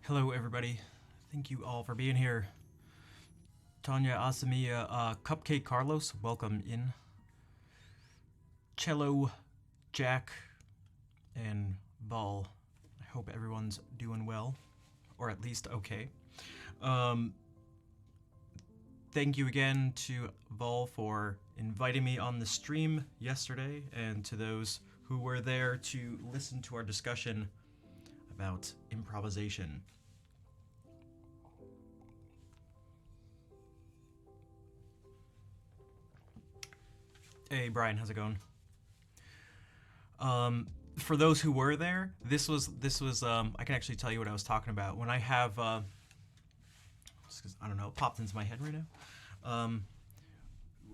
Hello, everybody. Thank you all for being here. Tanya, Asamia, Cupcake Carlos, welcome in. Cello, Jack, and Vol. I hope everyone's doing well, or at least okay. Thank you again to Vol for inviting me on the stream yesterday, and to those who were there to listen to our discussion about improvisation. Hey Brian, how's it going? For those who were there, this was I can actually tell you what I was talking about when I have I don't know, it popped into my head right now.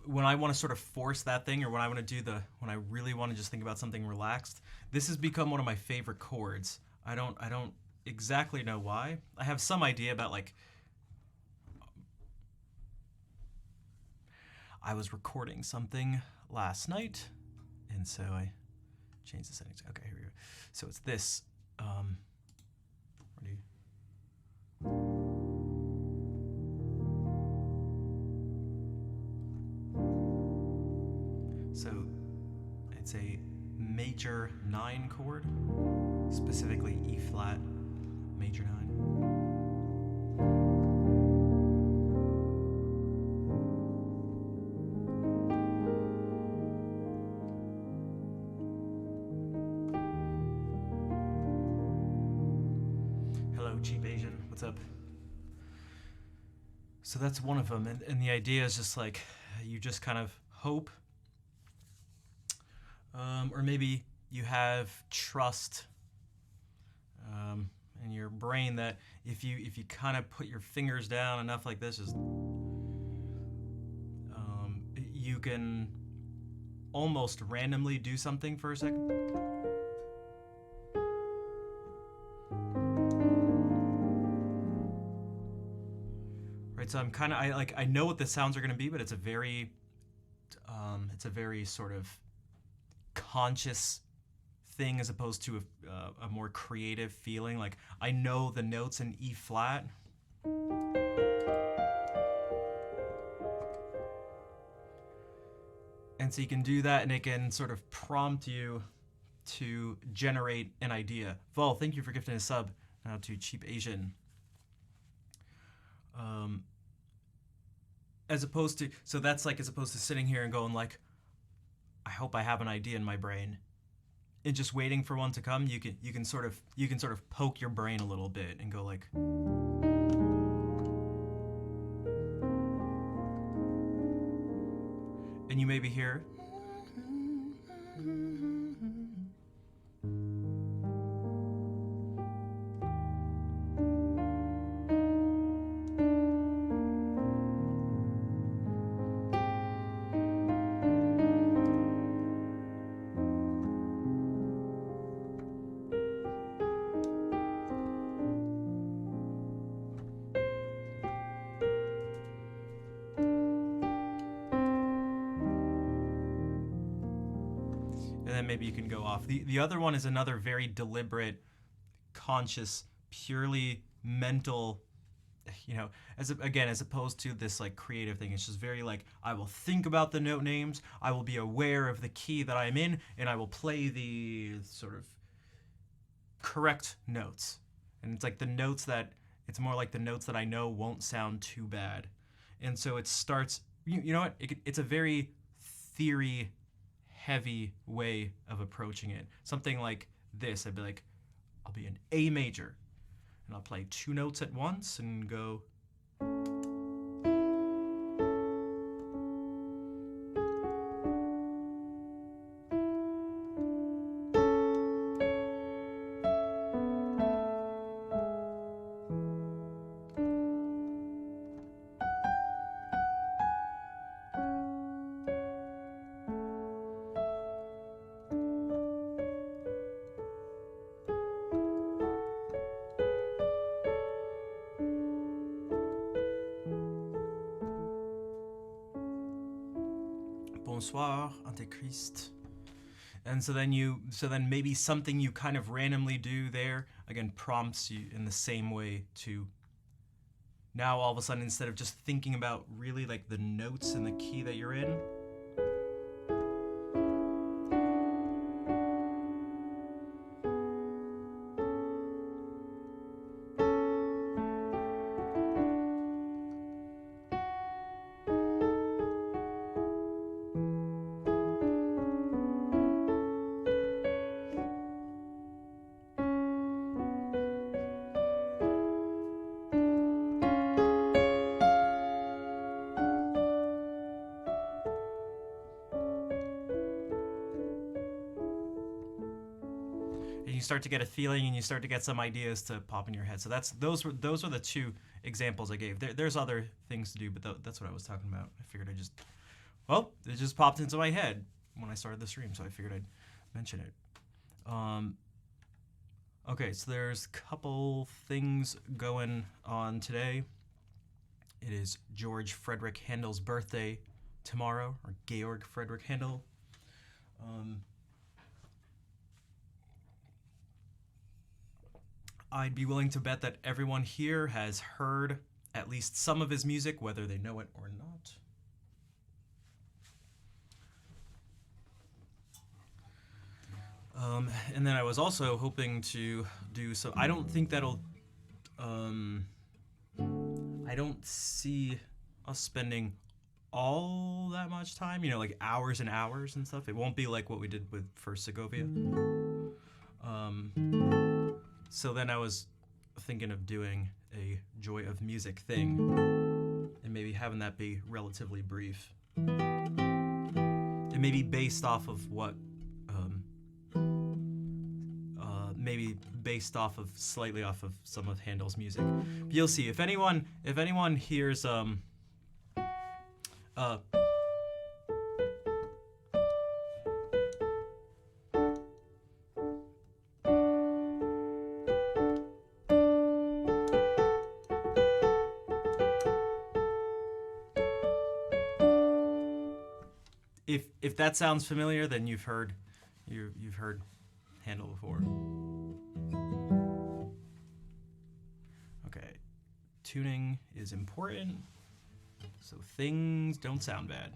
When I want to sort of force that thing, or when I really want to just think about something relaxed, this has become one of my favorite chords. I don't exactly know why. I have some idea about, like, I was recording something last night, and so I changed the settings. Okay, here we go. So it's this. Ready? So it's a major 9 chord, specifically E flat major 9. Hello, Cheap Asian. What's up? So that's one of them, and the idea is just like you just kind of hope, or maybe you have trust in your brain that if you kind of put your fingers down enough like this, just you can almost randomly do something for a second. Right, so I know what the sounds are going to be, but it's a very sort of conscious thing as opposed to a more creative feeling. Like, I know the notes in E flat. And so you can do that, and it can sort of prompt you to generate an idea. Vol, thank you for gifting a sub now to Cheap Asian. As opposed to sitting here and going like, I hope I have an idea in my brain, and just waiting for one to come. You can sort of poke your brain a little bit and go like, and you maybe hear, and then maybe you can go off. The other one is another very deliberate, conscious, purely mental, as opposed to this like creative thing. It's just very like, I will think about the note names, I will be aware of the key that I'm in, and I will play the sort of correct notes. And it's like it's more like the notes that I know won't sound too bad. And so it starts, you know what, it's a very theory heavy way of approaching it. Something like this, I'd be like, I'll be in A major, and I'll play 2 notes at once and go. Bonsoir, Antéchrist. And so then maybe something you kind of randomly do there again prompts you in the same way to now all of a sudden, instead of just thinking about really like the notes and the key that you're in, and you start to get a feeling and you start to get some ideas to pop in your head. So those were the two examples I gave. There's other things to do, but that's what I was talking about. I figured it just popped into my head when I started the stream, so I figured I'd mention it. Okay, so there's a couple things going on today. It is George Frederick Handel's birthday tomorrow, or Georg Frederick Handel. I'd be willing to bet that everyone here has heard at least some of his music, whether they know it or not. And then I was also hoping to do some. I don't think that'll. I don't see us spending all that much time, like hours and hours and stuff. It won't be like what we did with First Segovia. So then I was thinking of doing a Joy of Music thing and maybe having that be relatively brief. And maybe based off of slightly off of some of Handel's music. But you'll see if anyone hears if that sounds familiar, then you've heard Handel before. Okay, tuning is important, so things don't sound bad.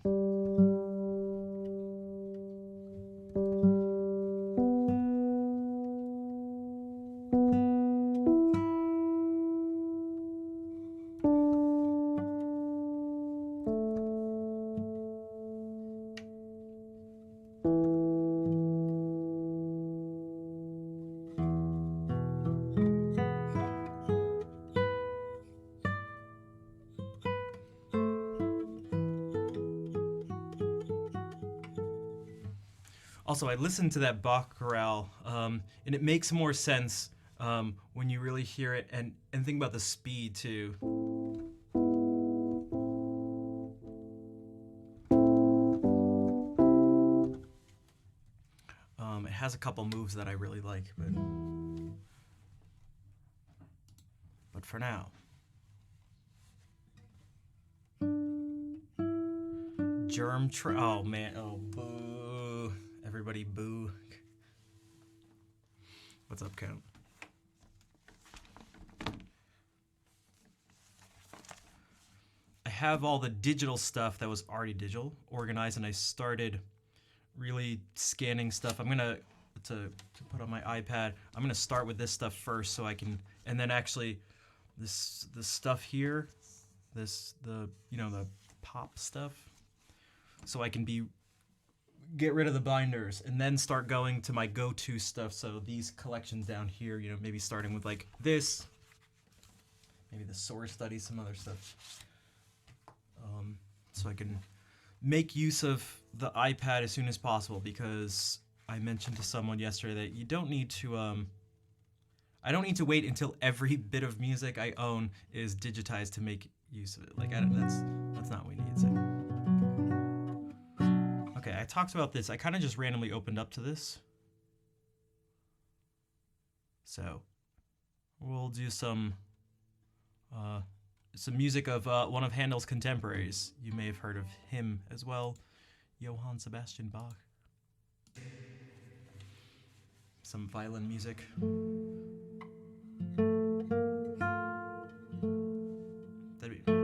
Also, I listened to that Bach chorale, and it makes more sense when you really hear it and think about the speed too. It has a couple moves that I really like, but for now. Oh man, oh boo. Everybody boo. What's up, Count? I have all the digital stuff that was already digital organized, and I started really scanning stuff. I'm gonna to put on my iPad. I'm gonna start with this stuff first, so I can, and then actually, the stuff here, the pop stuff, so I can get rid of the binders and then start going to my go-to stuff. So these collections down here, maybe starting with like this, maybe the source study, some other stuff. So I can make use of the iPad as soon as possible, because I mentioned to someone yesterday that you don't need to, I don't need to wait until every bit of music I own is digitized to make use of it. Like, that's not what we need. So. Okay, I talked about this. I kind of just randomly opened up to this. So we'll do some music of one of Handel's contemporaries. You may have heard of him as well, Johann Sebastian Bach. some violin music. That'd be...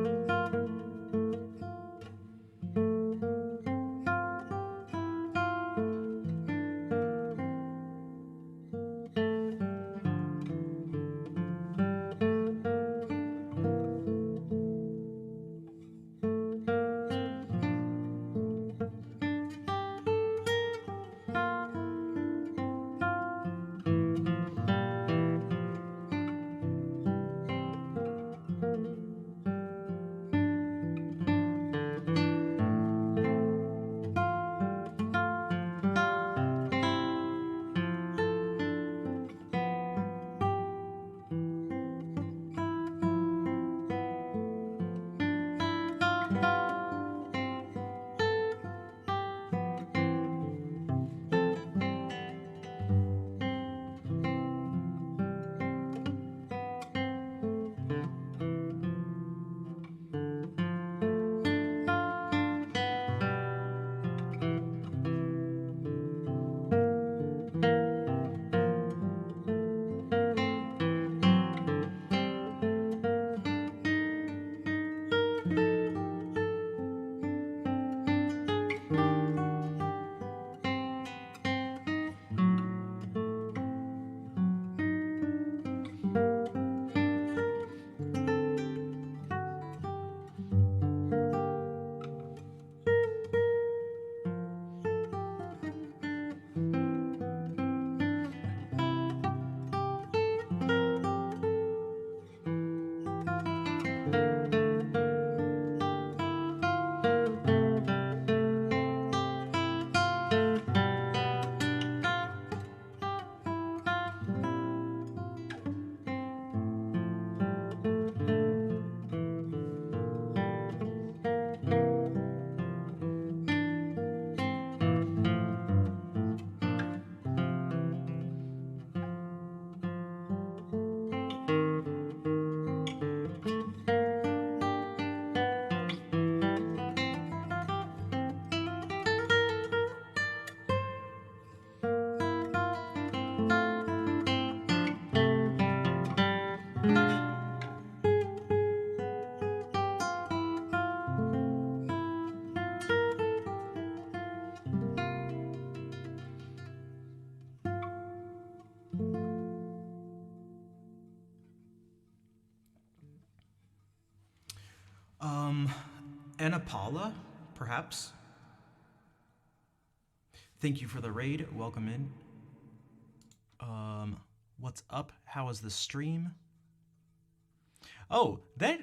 Anapala, perhaps? Thank you for the raid. Welcome in. What's up? How is the stream? Oh, that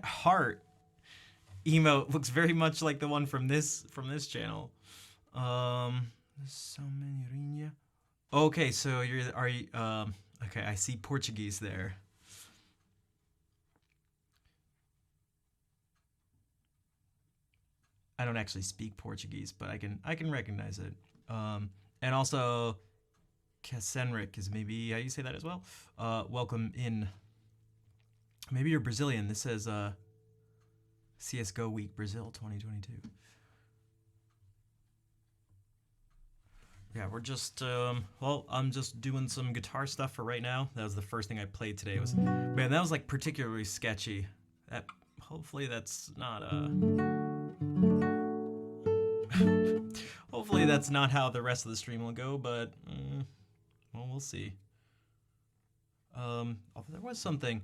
heart emote looks very much like the one from this channel. So many rinha. Okay, so are you okay, I see Portuguese there. I don't actually speak Portuguese, but I can recognize it. And also, Kasenrik is maybe how you say that as well. Welcome in. Maybe you're Brazilian. This says CS:GO Week Brazil 2022. Yeah, we're just well, I'm just doing some guitar stuff for right now. That was the first thing I played today. Was man, that was like particularly sketchy. That hopefully that's not hopefully that's not how the rest of the stream will go, but well, we'll see. Oh, there was something.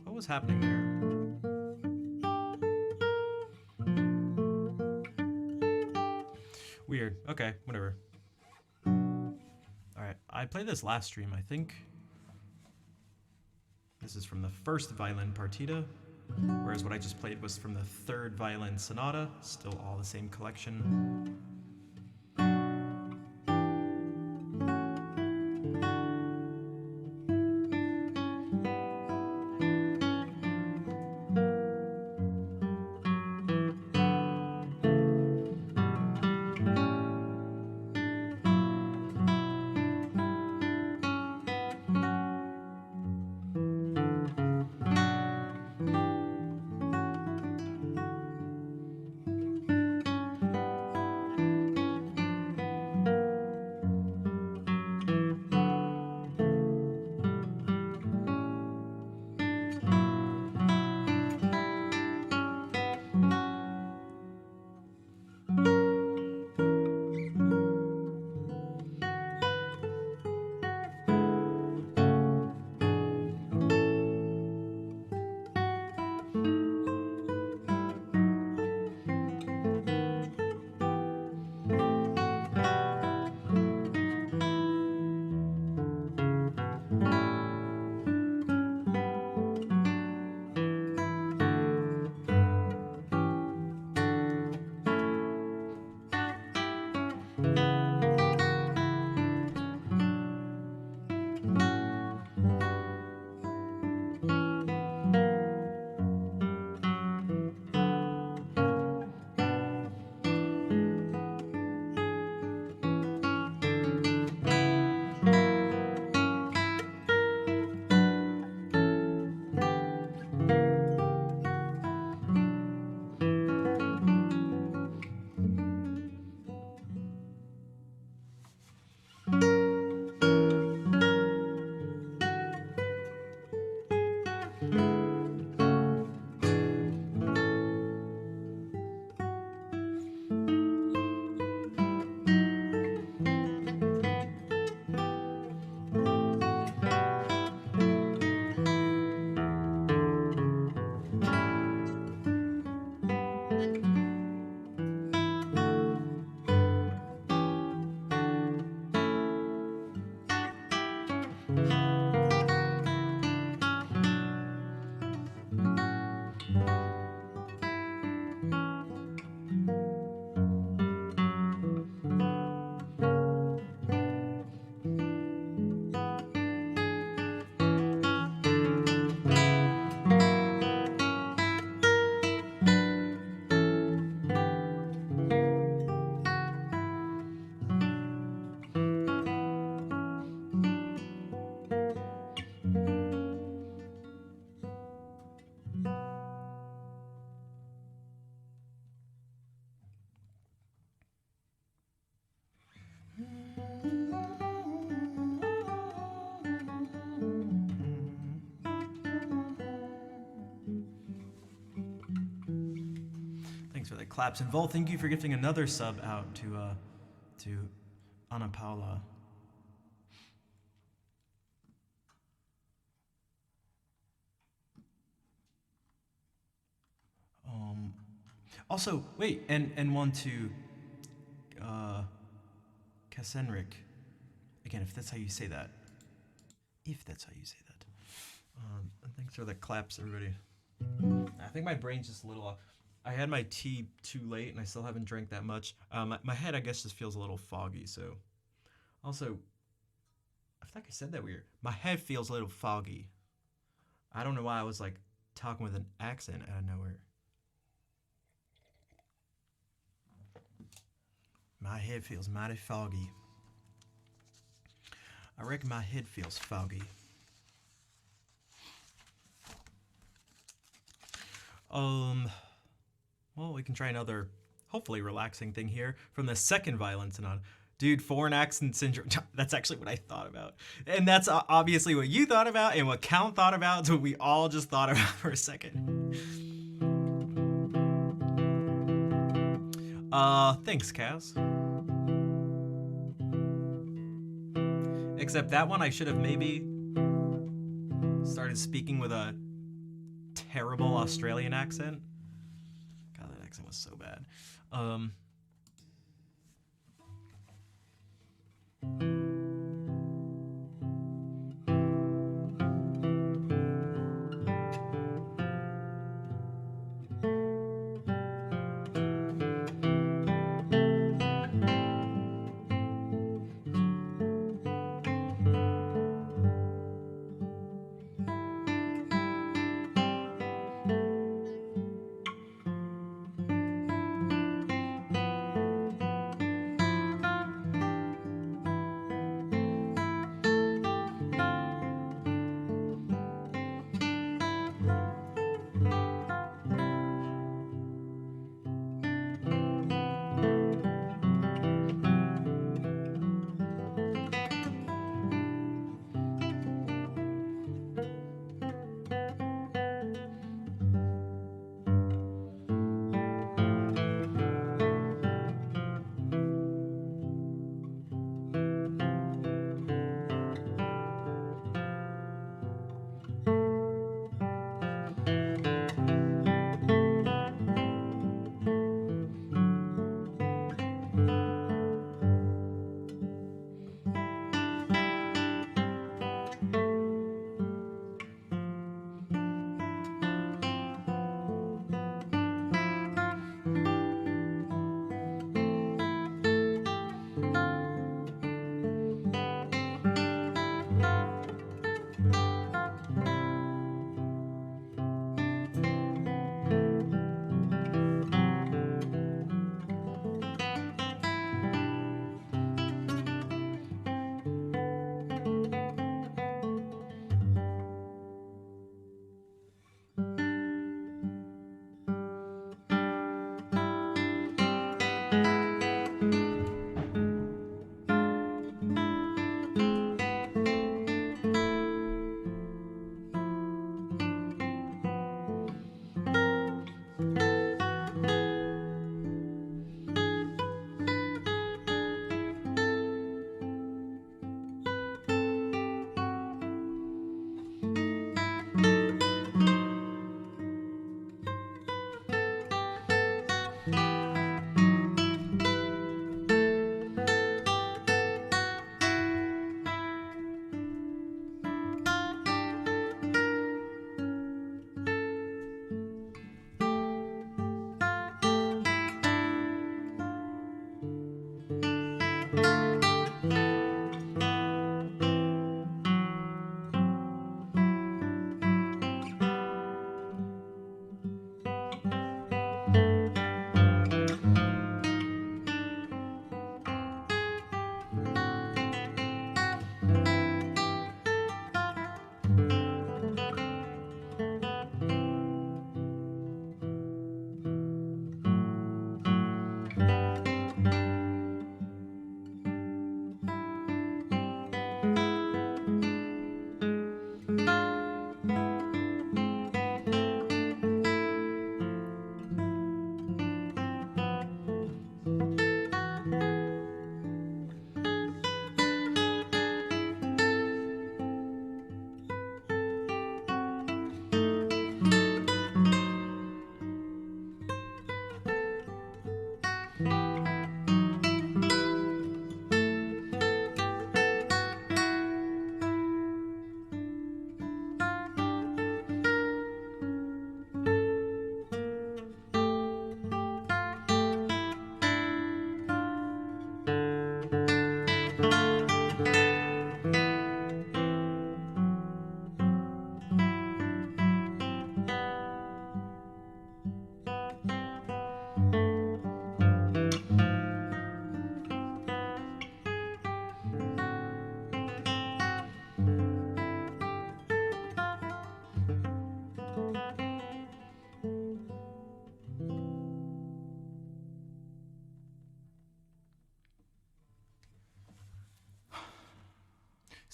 What was happening there? Weird. Okay, whatever. Alright, I played this last stream, I think. This is from the first violin partita, whereas what I just played was from the third violin sonata, still all the same collection. Thanks for the claps. And Vol, thank you for gifting another sub out to Ana Paula. Also, wait, and one to Kasenrik. Again, if that's how you say that. If that's how you say that. And thanks for the claps, everybody. I think my brain's just a little off. I had my tea too late, and I still haven't drank that much. My head, I guess, just feels a little foggy. So, also, I feel like I said that weird. My head feels a little foggy. I don't know why I was like talking with an accent out of nowhere. My head feels mighty foggy. I reckon my head feels foggy. Well, we can try another, hopefully relaxing thing here from the second violin sonata. Dude, foreign accent syndrome, that's actually what I thought about. And that's obviously what you thought about and what Count thought about. It's what we all just thought about for a second. Thanks, Kaz. Except that one I should have maybe started speaking with a terrible Australian accent. God, that accent was so bad.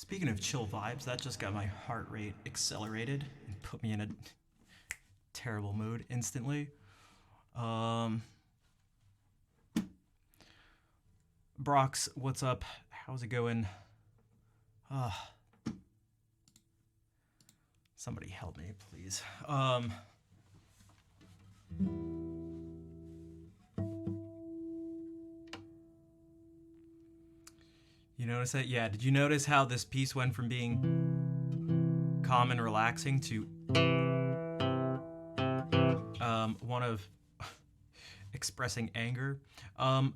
Speaking of chill vibes, that just got my heart rate accelerated and put me in a terrible mood instantly. Um, Brox, what's up? How's it going? Uh, Somebody help me, please. You notice that? Yeah, did you notice how this piece went from being calm and relaxing to one of expressing anger?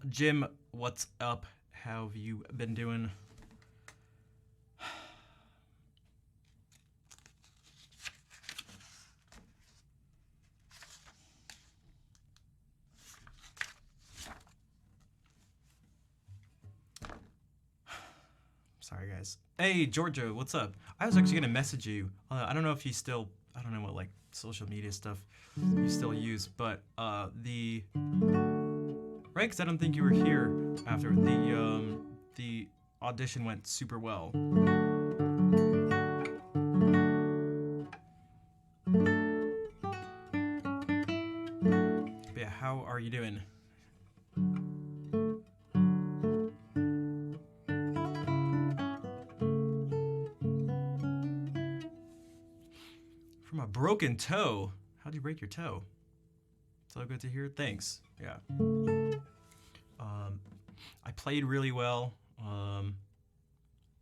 Jim, what's up? How have you been doing? Sorry, guys. Hey, Georgia, what's up? I was actually gonna message you. I don't know if you still, I don't know what like social media stuff you still use, but the right, because I don't think you were here after the audition went super well. But yeah, how are you doing? From a broken toe? How'd you break your toe? It's all good to hear. Thanks. Yeah. I played really well.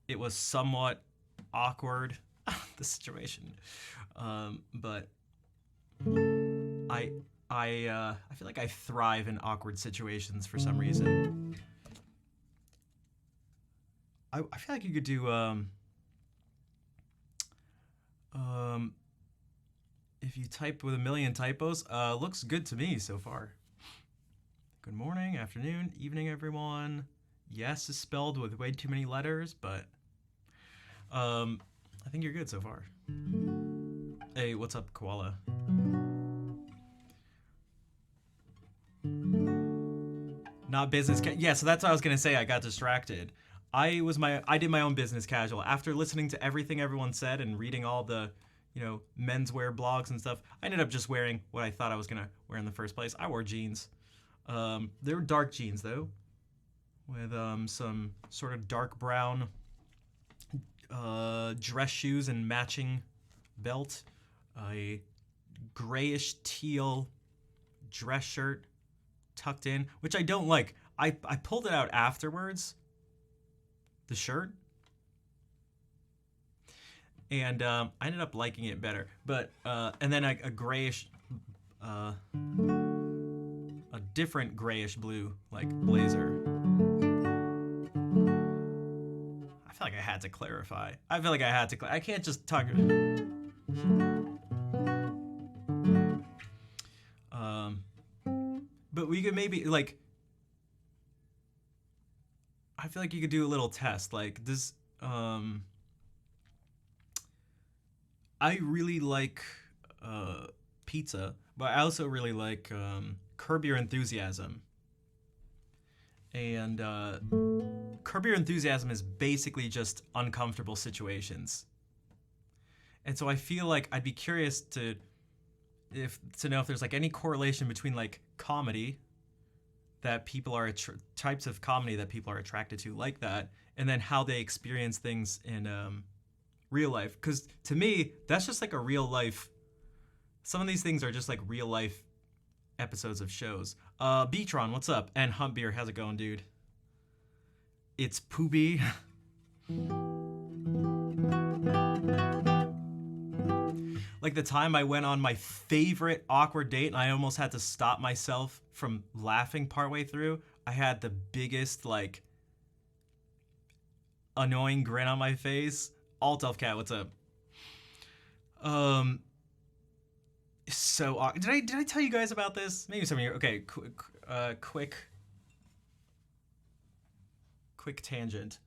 It was somewhat awkward, the situation, but I feel like I thrive in awkward situations for some reason. I feel like you could do if you type with a million typos, looks good to me so far. Good morning, afternoon, evening, everyone. Yes is spelled with way too many letters, but I think you're good so far. Hey, what's up, Koala? Not business. Yeah, so that's what I was gonna say. I got distracted. I did my own business casual after listening to everything everyone said and reading all the, menswear blogs and stuff. I ended up just wearing what I thought I was gonna wear in the first place. I wore jeans. They were dark jeans though, with some sort of dark brown dress shoes and matching belt, a grayish teal dress shirt tucked in, which I don't like. I pulled it out afterwards, the shirt, and I ended up liking it better. But and then a grayish, a different grayish blue like blazer. I feel like I had to clarify. I can't just talk. But we could maybe like. I feel like you could do a little test like this. I really like pizza, but I also really like Curb Your Enthusiasm. And Curb Your Enthusiasm is basically just uncomfortable situations. And so I feel like I'd be curious to know if there's like any correlation between like comedy that people are types of comedy that people are attracted to like that, and then how they experience things in real life. Because to me, that's just like a real life. Some of these things are just like real life episodes of shows. Beatron, what's up? And Humpbeer, how's it going, dude? It's Poobie. Like the time I went on my favorite awkward date and I almost had to stop myself from laughing partway through. I had the biggest like annoying grin on my face. Alt Elf Cat, what's up? So did I tell you guys about this? Maybe some of you. Okay, quick tangent.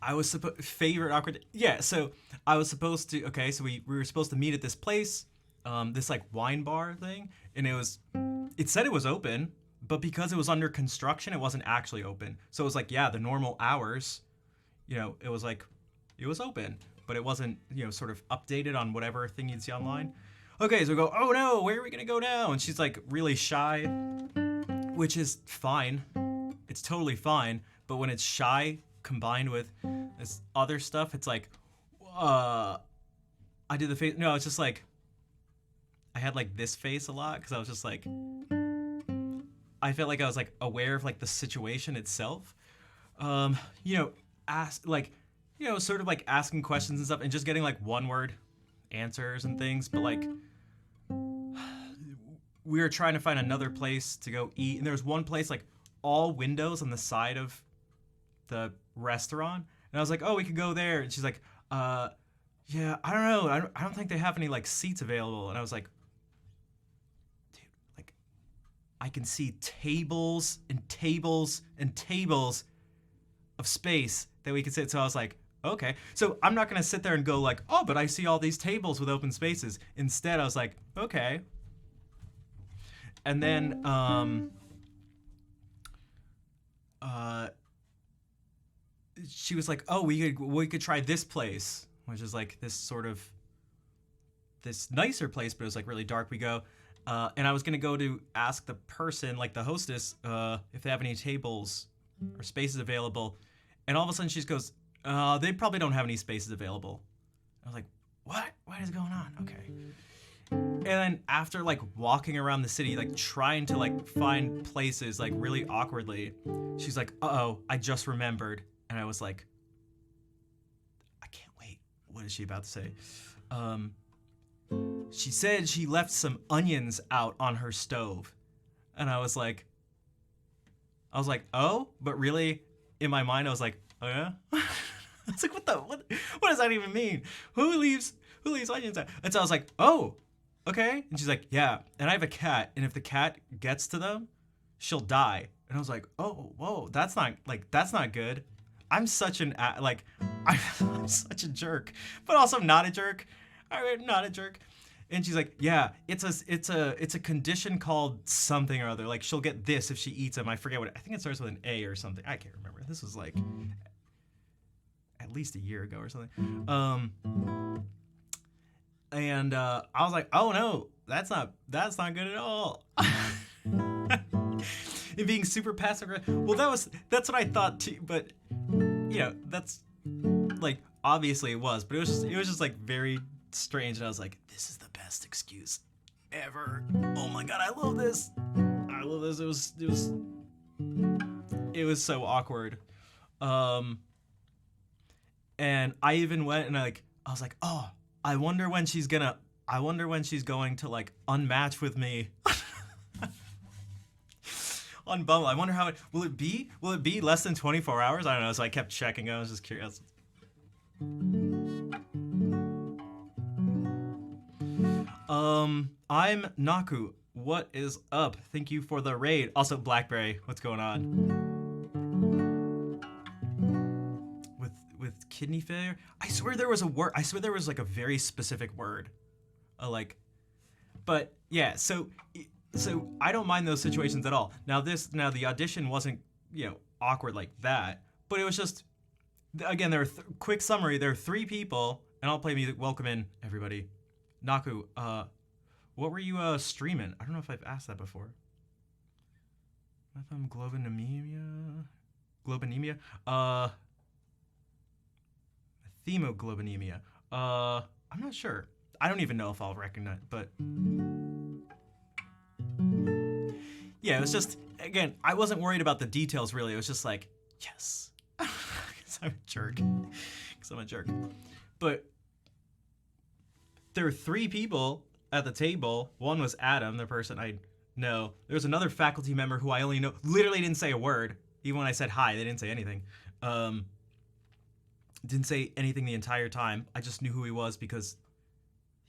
I was favorite awkward. Yeah, so I was supposed to. Okay, so we were supposed to meet at this place, this like wine bar thing, and it said it was open, but because it was under construction, it wasn't actually open. So it was like, yeah, the normal hours, it was like, it was open, but it wasn't, sort of updated on whatever thing you'd see online. Okay, so we go, oh no, where are we gonna go now? And she's like really shy, which is fine. It's totally fine. But when it's shy combined with this other stuff, it's like, I did the face. No, it's just like, I had like this face a lot because I was just like, I felt like I was like aware of like the situation itself. Ask like, sort of like asking questions and stuff and just getting like one word answers and things. But like, we were trying to find another place to go eat. And there was one place like all windows on the side of the restaurant. And I was like, oh, we could go there. And she's like, yeah, I don't know. I don't think they have any like seats available. And I was like, I can see tables and tables and tables of space that we could sit. So I was like, okay. So I'm not going to sit there and go like, oh, but I see all these tables with open spaces. Instead, I was like, okay. And then she was like, oh, we could try this place, which is like this nicer place, but it was like really dark. We go. And I was going to go to ask the person, like the hostess, if they have any tables or spaces available. And all of a sudden she just goes, they probably don't have any spaces available. I was like, what? What is going on? Okay. And then after like walking around the city, like trying to like find places like really awkwardly, she's like, uh-oh, I just remembered. And I was like, I can't wait. What is she about to say? She said she left some onions out on her stove. And I was like, oh, but really in my mind, I was like, oh yeah? I was like, what does that even mean? Who leaves onions out? And so I was like, oh, okay. And she's like, yeah. And I have a cat. And if the cat gets to them, she'll die. And I was like, oh, whoa, that's not good. I'm such I'm such a jerk, but also not a jerk. I'm not a jerk. And she's like, yeah, it's a condition called something or other. Like she'll get this if she eats them. I forget what. I think it starts with an A or something. I can't remember. This was like at least a year ago or something. And I was like, oh no, that's not good at all. And being super passive aggressive. Well, that's what I thought too. But that's like obviously it was. But it was just like very strange. And I was like, this is the best excuse ever. Oh my god, I love this. It was so awkward. And I even went and I was like, oh, I wonder when she's going to like unmatch with me. On Bumble. I wonder how will it be less than 24 hours? I don't know. So I kept checking. I was just curious. I'm Naku. What is up? Thank you for the raid. Also, Blackberry. What's going on? With kidney failure? I swear there was a word. I swear there was like a very specific word. But yeah, so I don't mind those situations at all. Now the audition wasn't, awkward like that, but it was just, again, quick summary, there are 3 people, and I'll play music. Welcome in, everybody. Naku, what were you streaming? I don't know if I've asked that before. Globinemia? Themoglobinemia. I'm not sure. I don't even know if I'll recognize, but yeah, it was just, again, I wasn't worried about the details really. It was just like, yes, because I'm a jerk. But there were 3 people at the table. One was Adam, the person I know. There was another faculty member who I only know, literally didn't say a word. Even when I said hi, they didn't say anything. Didn't say anything the entire time. I just knew who he was because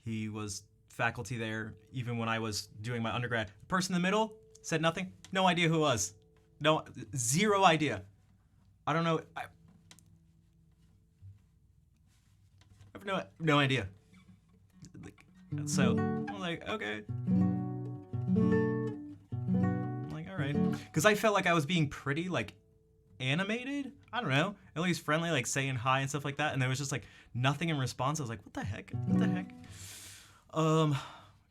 he was faculty there even when I was doing my undergrad. The person in the middle said nothing. No idea who it was. No, 0 idea. I don't know. I have no idea. So I'm like, okay. I'm like, all right. because I felt like I was being pretty like animated. I don't know, at least friendly, like saying hi and stuff like that. And there was just like nothing in response. I was like, what the heck? What the heck?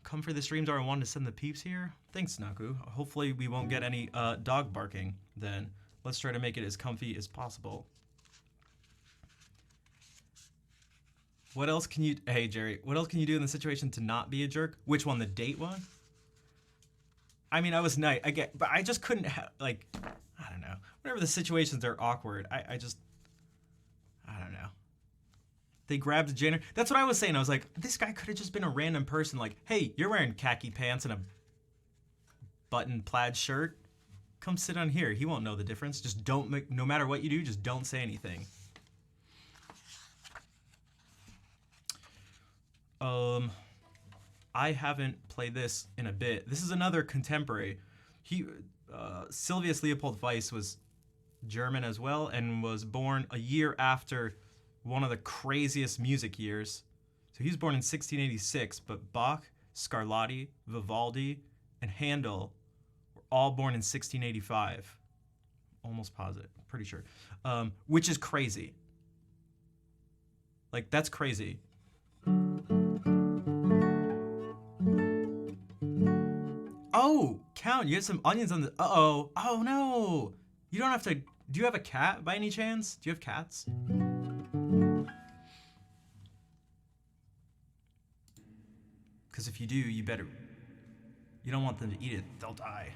Come for the streams, or I wanted to send the peeps here. Thanks, Naku. Hopefully we won't get any dog barking then. Let's try to make it as comfy as possible. What else can you... Hey, Jerry. What else can you do in the situation to not be a jerk? Which one? The date one? I mean, I was nice. I get... But I just couldn't have... Like... I don't know. Whenever the situations are awkward, I just... I don't know. They grabbed a janitor. That's what I was saying. I was like, this guy could have just been a random person. Like, hey, you're wearing khaki pants and a button plaid shirt. Come sit on here. He won't know the difference. Just don't make... No matter what you do, just don't say anything. I haven't played this in a bit. This is another contemporary. Silvius Leopold Weiss was German as well and was born a year after one of the craziest music years. So he was born in 1686, but Bach, Scarlatti, Vivaldi, and Handel were all born in 1685. Almost positive, pretty sure. Which is crazy. Like, that's crazy. Oh, Count, you had some onions on the... Uh-oh. Oh, no. You don't have to... Do you have a cat by any chance? Do you have cats? Because if you do, you better... You don't want them to eat it. They'll die.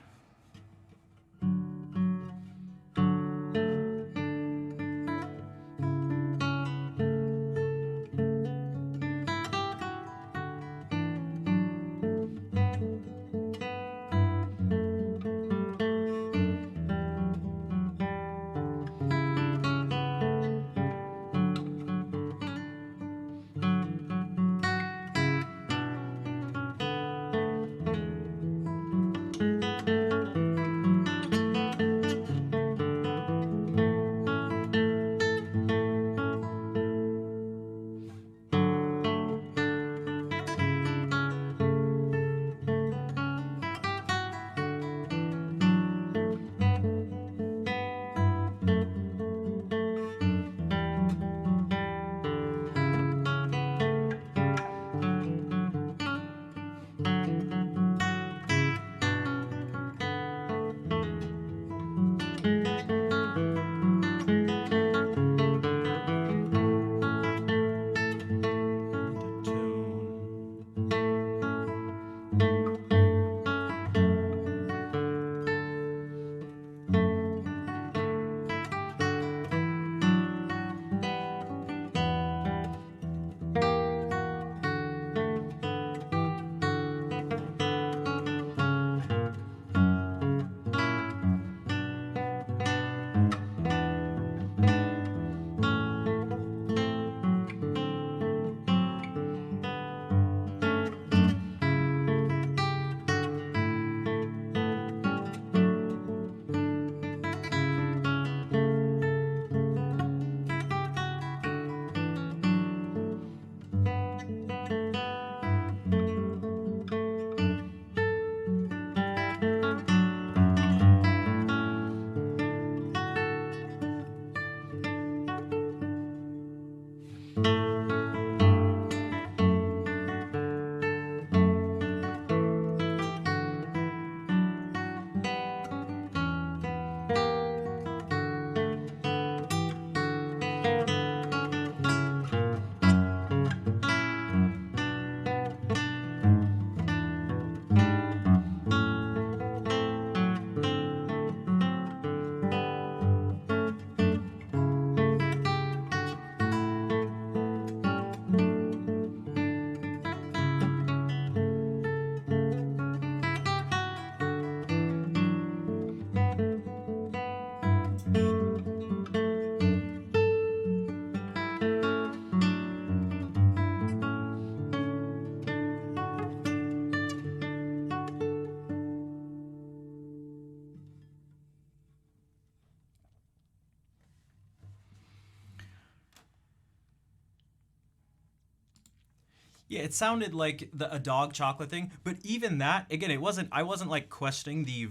Yeah, it sounded like a dog chocolate thing, but even that, again, it wasn't. I wasn't like questioning the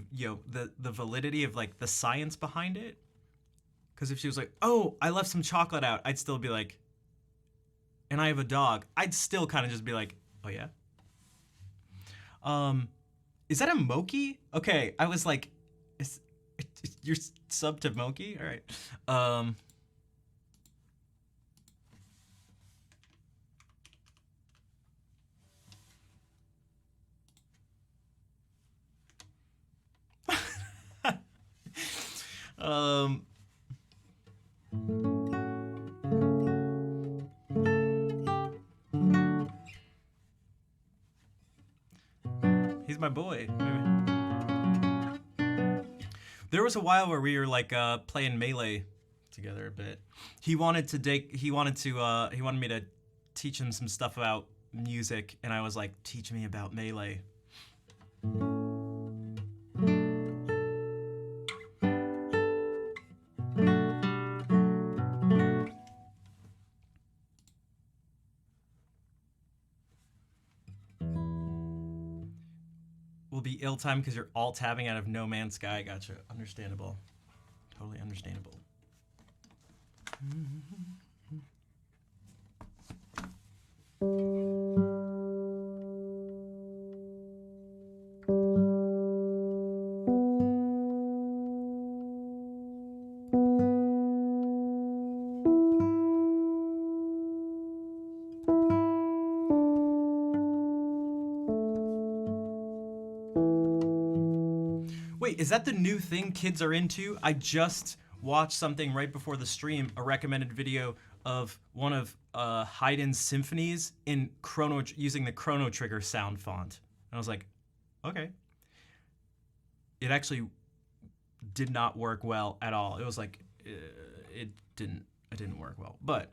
validity of like the science behind it. Because if she was like, "Oh, I left some chocolate out," I'd still be like, "And I have a dog." I'd still kind of just be like, "Oh yeah." Um, is that a Moki? Okay, I was like, is you're sub to Moki? All right. Um, um, he's my boy. There was a while where we were like playing melee together a bit. He wanted to date. He wanted me to teach him some stuff about music, and I was like, teach me about melee. Will be ill time because you're all tabbing out of No Man's Sky. Gotcha. Understandable. Totally understandable. Wait, is that the new thing kids are into? I just watched something right before the stream, a recommended video of one of Haydn's symphonies in Chrono using the Chrono Trigger sound font. And I was like, okay. It actually did not work well at all. It was like it didn't work well. But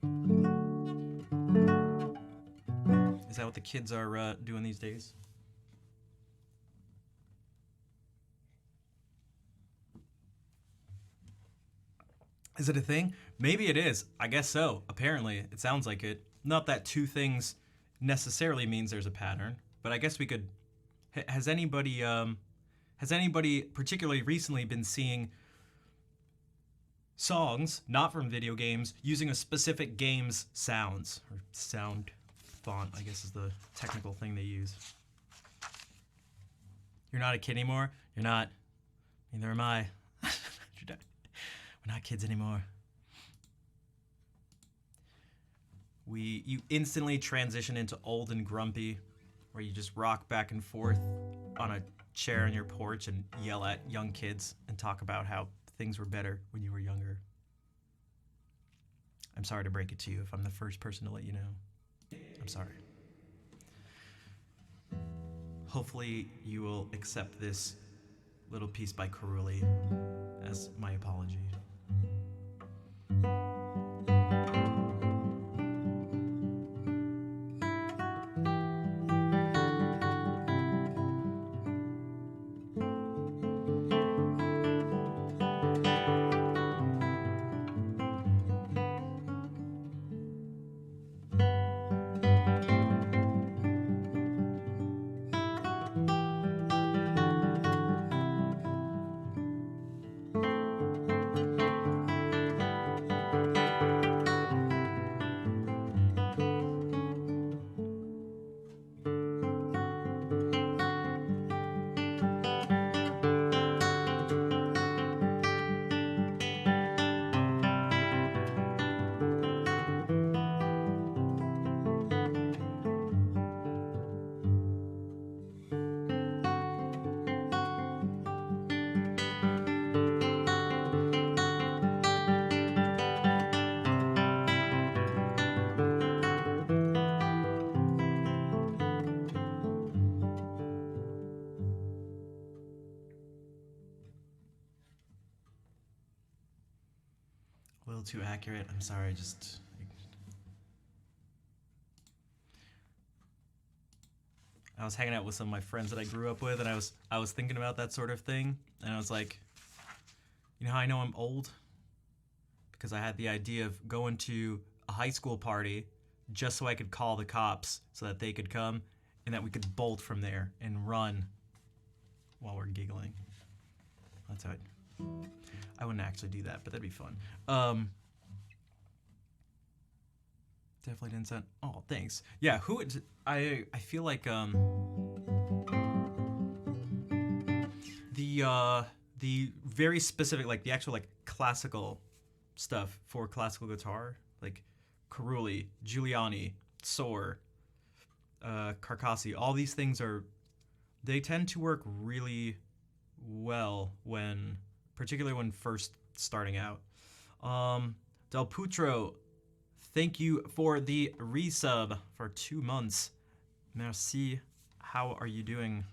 is that what the kids are doing these days? Is it a thing? Maybe it is. I guess so. Apparently, it sounds like it. Not that two things necessarily means there's a pattern, but I guess we could. Has anybody particularly recently been seeing songs not from video games using a specific game's sounds or sound font? I guess is the technical thing they use. You're not a kid anymore. You're not. Neither am I. We're not kids anymore. You instantly transition into old and grumpy, where you just rock back and forth on a chair on your porch and yell at young kids and talk about how things were better when you were younger. I'm sorry to break it to you if I'm the first person to let you know. I'm sorry. Hopefully you will accept this little piece by Karuli as my apology. A little too accurate. I'm sorry. Just I was hanging out with some of my friends that I grew up with, and I was thinking about that sort of thing, and I was like, you know how I know I'm old? Because I had the idea of going to a high school party just so I could call the cops so that they could come and that we could bolt from there and run while we're giggling. That's how I wouldn't actually do that, but that'd be fun. Definitely didn't sound. Oh, thanks. Yeah, who? I feel like the very specific, like the actual like classical stuff for classical guitar, like Carulli, Giuliani, Soar, Carcassi. All these things they tend to work really well particularly when first starting out. Del Putro, thank you for the resub for 2 months. Merci. How are you doing?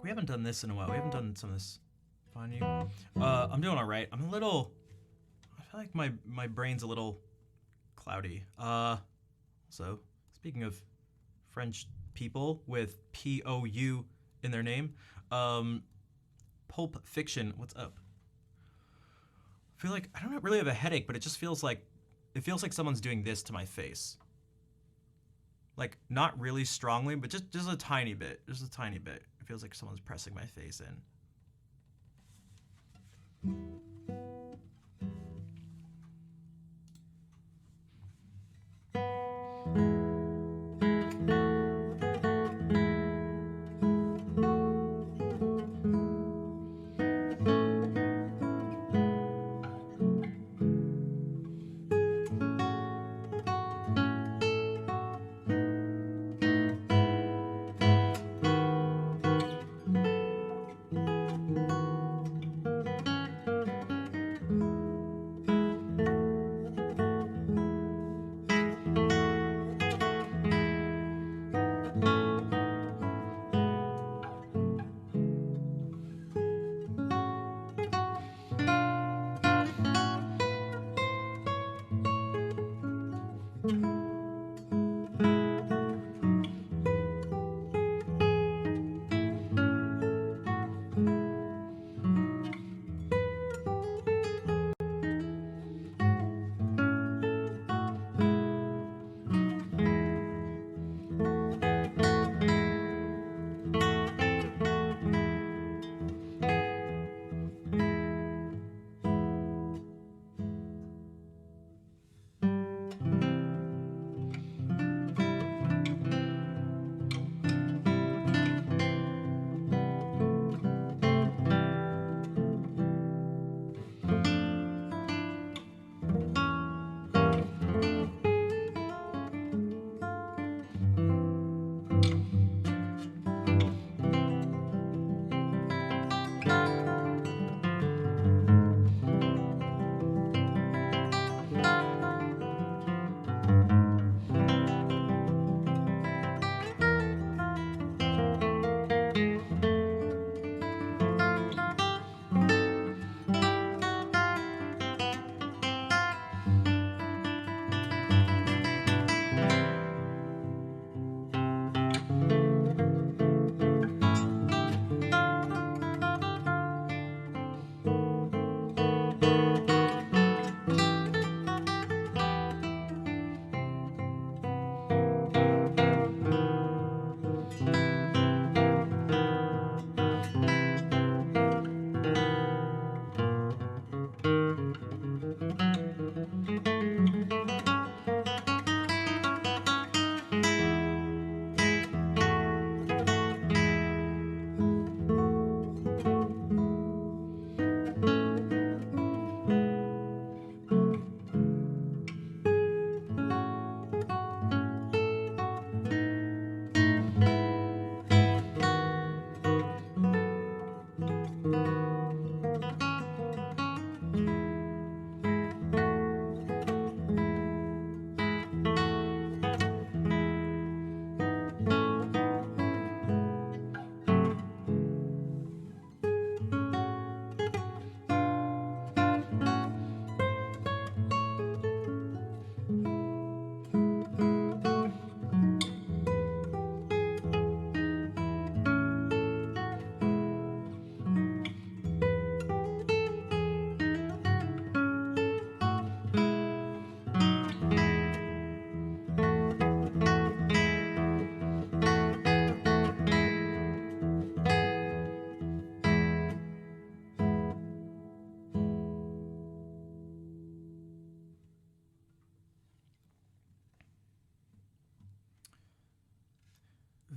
We haven't done this in a while. We haven't done some of this. Find you. I'm doing all right. I'm a little. I feel like my brain's a little cloudy. So speaking of French people with P-O-U in their name, Pulp Fiction. What's up? I feel like I don't really have a headache, but it feels like someone's doing this to my face. Like not really strongly, but just a tiny bit. Just a tiny bit. It feels like someone's pressing my face in.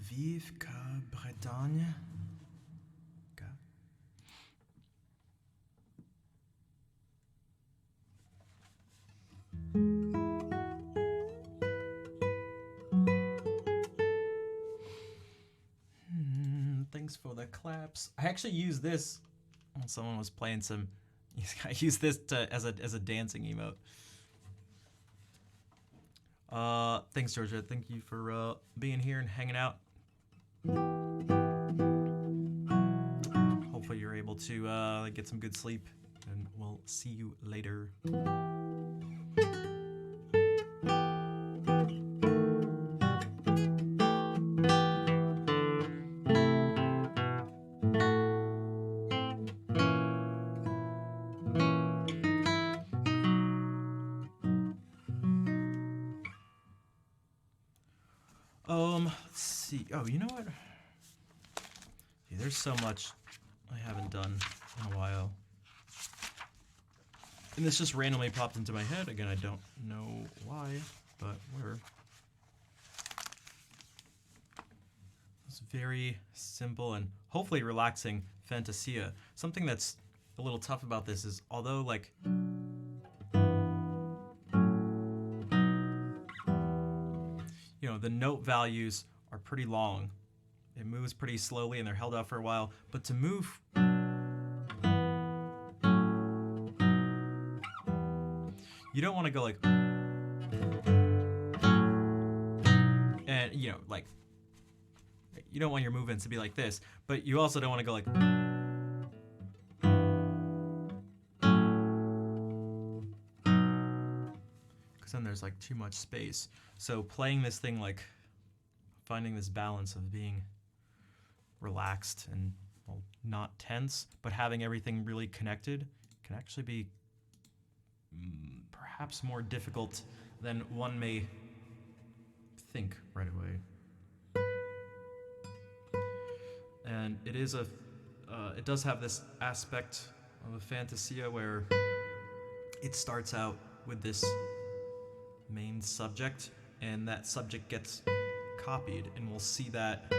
Vive qu'à Bretagne. Thanks for the claps. I actually used this when someone was playing some. I used this as a dancing emote. Thanks, Georgia. Thank you for being here and hanging out. Hopefully you're able to get some good sleep, and we'll see you later. Let's see. Oh, you know what? Yeah, there's so much I haven't done in a while. And this just randomly popped into my head. Again, I don't know why, but whatever. It's very simple and hopefully relaxing Fantasia. Something that's a little tough about this is, although like the note values are pretty long. It moves pretty slowly and they're held out for a while. But to move, you don't want to go like, and like, you don't want your movements to be like this, but you also don't want to go like, because then there's like too much space. So playing this thing, like finding this balance of being relaxed and not tense, but having everything really connected can actually be perhaps more difficult than one may think right away. And it is it does have this aspect of a Fantasia where it starts out with this main subject, and that subject gets copied, and we'll see that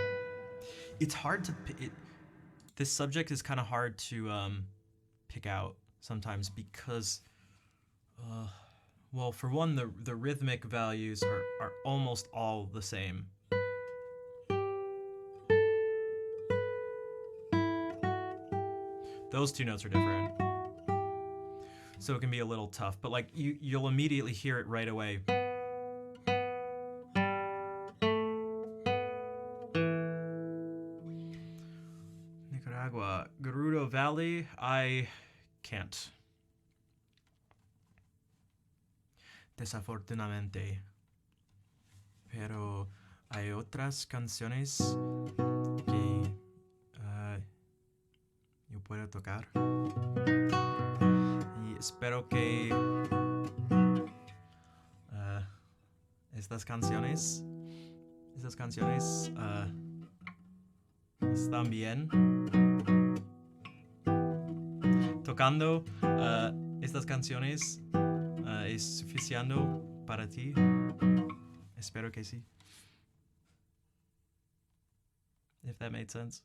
it's hard to this subject is kind of hard to pick out sometimes because well, for one, the rhythmic values are almost all the same. Those two notes are different, so it can be a little tough, but like you'll immediately hear it right away. Nicaragua, Gerudo Valley, I can't. Desafortunadamente. Pero hay otras canciones que yo puedo tocar. Y espero que estas canciones están bien. Tocando estas canciones es suficiente para ti. Espero que sí. If that made sense.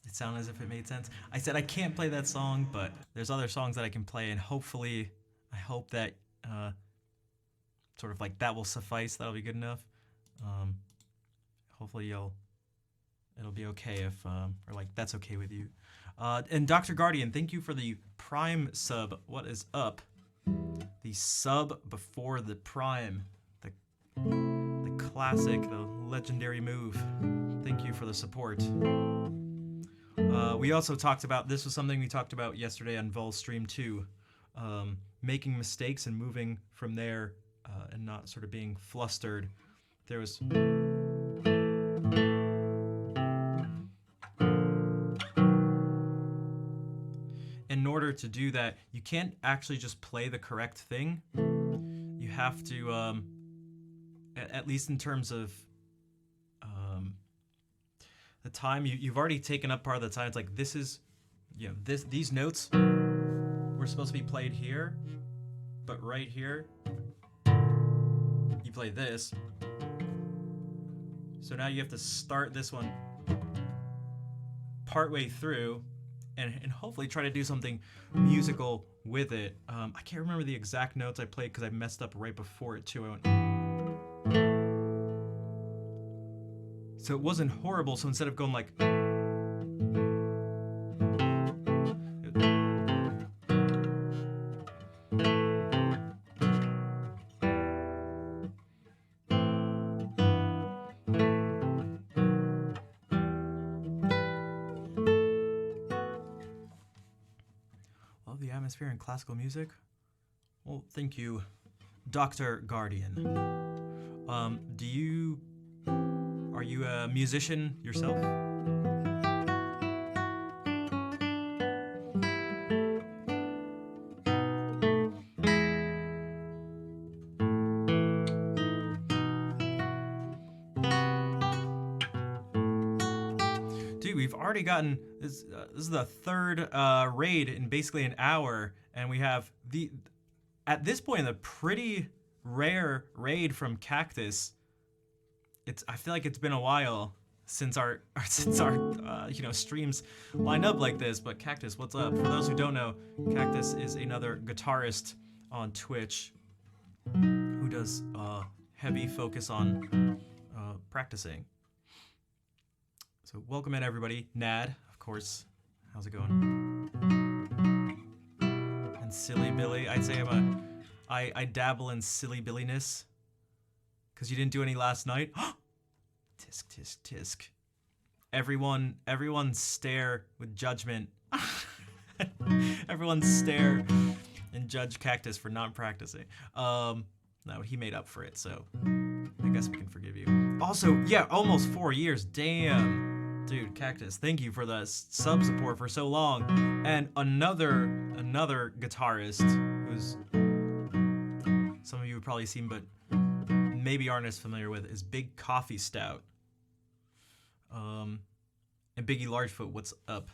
it sounded as if it made sense. I said I can't play that song, but there's other songs that I can play, and hopefully, I hope that sort of like that will suffice. That'll be good enough. Um, hopefully, it'll be okay if or like that's okay with you. And Dr. Guardian, thank you for the Prime sub. What is up? The sub before the Prime, the classic, the legendary move. Thank you for the support. We also talked about, this was something we talked about yesterday on Vol Stream 2, making mistakes and moving from there and not sort of being flustered. There was... In order to do that, you can't actually just play the correct thing. You have to, at least in terms of the time, you've already taken up part of the time. It's like, this is, these notes were supposed to be played here, but right here, you play this. So now you have to start this one partway through and hopefully try to do something musical with it. I can't remember the exact notes I played because I messed up right before it too. I went... So it wasn't horrible, so instead of going like... Love the atmosphere in classical music. Well, thank you, Dr. Guardian. Are you a musician yourself? Dude, we've already gotten this. This is the third raid in basically an hour, and we have at this point the pretty rare raid from Cactus. I feel like it's been a while since our streams lined up like this. But Cactus, what's up? For those who don't know, Cactus is another guitarist on Twitch who does heavy focus on practicing. So welcome in everybody. Nad, of course. How's it going? And Silly Billy. I'd say I dabble in silly billiness. Because you didn't do any last night. Tisk, tisk, tisk. Everyone stare with judgment. Everyone stare and judge Cactus for not practicing. No, he made up for it, so I guess we can forgive you. Also, yeah, almost 4 years. Damn. Dude, Cactus, thank you for the sub support for so long. And another guitarist who's some of you have probably seen, but maybe aren't as familiar with, is Big Coffee Stout. And Biggie Largefoot, what's up?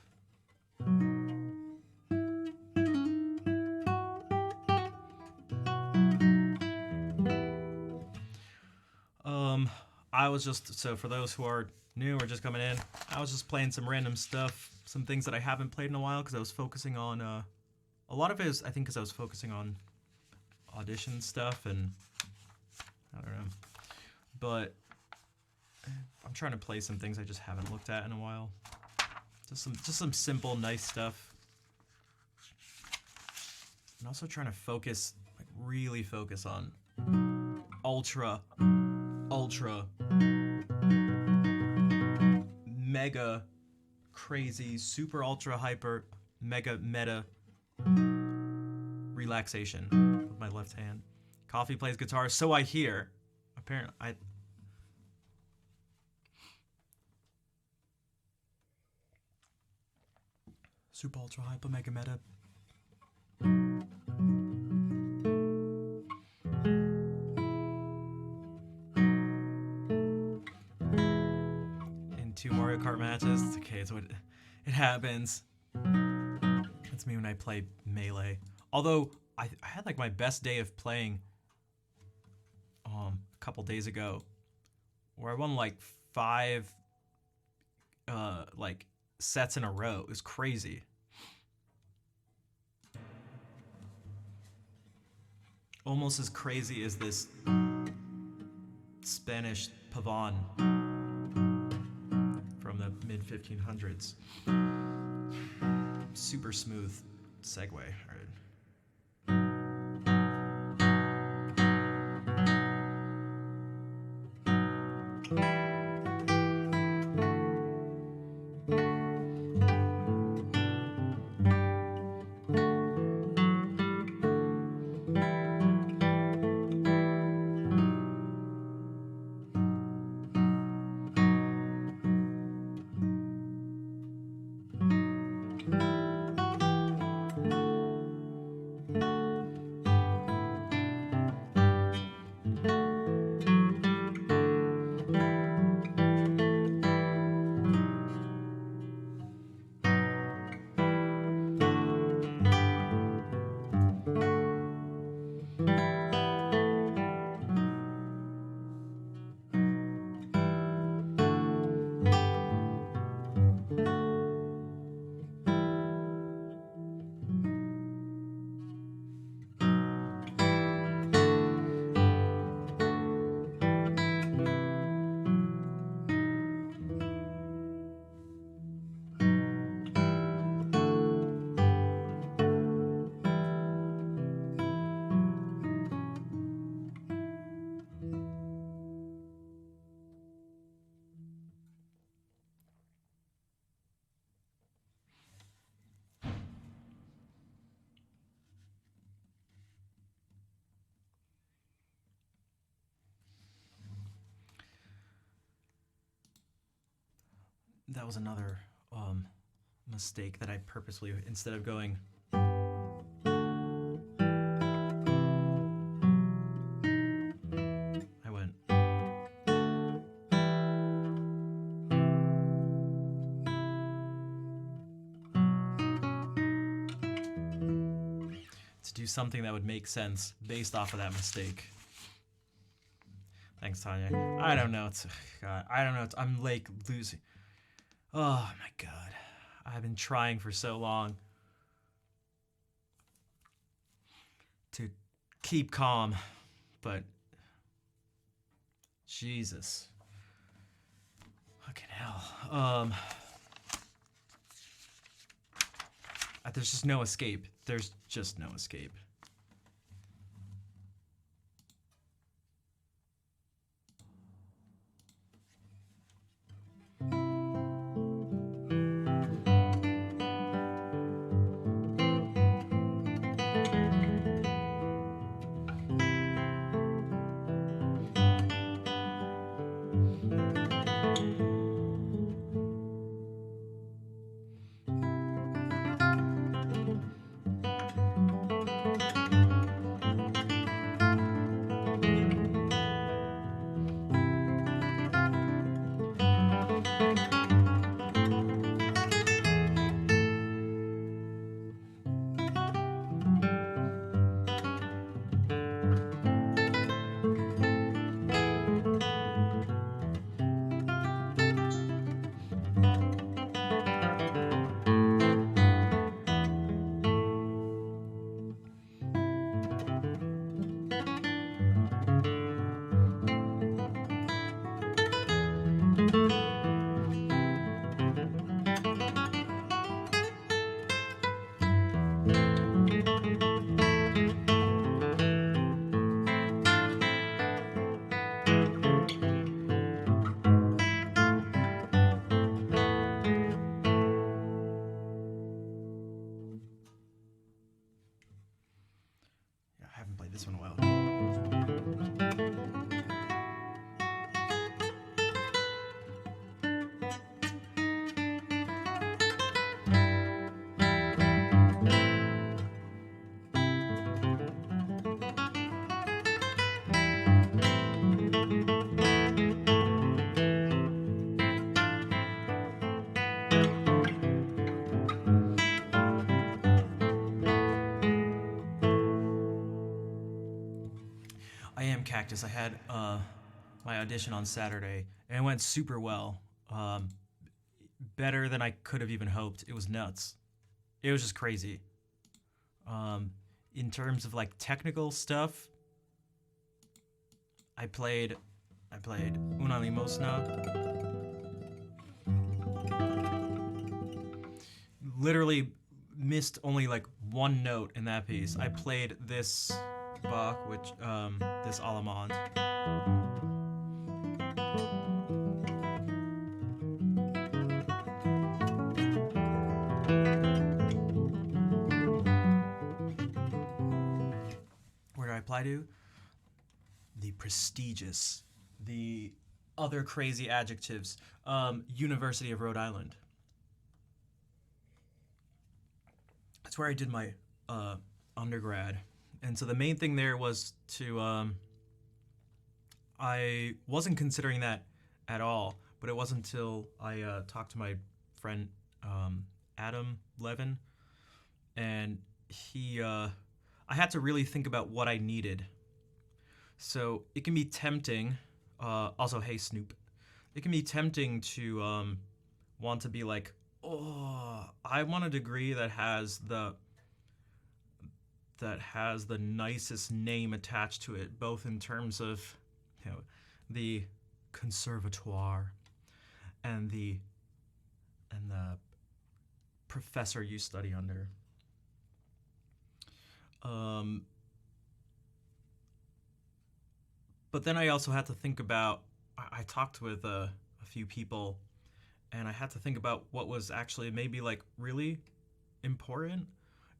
I was just, so for those who are new or just coming in, I was just playing some random stuff, some things that I haven't played in a while because I was focusing on, a lot of it is, I think, because I was focusing on audition stuff and I don't know, but I'm trying to play some things I just haven't looked at in a while. Just some simple, nice stuff. And also trying to focus, like really focus on ultra, mega, crazy, super ultra hyper, mega meta relaxation with my left hand. Coffee plays guitar, so I hear. Apparently, super ultra hyper mega meta. In 2 Mario Kart matches. It's okay, it's what it happens. That's me when I play Melee. Although I had like my best day of playing a couple days ago, where I won like 5 like sets in a row. It was crazy. Almost as crazy as this Spanish pavon from the mid 1500s. Super smooth segue. All right. That was another mistake that I purposely, instead of going I went to do something that would make sense based off of that mistake. Thanks, Tanya. I don't know. God, I don't know. I'm like losing. Oh my God. I've been trying for so long to keep calm, but Jesus. Fucking hell. There's just no escape. There's just no escape. I haven't played this one well. I am Cactus. I had my audition on Saturday, and it went super well. better than I could have even hoped. It was nuts. It was just crazy. Um, in terms of like technical stuff, I played Una Limosna. Literally missed only like one note in that piece. I played this Bach, which this Allemande. Where do I apply to? The prestigious, the other crazy adjectives. University of Rhode Island. That's where I did my undergrad, and so the main thing there was to I wasn't considering that at all, but it wasn't until I talked to my friend Adam Levin, and I had to really think about what I needed. So it can be tempting. Also, hey Snoop, it can be tempting to want to be like, oh, I want a degree that has the nicest name attached to it, both in terms of, the conservatoire and the professor you study under. Um, but then I also had to think about. I talked with a few people, and I had to think about what was actually maybe like really important.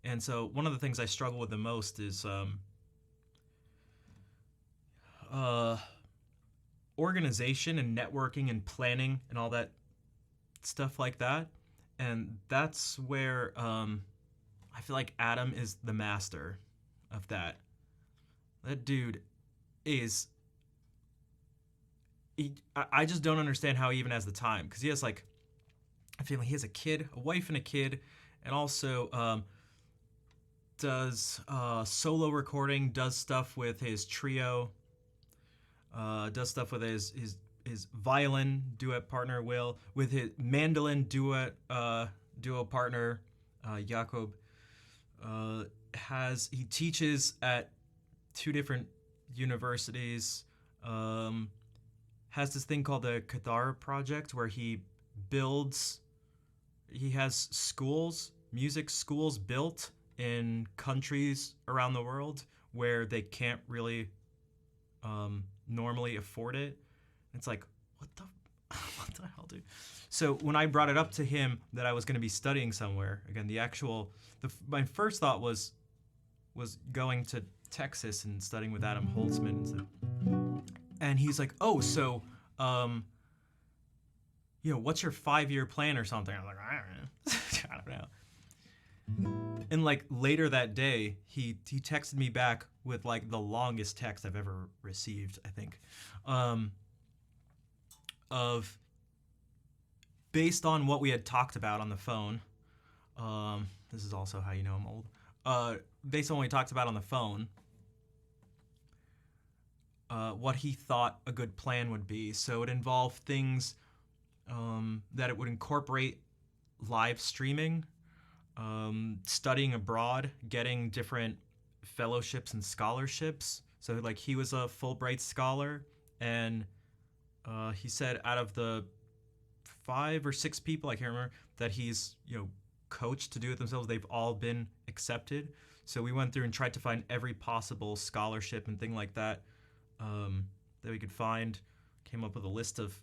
And so one of the things I struggle with the most is uh, organization and networking and planning and all that stuff like that. And that's where I feel like Adam is the master of that. That dude is. I just don't understand how he even has the time, because he has like, I feel like he has a kid, a wife, and a kid, and also does solo recording, does stuff with his trio, does stuff with his violin duet partner Will, with his mandolin duo partner Jakob. He teaches at two different universities. Has this thing called the Qatar Project, where he has schools, music schools built in countries around the world where they can't really normally afford it. It's like, what the what the hell, dude? So when I brought it up to him that I was going to be studying somewhere, again, my first thought was going to Texas and studying with Adam Holtzman. And he's like, oh, so, what's your 5-year plan or something? I'm like, I don't know. And like later that day, he texted me back with like the longest text I've ever received, I think, of based on what we had talked about on the phone. This is also how you know I'm old. Based on what we talked about on the phone, what he thought a good plan would be. So it involved things that it would incorporate live streaming, studying abroad, getting different fellowships and scholarships. So like he was a Fulbright scholar, and he said out of the 5 or 6 people, I can't remember, that he's coached to do it themselves, they've all been accepted. So we went through and tried to find every possible scholarship and thing like that that we could find. Came up with a list of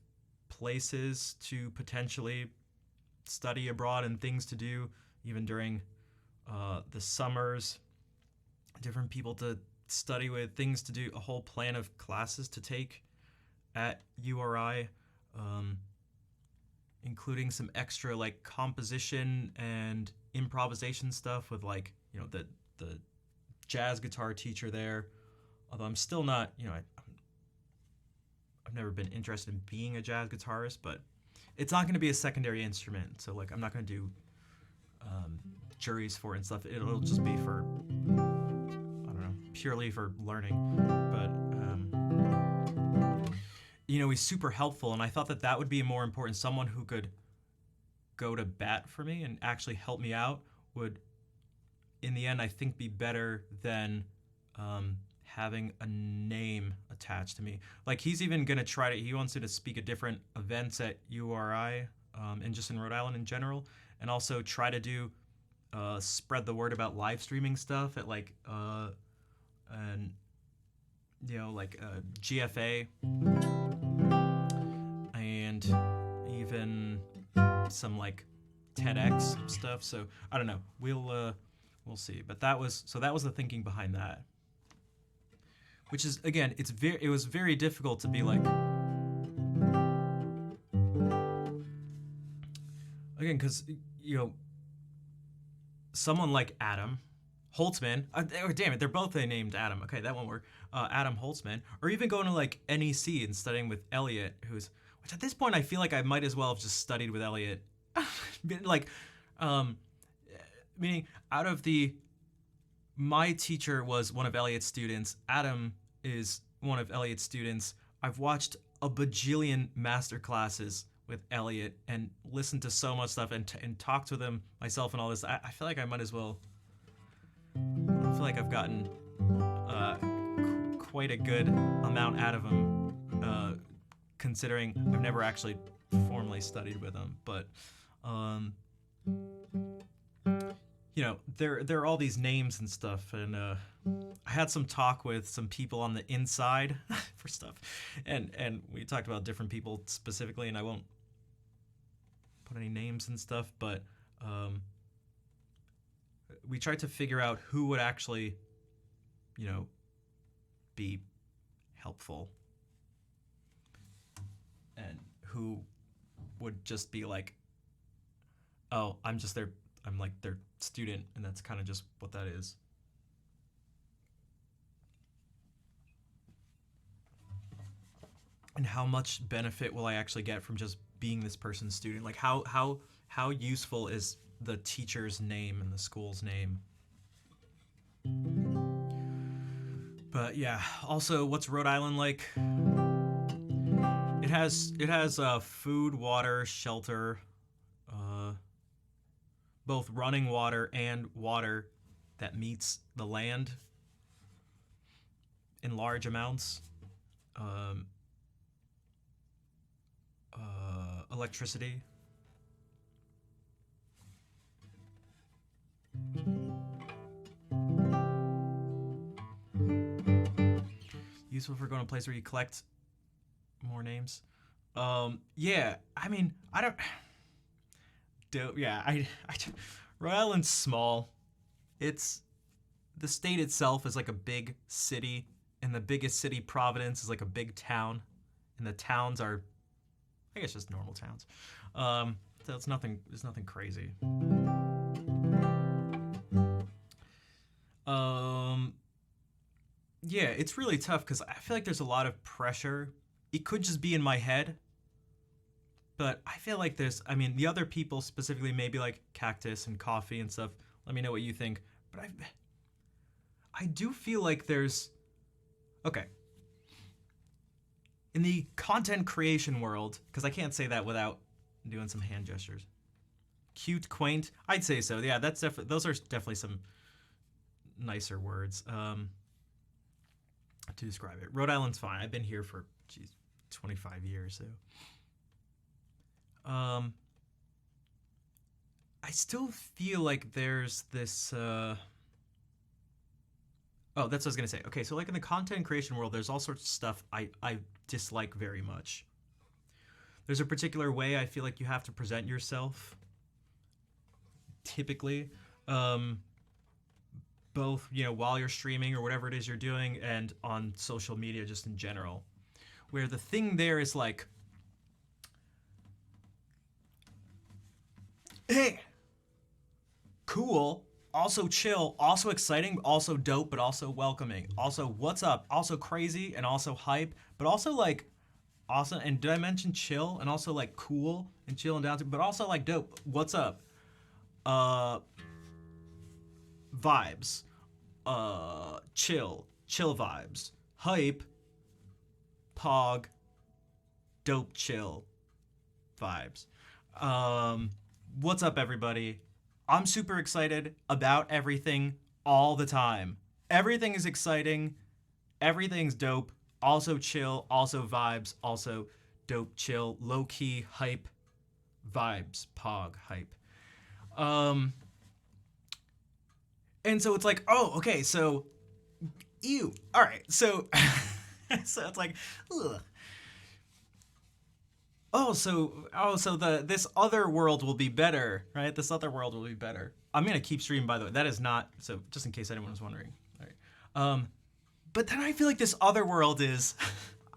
places to potentially study abroad and things to do, even during the summers. Different people to study with, things to do, a whole plan of classes to take at URI, including some extra like composition and improvisation stuff with like the jazz guitar teacher there. Although I'm still not, I've never been interested in being a jazz guitarist, but it's not going to be a secondary instrument. So like I'm not going to do juries for it and stuff. It'll just be for, I don't know, purely for learning. But he's super helpful, and I thought that would be more important. Someone who could go to bat for me and actually help me out would, in the end, I think be better than having a name attached to me. Like he's even gonna try to. He wants me to speak at different events at URI and just in Rhode Island in general, and also try to do spread the word about live streaming stuff at like and like GFA and even some like TEDx stuff. So I don't know. We'll see. But that was the thinking behind that. Which is again, it was very difficult to be like again because someone like Adam Holtzman, damn it, they're both named Adam. Okay, that won't work. Adam Holtzman, or even going to like NEC and studying with Elliot, which at this point I feel like I might as well have just studied with Elliot. Like, meaning out of my teacher was one of Elliot's students. Adam is one of Elliot's students. I've watched a bajillion master classes with Elliot and listened to so much stuff and talked with him myself and all this. I feel like I might as well. I feel like I've gotten quite a good amount out of him, considering I've never actually formally studied with him. But there are all these names and stuff, and I had some talk with some people on the inside for stuff, and we talked about different people specifically, and I won't put any names and stuff, but we tried to figure out who would actually, be helpful, and who would just be like, oh, I'm like their student, and that's kind of just what that is. And how much benefit will I actually get from just being this person's student? Like how useful is the teacher's name and the school's name? But yeah, also what's Rhode Island like? It has food, water, shelter, both running water and water that meets the land in large amounts. Electricity. Useful for going to a place where you collect more names. Yeah, I mean, I don't. Yeah, Rhode Island's small. It's the state itself is like a big city, and the biggest city, Providence, is like a big town, and the towns are, I guess, just normal towns. So it's nothing crazy. Yeah, it's really tough because I feel like there's a lot of pressure. It could just be in my head, but I feel like the other people specifically, maybe like Cactus and Coffee and stuff, let me know what you think. But I do feel like okay. In the content creation world, because I can't say that without doing some hand gestures. Cute, quaint, I'd say so. Yeah, those are definitely some nicer words to describe it. Rhode Island's fine. I've been here for 25 years, so. I still feel like there's this. Oh, that's what I was gonna say. Okay, so like in the content creation world, there's all sorts of stuff I dislike very much. There's a particular way I feel like you have to present yourself. Typically, both while you're streaming or whatever it is you're doing, and on social media just in general, where the thing there is like, hey, cool, also chill, also exciting, also dope, but also welcoming, also what's up, also crazy, and also hype, but also like awesome. And did I mention chill? And also like cool and chill and down to, but also like dope, what's up, vibes, chill vibes, hype, pog, dope, chill vibes. What's up, everybody? I'm super excited about everything all the time. Everything is exciting. Everything's dope. Also chill. Also vibes. Also dope, chill, low key, hype, vibes, pog, hype. Um, and so it's like, oh, okay, so, ew. All right, so, so it's like, ugh. So this other world will be better, right? This other world will be better. I'm gonna keep streaming, by the way. That is not so. Just in case anyone was wondering. All right. But then I feel like this other world is.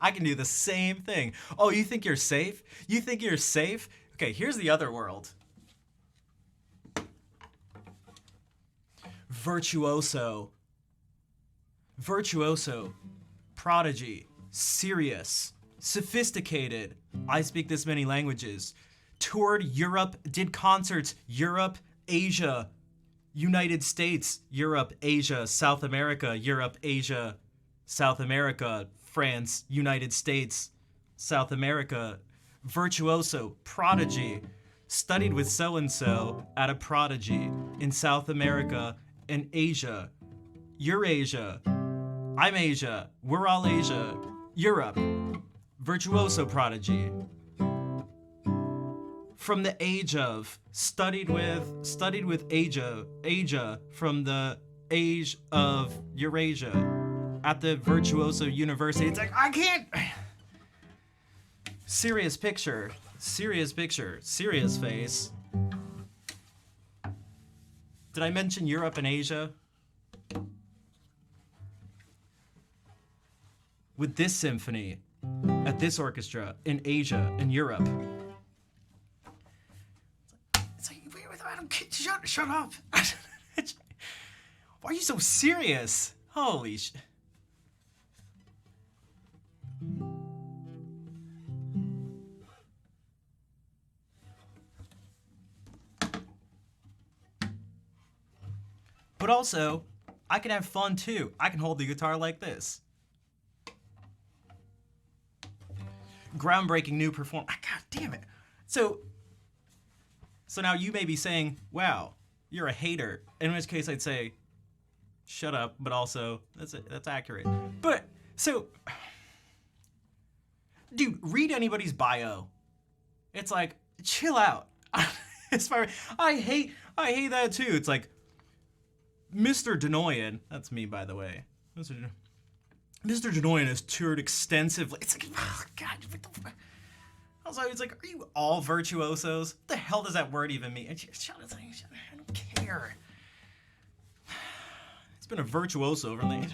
I can do the same thing. Oh, you think you're safe? You think you're safe? Okay, here's the other world. Virtuoso. Virtuoso. Prodigy. Serious. Sophisticated. I speak this many languages. Toured Europe, did concerts. Europe, Asia, United States, Europe, Asia, South America, Europe, Asia, South America, France, United States, South America. Virtuoso, prodigy. Studied with so-and-so at a prodigy in South America and Asia. Eurasia. I'm Asia. We're all Asia. Europe. Virtuoso prodigy. From the age of, studied with Asia from the age of Eurasia at the Virtuoso University. It's like, I can't. Serious picture, serious face. Did I mention Europe and Asia? With this symphony, at this orchestra, in Asia and Europe. It's like, wait, I don't get, shut up. Why are you so serious? Holy shit. But also, I can have fun too. I can hold the guitar like this. Groundbreaking new perform. God damn it. So now you may be saying, wow, you're a hater. In which case I'd say, shut up, but also, that's accurate. But, so, dude, read anybody's bio. It's like, chill out. I hate that too. It's like, Mr. Denoyan, that's me, by the way. Mr. Denoyan has toured extensively. It's like, oh, God, what the fuck? Also, it's like, are you all virtuosos? What the hell does that word even mean? Shut up, I don't care. It's been a virtuoso over there.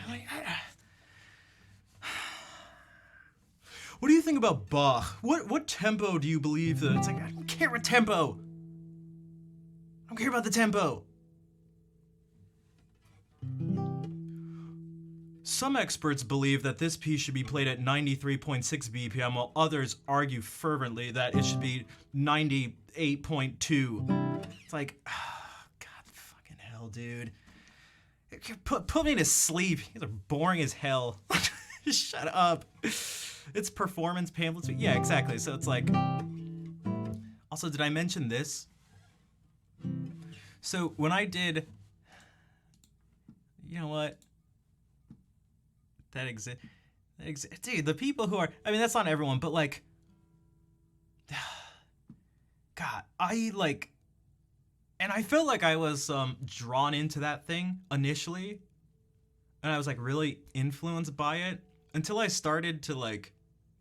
What do you think about Bach? What tempo do you believe that? It's like, I don't care what tempo. I don't care about the tempo. Some experts believe that this piece should be played at 93.6 BPM, while others argue fervently that it should be 98.2. It's like, oh, God fucking hell, dude. Put me to sleep. You guys are boring as hell. Shut up. It's performance pamphlets. Yeah, exactly. So it's like... Also, did I mention this? So when I did... You know what? That exists. Dude, the people who are... I mean, that's not everyone, but like... God, I like... And I felt like I was drawn into that thing initially. And I was like really influenced by it until I started to like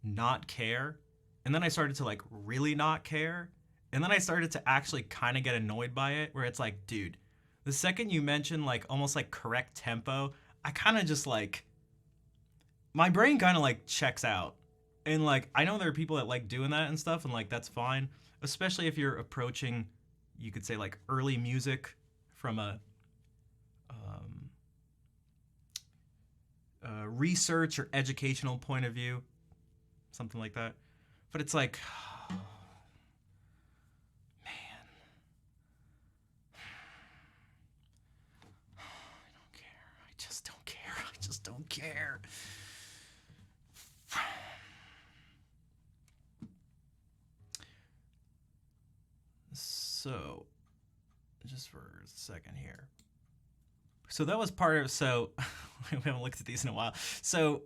not care. And then I started to like really not care. And then I started to actually kind of get annoyed by it, where it's like, dude, the second you mention like almost like correct tempo, I kind of just like... My brain kind of like checks out. And like, I know there are people that like doing that and stuff, and like that's fine. Especially if you're approaching, you could say like early music from a research or educational point of view. Something like that. But it's like, oh, man. I don't care. I just don't care. I just don't care. So, just for a second here. So that was part of, so we haven't looked at these in a while. So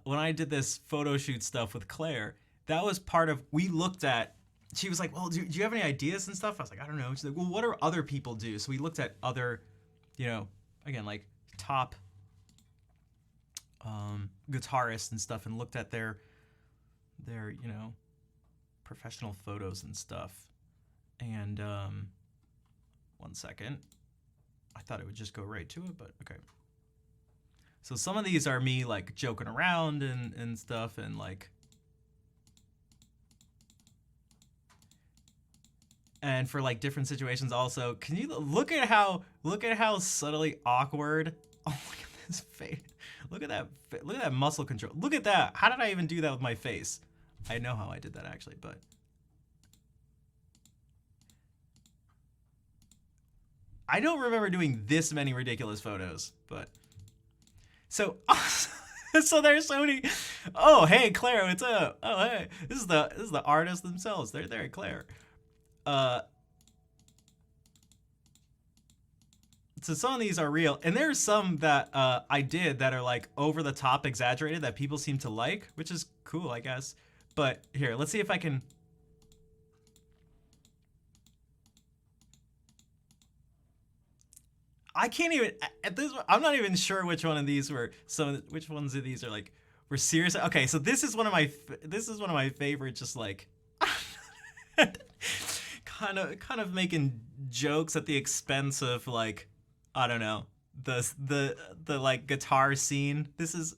when I did this photo shoot stuff with Claire, that was part of, we looked at, she was like, well, do you have any ideas and stuff? I was like, I don't know. She's like, well, what do other people do? So we looked at other, you know, again, like top guitarists and stuff, and looked at their, you know, professional photos and stuff. And one second. I thought it would just go right to it, but okay. So some of these are me like joking around and stuff, and like, and for like different situations also. Can you look at how subtly awkward? Oh, look at this face. Look at that muscle control. Look at that. How did I even do that with my face? I know how I did that actually, but I don't remember doing this many ridiculous photos, but so so there's so many. Oh, hey Claire, what's up? Oh, hey, this is the artists themselves. They're there, Claire. So some of these are real, and there's some that I did that are like over the top, exaggerated, that people seem to like, which is cool, I guess. But here, let's see if I can. I can't even at this. I'm not even sure which one of these were which ones of these are like were serious. Okay, so this is one of my favorite. Just like kind of making jokes at the expense of like, I don't know, the like guitar scene. This is.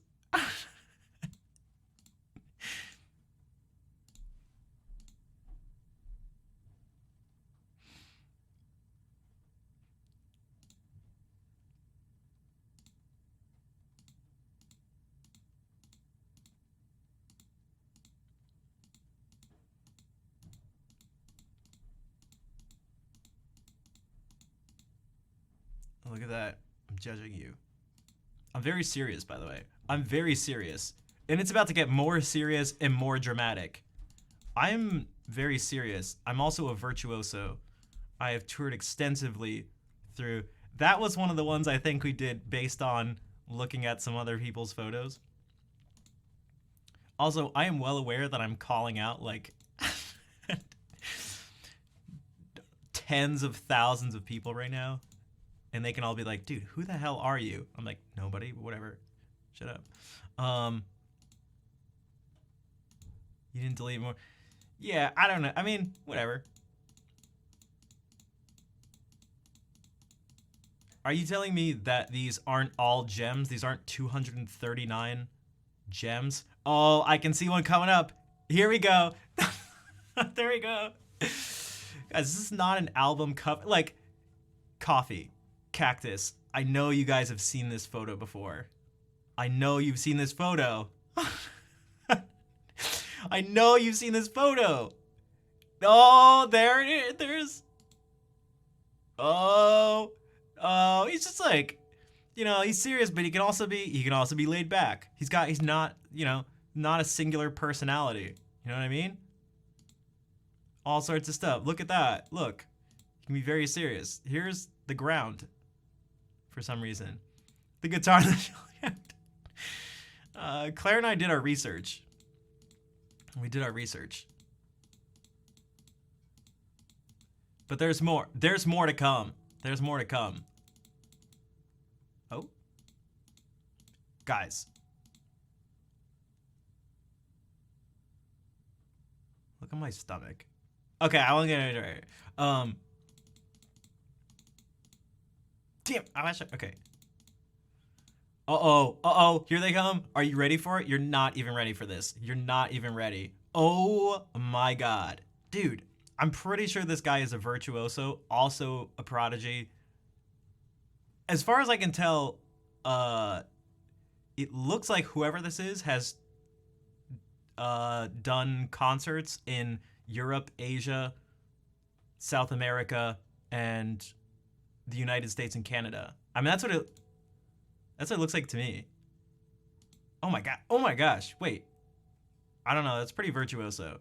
Look at that. I'm judging you. I'm very serious, by the way. I'm very serious. And it's about to get more serious and more dramatic. I'm very serious. I'm also a virtuoso. I have toured extensively through. That was one of the ones I think we did based on looking at some other people's photos. Also, I am well aware that I'm calling out like tens of thousands of people right now. And they can all be like, dude, who the hell are you? I'm like, nobody, but whatever. Shut up. You didn't delete more. Yeah, I don't know. I mean, whatever. Are you telling me that these aren't all gems? These aren't 239 gems? Oh, I can see one coming up. Here we go. There we go. Guys, this is not an album cover. Like, Coffee. Cactus, I know you guys have seen this photo before. I know you've seen this photo. I know you've seen this photo. Oh, there it is. There's. Oh, he's just like, you know, he's serious, but he can also be laid back. He's not, you know, not a singular personality. You know what I mean? All sorts of stuff. Look at that. Look, he can be very serious. Here's the ground. For some reason, the guitar. Claire and I did our research. We did our research, but there's more. There's more to come. There's more to come. Oh, guys, look at my stomach. Okay, I won't get into it. Damn, okay. Uh-oh, here they come. Are you ready for it? You're not even ready for this. You're not even ready. Oh my God. Dude, I'm pretty sure this guy is a virtuoso, also a prodigy. As far as I can tell, it looks like whoever this is has done concerts in Europe, Asia, South America, and the United States and Canada. I mean, that's what it looks like to me. Oh my God. Oh my gosh. Wait. I don't know. That's pretty virtuoso.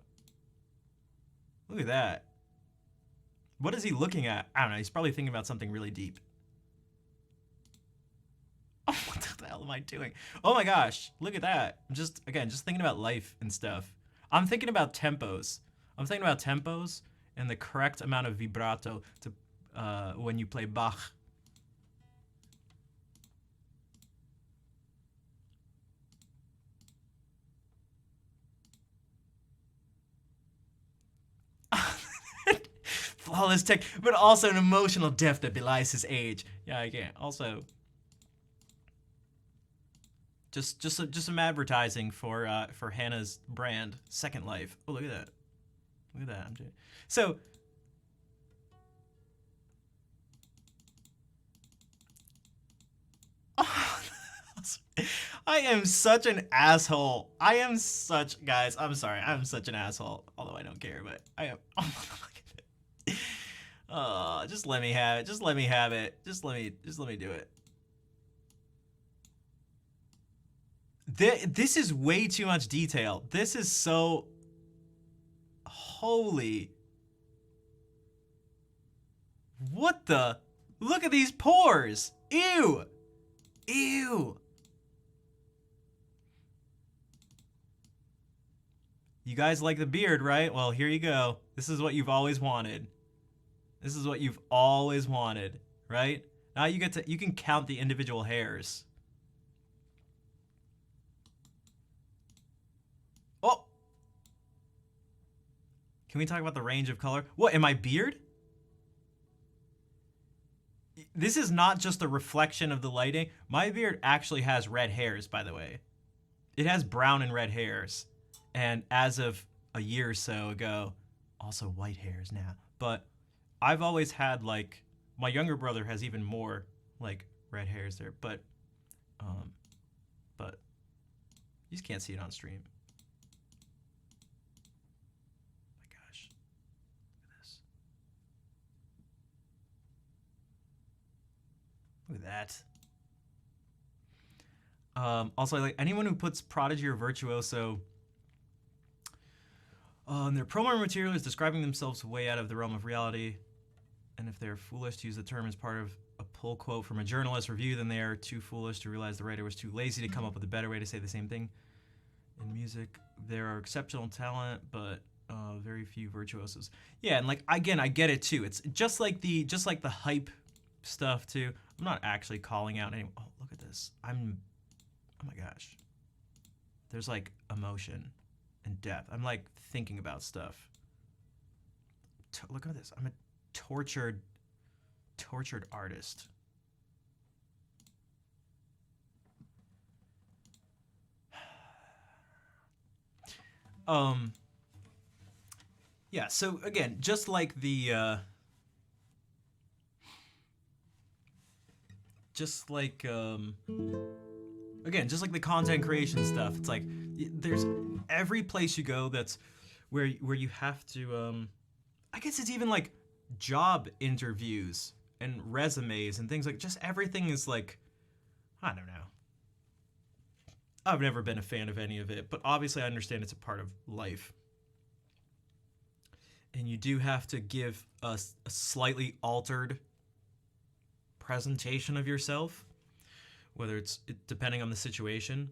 Look at that. What is he looking at? I don't know. He's probably thinking about something really deep. Oh, what the hell am I doing? Oh my gosh, look at that. I'm just thinking about life and stuff. I'm thinking about tempos. And the correct amount of vibrato to when you play Bach. Flawless tech, but also an emotional depth that belies his age. Yeah, I can't. Also, just some advertising for Hannah's brand, Second Life. Oh, look at that. Look at that. So, I am such an asshole. Guys, I'm sorry. I'm such an asshole. Although I don't care, but I am. Oh, just let me have it. Just let me have it. Just let me do it. This is way too much detail. This is so holy. What the? Look at these pores. Ew. Ew. You guys like the beard, right? Well, here you go. This is what you've always wanted. This is what you've always wanted, right? Now you can count the individual hairs. Oh! Can we talk about the range of color? What, in my beard? This is not just a reflection of the lighting. My beard actually has red hairs, by the way. It has brown and red hairs. And as of a year or so ago, also white hairs now. But I've always had, like, my younger brother has even more, like, red hairs there. But you just can't see it on stream. My gosh. Look at this. Look at that. Also, like, anyone who puts Prodigy or Virtuoso their promo material is describing themselves way out of the realm of reality. And if they're foolish to use the term as part of a pull quote from a journalist review, then they are too foolish to realize the writer was too lazy to come up with a better way to say the same thing. In music, there are exceptional talent, but very few virtuosos. Yeah, and like again, I get it too. It's just like the hype stuff too. I'm not actually calling out anyone. Oh, look at this. Oh my gosh. There's like emotion and depth. I'm like thinking about stuff. Look at this. I'm a tortured artist. Yeah, so again, just like the again, just like the content creation stuff, it's like there's every place you go that's where you have to I guess it's even like job interviews and resumes and things like just everything is like I don't know. I've never been a fan of any of it, but obviously I understand it's a part of life. And you do have to give a slightly altered presentation of yourself, whether it's depending on the situation.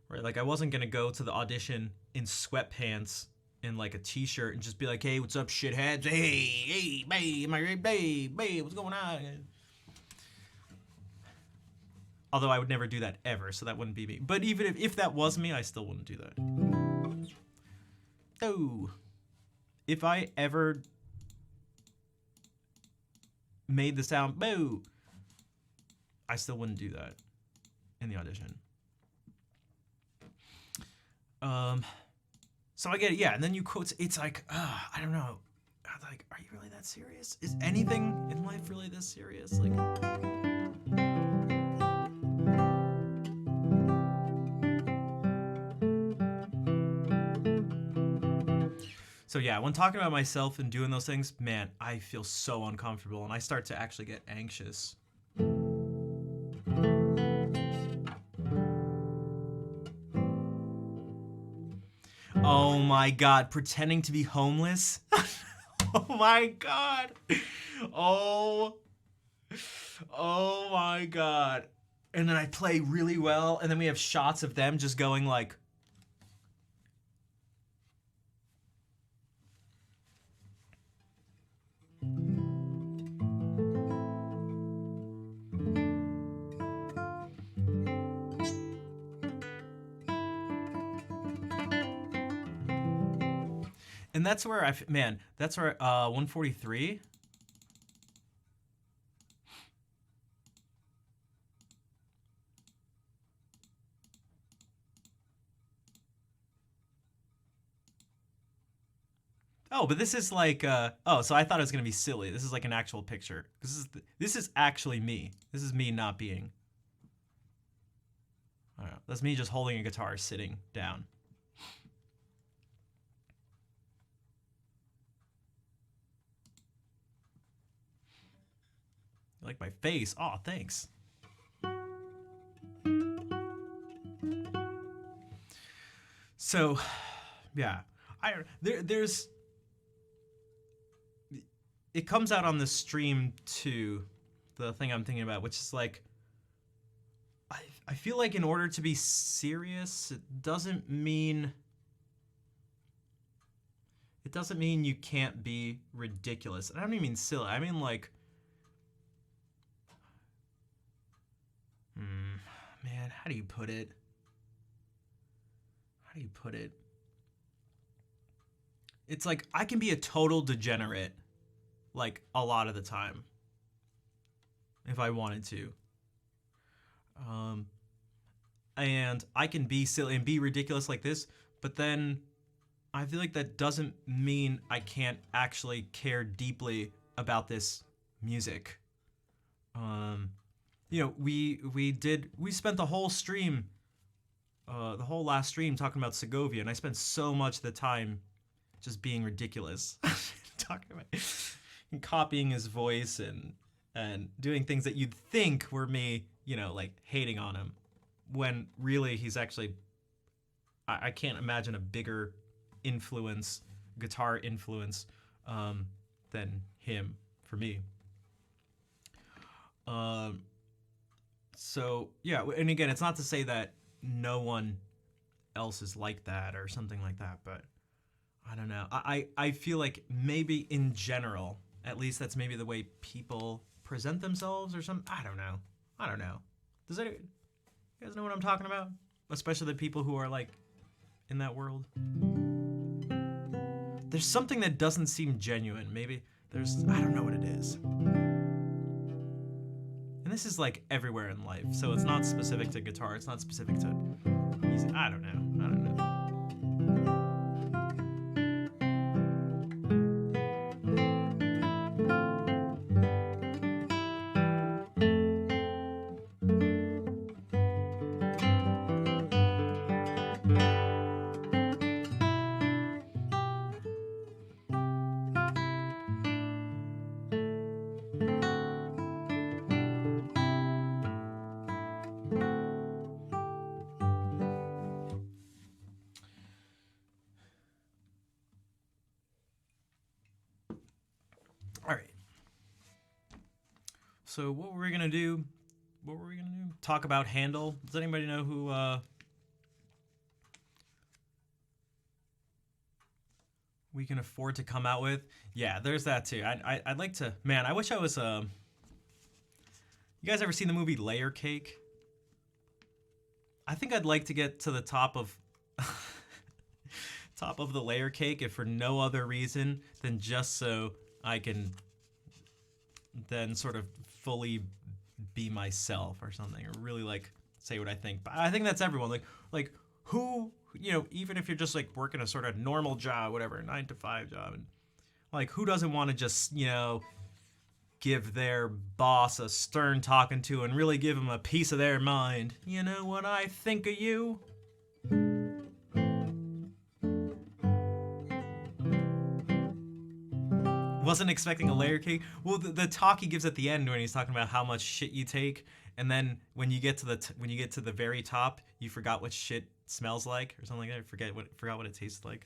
Right? Like I wasn't going to go to the audition in sweatpants and like a t-shirt and just be like, "Hey, what's up, shitheads? Hey, babe, am I right, babe? Babe, what's going on?" Although I would never do that ever, so that wouldn't be me. But even if that was me, I still wouldn't do that. Oh. If I ever made the sound boo, I still wouldn't do that in the audition. So I get it, yeah, and then you quote, it's like, I don't know. Like, are you really that serious? Is anything in life really this serious? Like... So yeah, when talking about myself and doing those things, man, I feel so uncomfortable and I start to actually get anxious. Oh my god, pretending to be homeless? Oh my god. Oh. Oh my god. And then I play really well, and then we have shots of them just going like. And that's where man, that's where 143. Oh, but this is like oh, so I thought it was gonna be silly. This is like an actual picture. This is actually me. This is me not being. I don't know. That's me just holding a guitar, sitting down. You like my face? Oh, thanks. So, yeah, there's it comes out on the stream too, the thing I'm thinking about, which is like I feel like in order to be serious, it doesn't mean you can't be ridiculous. And I don't even mean silly. I mean like man, how do you put it? How do you put it? It's like I can be a total degenerate like a lot of the time if I wanted to. And I can be silly and be ridiculous like this, but then I feel like that doesn't mean I can't actually care deeply about this music. You know, we spent the whole stream, the whole last stream talking about Segovia, and I spent so much of the time just being ridiculous, talking about and copying his voice and doing things that you'd think were me, you know, like hating on him, when really he's actually I can't imagine a bigger influence, guitar influence, than him for me. So yeah, and again, it's not to say that no one else is like that or something like that, but I don't know. I feel like maybe in general, at least that's maybe the way people present themselves or something. I don't know. Does you guys know what I'm talking about? Especially the people who are like in that world. There's something that doesn't seem genuine. Maybe I don't know what it is. And this is like everywhere in life. So it's not specific to guitar. It's not specific to music. I don't know. All right. So what were we gonna do? Talk about Handel. Does anybody know who we can afford to come out with? Yeah, there's that too. I'd like to. Man, I wish I was. You guys ever seen the movie Layer Cake? I think I'd like to get to the top of top of the layer cake, if for no other reason than just so I can then sort of fully be myself or something, or really like say what I think. But I think that's everyone. Like who, you know, even if you're just like working a sort of normal job, whatever, 9 to 5 job, and like who doesn't want to just, you know, give their boss a stern talking to and really give them a piece of their mind. You know what I think of you? Wasn't expecting a layer cake. Well, the talk he gives at the end when he's talking about how much shit you take, and then when you get to the very top, you forgot what shit smells like or something like that. Forgot what it tastes like.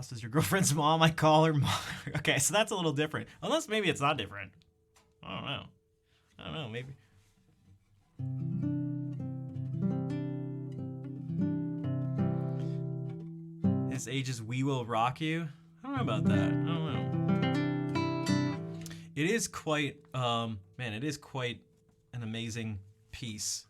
boss is your girlfriend's mom. I call her mom. Okay, so that's a little different. Unless maybe it's not different. I don't know. I don't know, maybe. His age is We Will Rock You. I don't know about that. I don't know. It is quite, man, it is quite an amazing piece.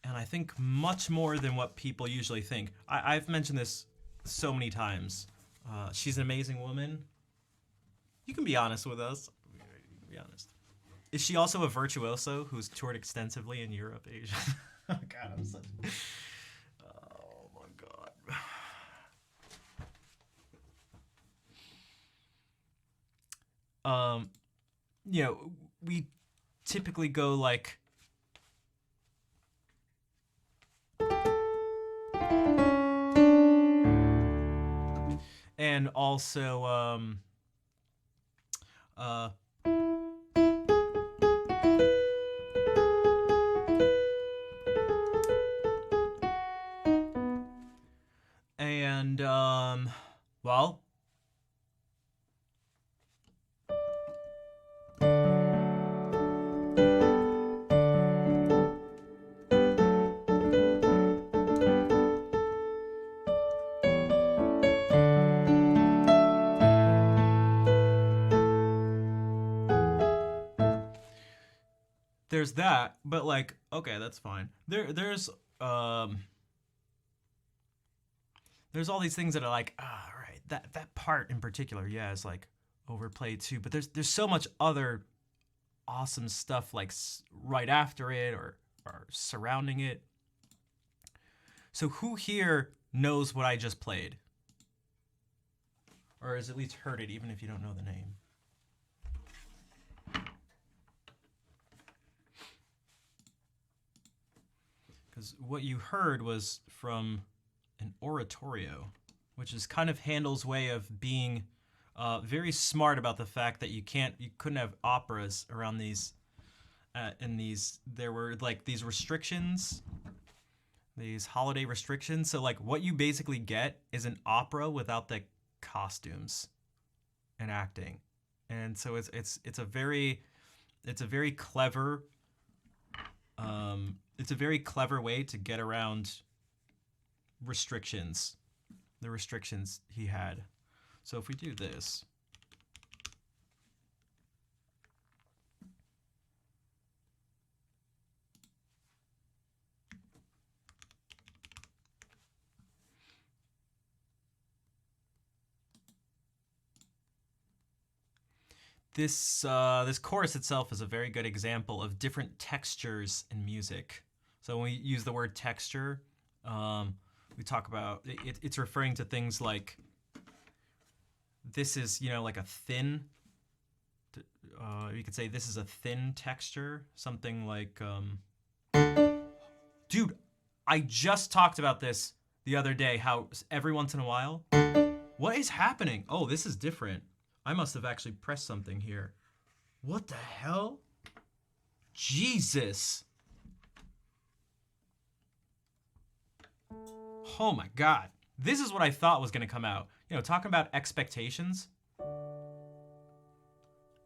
And I think much more than what people usually think. I've mentioned this so many times. She's an amazing woman. You can be honest with us. Be honest. Is she also a virtuoso who's toured extensively in Europe, Asia? Oh God, I'm such. Oh my God. You know, we typically go like. And also, and well, there's that, but like, okay, that's fine. There's all these things that are like, all right, that part in particular, yeah, is like overplayed too. But there's so much other awesome stuff like right after it or surrounding it. So who here knows what I just played? Or has at least heard it, even if you don't know the name? Because what you heard was from an oratorio, which is kind of Handel's way of being very smart about the fact that you couldn't have operas around these, there were like these restrictions, these holiday restrictions. So like what you basically get is an opera without the costumes and acting, and so it's a very clever. It's a very clever way to get around restrictions, the restrictions he had. So if we do this, this chorus itself is a very good example of different textures in music. So when we use the word texture, we talk about it's referring to things like this is, like a thin. You could say this is a thin texture, something like. Dude, I just talked about this the other day. How every once in a while, what is happening? Oh, this is different. I must have actually pressed something here. What the hell? Jesus. Oh my God. This is what I thought was going to come out. Talking about expectations.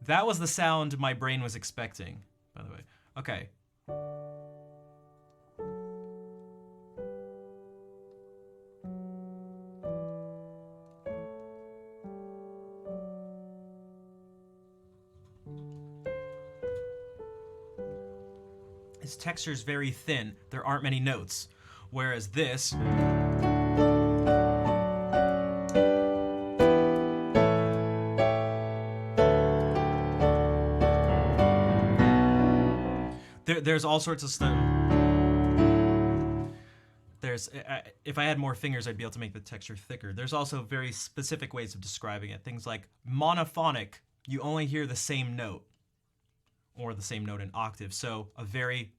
That was the sound my brain was expecting, by the way. Okay. His texture is very thin. There aren't many notes. Whereas this. There's all sorts of stuff. If I had more fingers, I'd be able to make the texture thicker. There's also very specific ways of describing it. Things like monophonic, you only hear the same note, or the same note in octave. So a very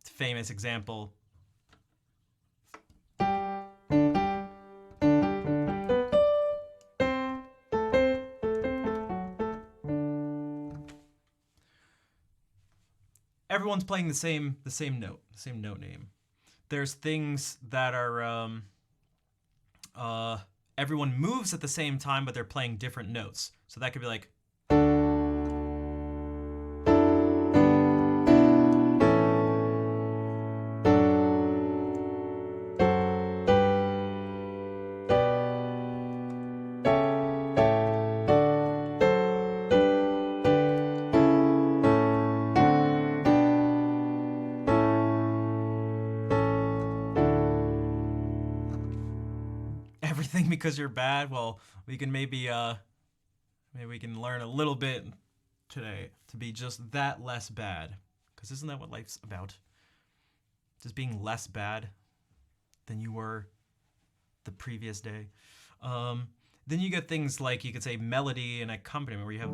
famous example. Everyone's playing the same note name. There's things that are uh, everyone moves at the same time, but they're playing different notes. So that could be like. Everything because you're bad. Well, we can maybe we can learn a little bit today to be just that less bad. Because isn't that what life's about? Just being less bad than you were the previous day. Then you get things like you could say melody and accompaniment, where you have.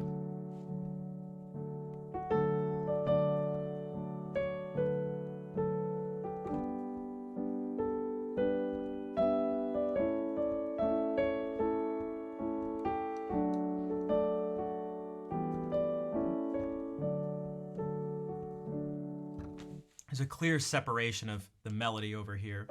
There's a clear separation of the melody over here.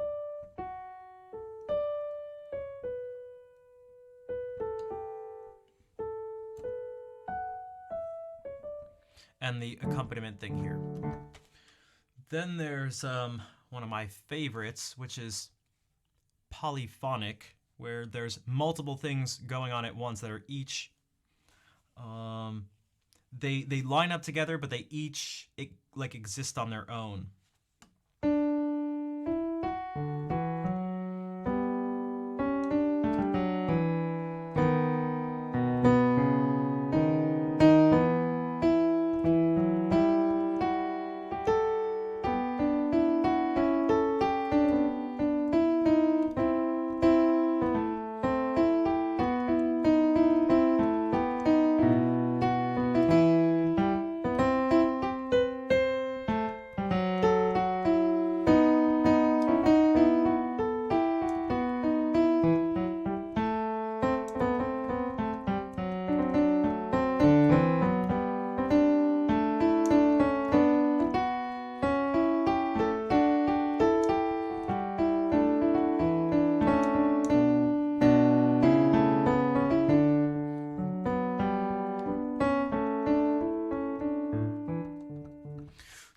And the accompaniment thing here. Then there's one of my favorites, which is polyphonic, where there's multiple things going on at once that are each they line up together, but they each exist on their own.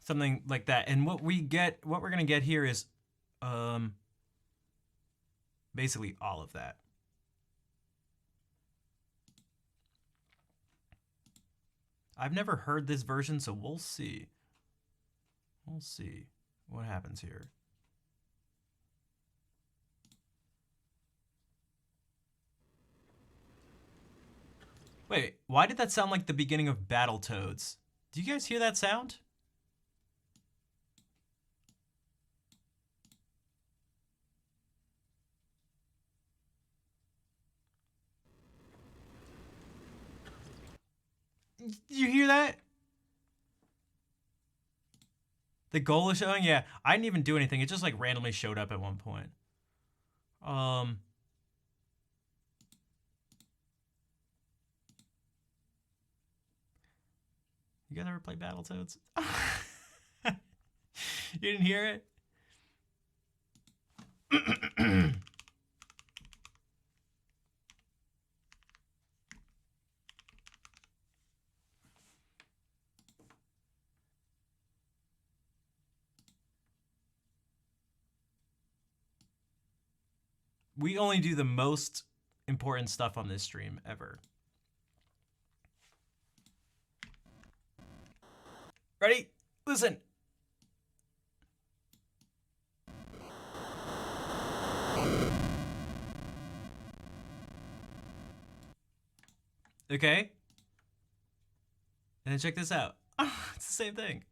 Something like that. And what we're gonna get here is basically all of that. I've never heard this version, so we'll see. We'll see what happens here. Wait, why did that sound like the beginning of Battletoads? Do you guys hear that sound? You hear that? The goal is showing? Yeah, I didn't even do anything. It just like randomly showed up at one point. You guys ever play Battletoads? You didn't hear it? We only do the most important stuff on this stream ever. Ready? Listen. Okay. And then check this out. It's the same thing.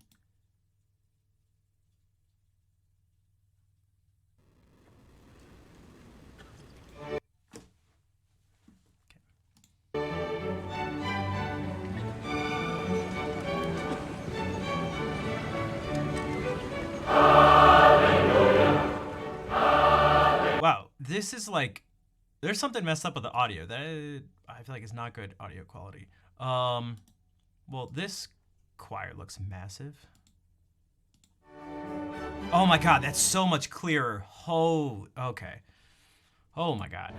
Wow, this is like, there's something messed up with the audio. That I feel like is not good audio quality. Well, this choir looks massive. Oh my god, that's so much clearer. Oh, okay. Oh my god.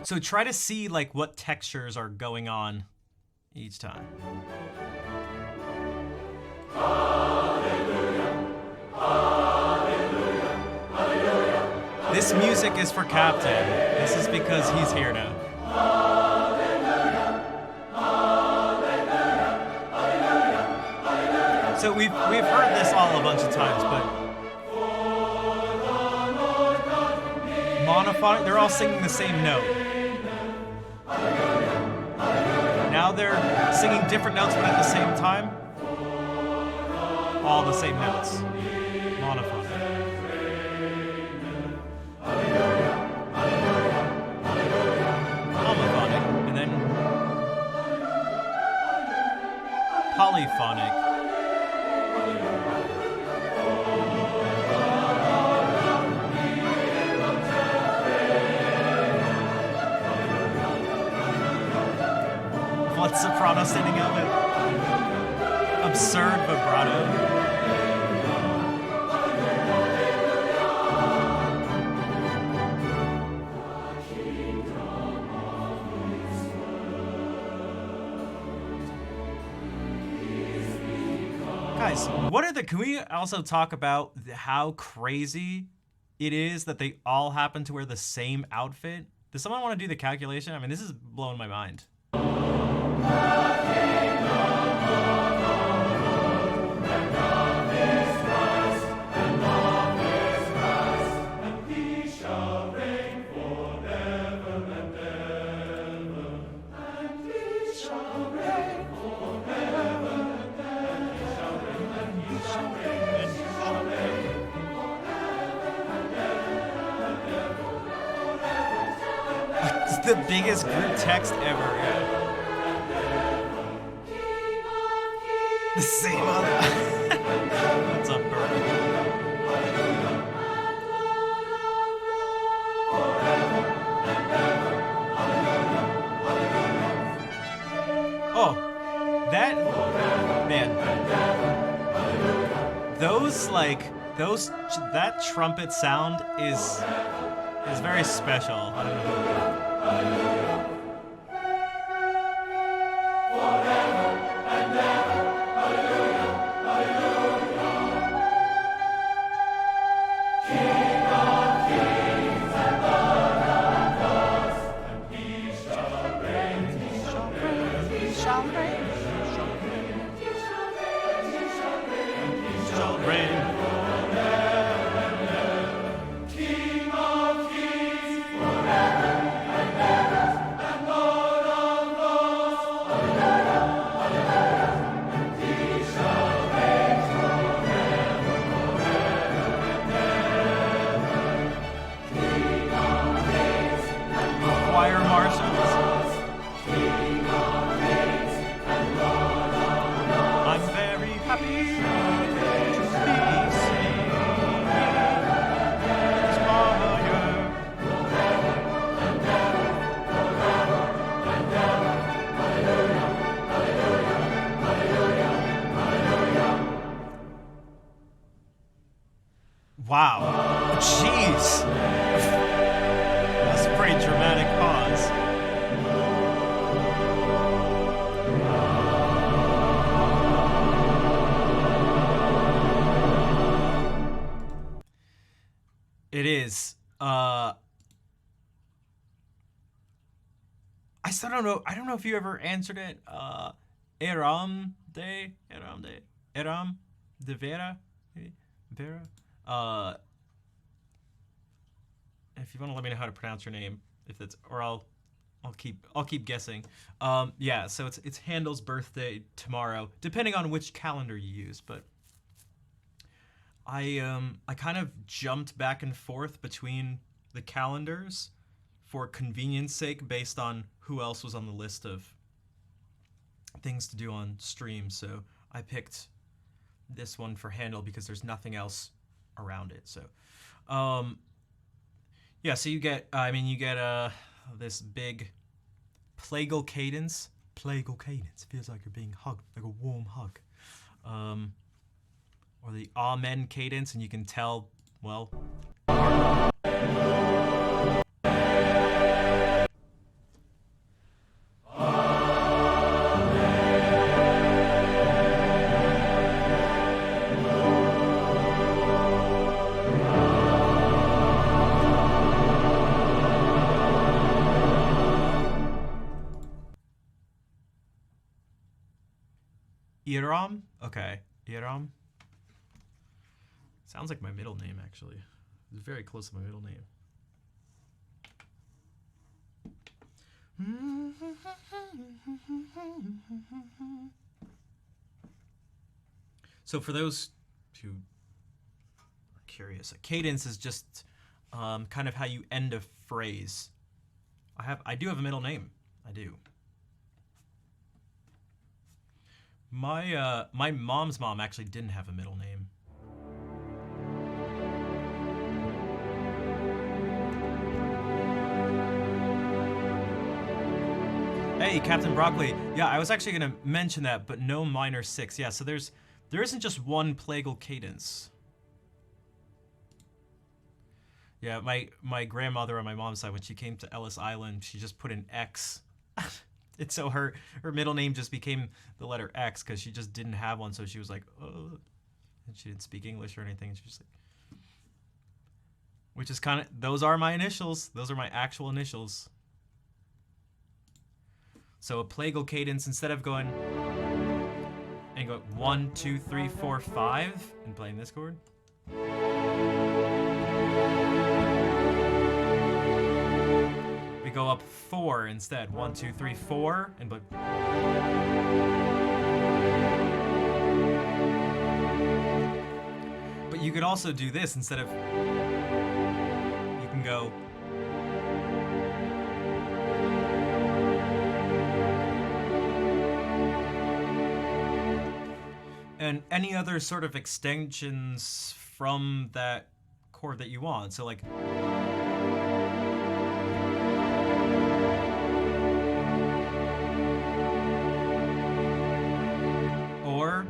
So try to see like what textures are going on each time. This music is for Captain. This is because he's here now. So we've heard this all a bunch of times, but monophonic, they're all singing the same note. Now they're singing different notes, but at the same time, all the same notes. Monophonic. Homophonic, and then polyphonic. What soprano standing out with absurd vibrato. Guys, what are the? Can we also talk about how crazy it is that they all happen to wear the same outfit? Does someone want to do the calculation? I mean, this is blowing my mind. It's the biggest group text ever, yeah. The same other. What's up, Bert? Oh, that man. That trumpet sound is very special. I don't know. Choir marshals. I'm very happy to be singing this choir. Wow. Jeez. That's a pretty dramatic pause. It is. I still don't know. I don't know if you ever answered it. Eram de Vera, maybe? Vera. If you want to let me know how to pronounce your name, if that's, or I'll keep guessing. Yeah. So it's Handel's birthday tomorrow, depending on which calendar you use. But I kind of jumped back and forth between the calendars for convenience sake, based on who else was on the list of things to do on stream. So I picked this one for Handel because there's nothing else around it. So, yeah. So you get this big plagal cadence. Plagal cadence feels like you're being hugged, like a warm hug. Or the amen cadence, and you can tell, well. Iram? Okay. Iram? Sounds like my middle name, actually. It's very close to my middle name. So for those who are curious, a cadence is just kind of how you end a phrase. I do have a middle name. I do. My mom's mom actually didn't have a middle name. Hey, Captain Broccoli. Yeah, I was actually gonna mention that, but no minor six. Yeah, so there isn't just one plagal cadence. Yeah, my grandmother on my mom's side, when she came to Ellis Island, she just put an X. And so her middle name just became the letter X because she just didn't have one. So she was like, oh, and she didn't speak English or anything. And she was just like, which is kind of, those are my initials. Those are my actual initials. So a plagal cadence, instead of going and go 1, 2, 3, 4, 5 and playing this chord. We go up 4 instead. 1, 2, 3, 4 and but you could also do this instead of, you can go and any other sort of extensions from that chord that you want. So like or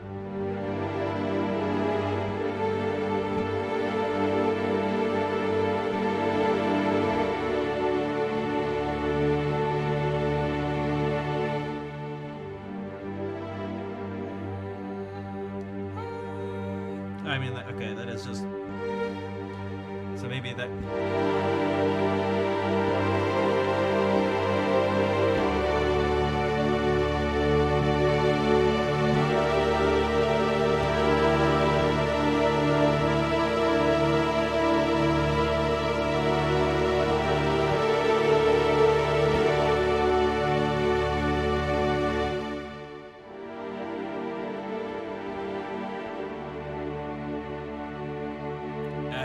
I mean, okay, that is just, so maybe that,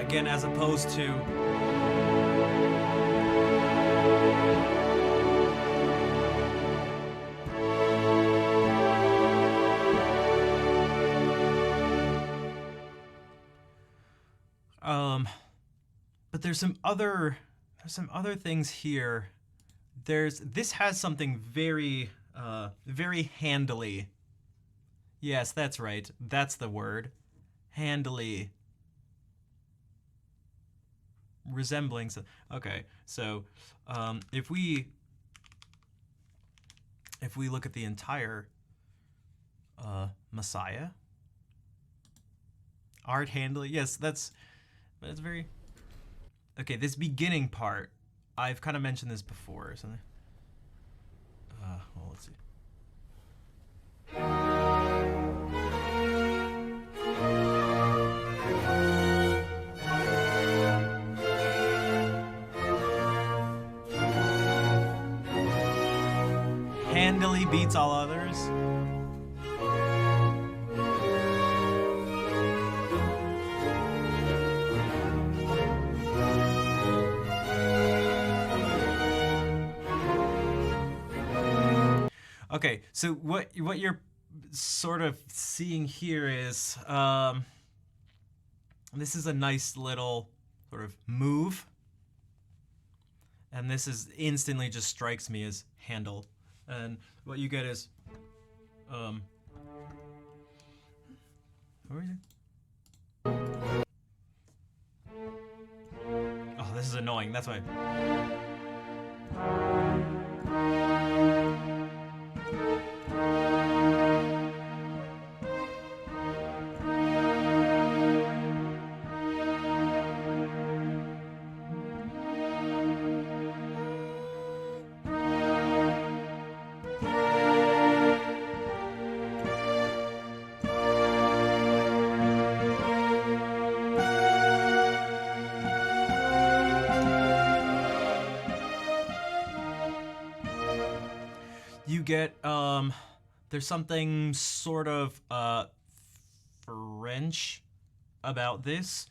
again, as opposed to but there's some other things here. This has something very very handily. Yes, that's right. That's the word. Handily. Resembling. Okay, so if we look at the entire Messiah, art handily, yes, that's very okay. This beginning part, I've kind of mentioned this before or something. Well, let's see. Handily beats all others. Okay, so what you're sort of seeing here is this is a nice little sort of move, and this is instantly just strikes me as handle. And what you get is, where is it? Oh, this is annoying. That's why. get there's something sort of French about this,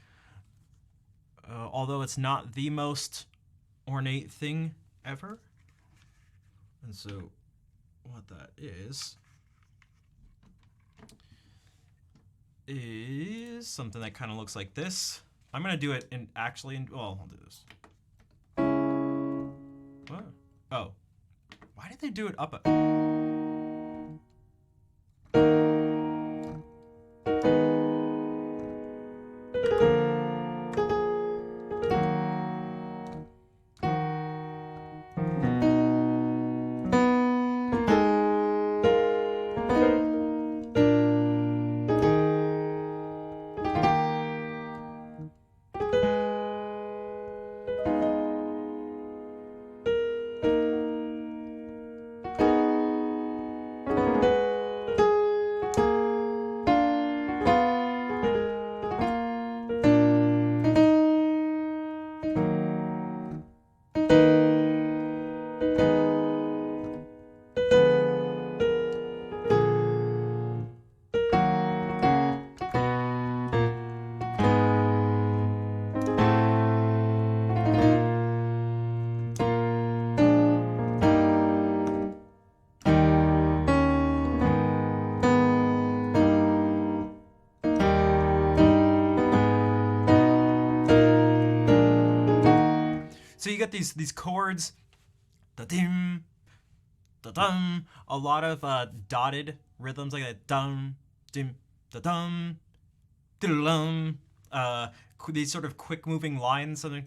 although it's not the most ornate thing ever. And so what that is something that kind of looks like this. I'm gonna do it in well, I'll do this. What? Oh, why did they do it up? So you get these chords, da-dim, da-dum, a lot of dotted rhythms like that, dum, dim, da-dum, da-dum, these sort of quick moving lines, something.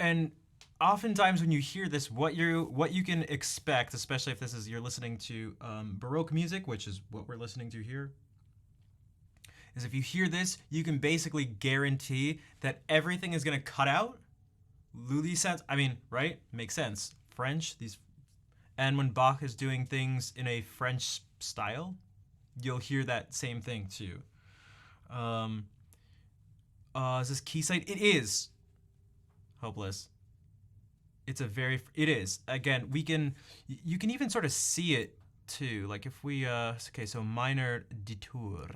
And oftentimes when you hear this, what you can expect, especially if you're listening to Baroque music, which is what we're listening to here, is if you hear this, you can basically guarantee that everything is going to cut out. Lully sounds, I mean, right? Makes sense. French, and when Bach is doing things in a French style, you'll hear that same thing too. Is this Keysight? It is. Hopeless. It is. Again, you can even sort of see it too. Like if we, okay, so minor detour.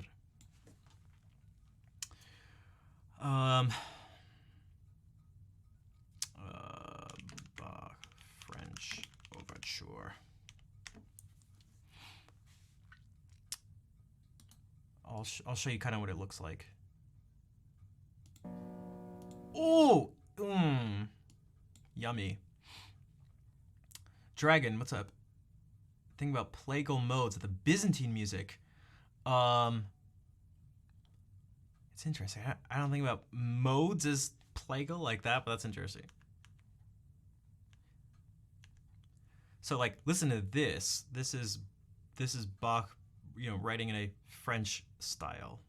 Bach French overture. I'll show you kind of what it looks like. Oh, yummy. Dragon, what's up? Think about plagal modes of the Byzantine music. It's interesting. I don't think about modes as plagal like that, but that's interesting. So like, listen to this. This is Bach, writing in a French style.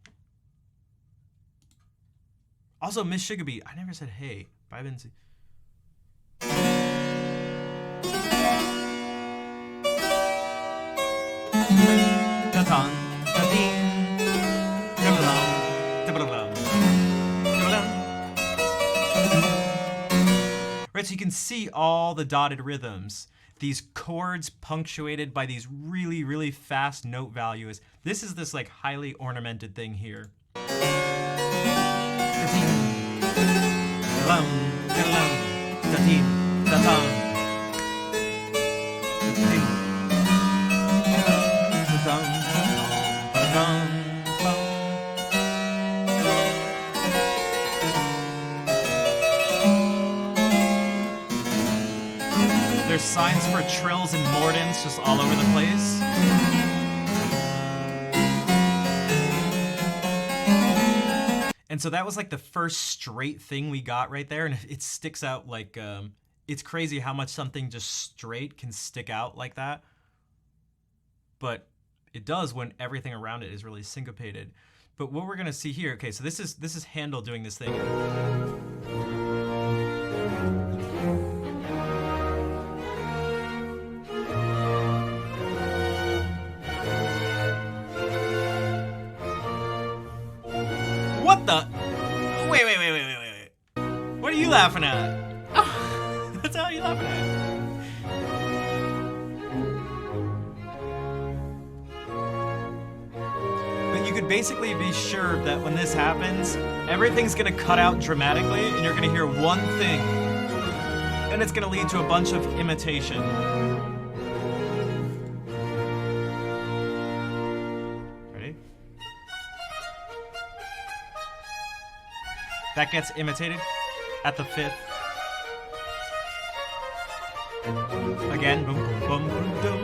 Also, Miss Sugarbeat. I never said hey. Bye, Benzie. Right, so you can see all the dotted rhythms. These chords punctuated by these really, really fast note values. This is this like highly ornamented thing here. There's signs for trills and mordents just all over the place. And so that was like the first straight thing we got right there, and it sticks out like, it's crazy how much something just straight can stick out like that. But it does when everything around it is really syncopated. But what we're gonna see here, okay, so this is Handel doing this thing. What the? Wait. What are you laughing at? What the hell are you laughing at? But you could basically be sure that when this happens, everything's gonna cut out dramatically and you're gonna hear one thing. And it's gonna lead to a bunch of imitation. Ready? That gets imitated at the 5th. Again. Boom, boom, boom, boom, boom.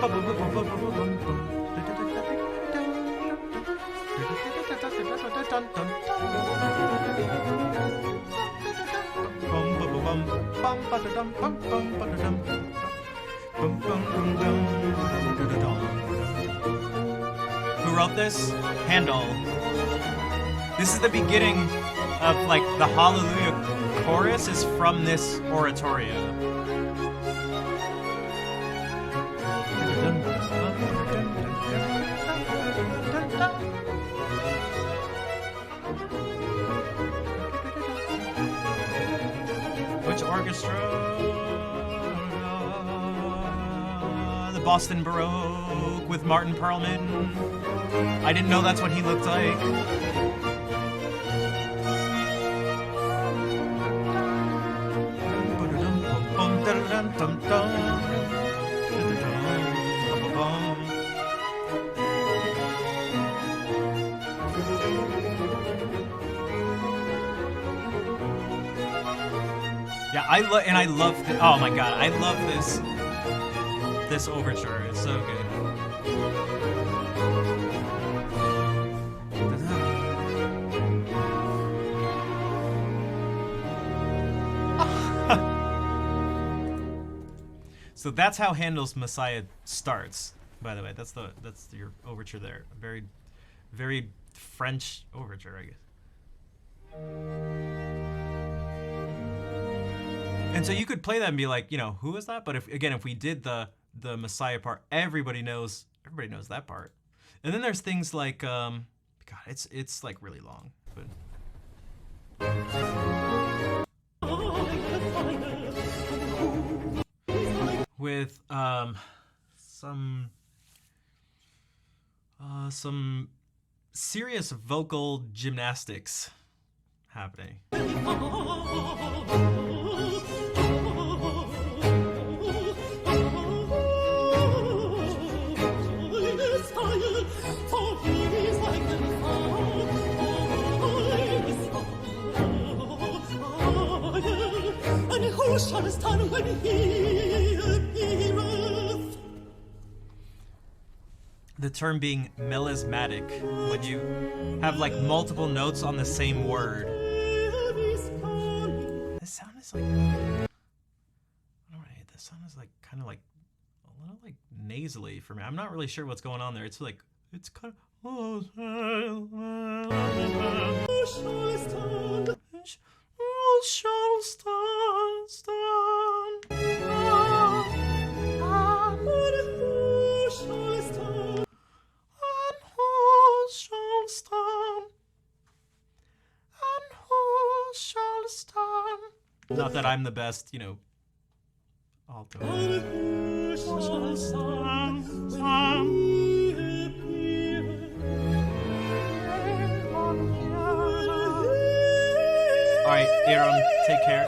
Boom, boom, boom, boom, boom, boom, boom, boom. Who wrote this? Handel. This is the beginning of like the Hallelujah chorus is from this oratorio. Which orchestra? The Boston Baroque with Martin Perlman. I didn't know that's what he looked like. Yeah, I love oh my god, I love this overture. It's so good. So that's how Handel's Messiah starts. By the way, that's your overture there. Very, very French overture, I guess. And so you could play that and be like, you know, who is that? But if we did the Messiah part, everybody knows that part. And then there's things like, God, it's like really long, but. With some serious vocal gymnastics happening. Who shall stand when he appeareth? The term being melismatic, when you have like multiple notes on the same word. This sound is like, I don't know, this sound is like kind of like a little like nasally for me. I'm not really sure what's going on there. It's like, it's kind of. Who shall stand? Who shall stand? And who shall stand? And who shall stand? And who shall stand? Not that I'm the best, you know, alto. And who shall stand? Alright, Aaron, take care.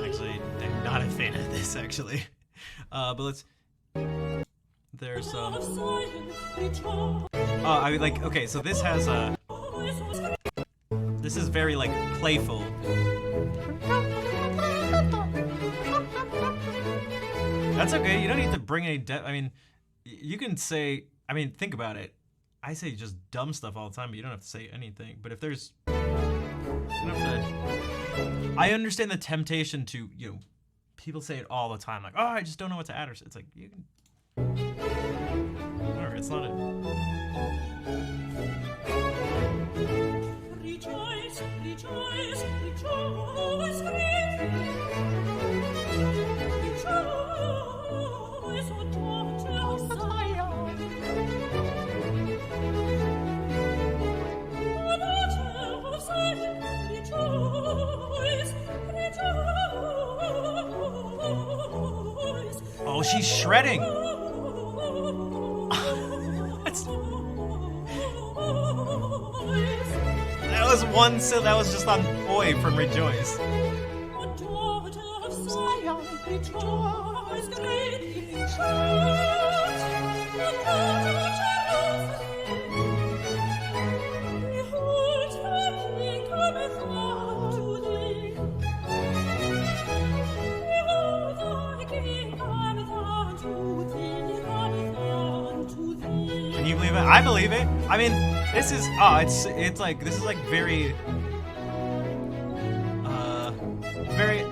Actually, I'm not a fan of this, actually. But let's... There's, I mean, like, okay, so this has, this is very, like, playful. That's okay, you don't need to bring any depth. I mean, you can say... I mean, think about it. I say just dumb stuff all the time, but you don't have to say anything. But if there's... I understand the temptation to, you know, people say it all the time, like, oh, I just don't know what to add. Or it's like, you can... Whatever, it's not it. Rejoice, rejoice, rejoice, rejoice, she's shredding. That was one, so that was just on Oi from Rejoice. Can you believe it? I believe it. I mean, this is it's like this is like very very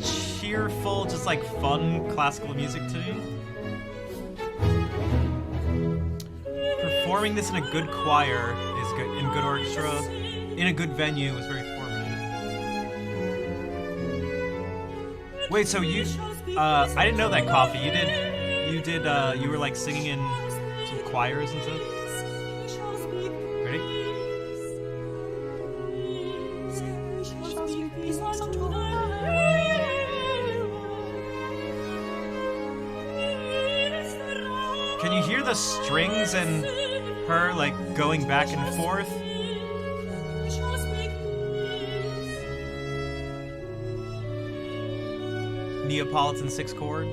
cheerful, just like fun classical music to me. Performing this in a good choir is good, in good orchestra, in a good venue is very formative. Wait, so you I didn't know that, Coffee. You were like singing in some choirs and stuff? Ready? Can you hear the strings and her like going back and forth? Neapolitan 6 chord.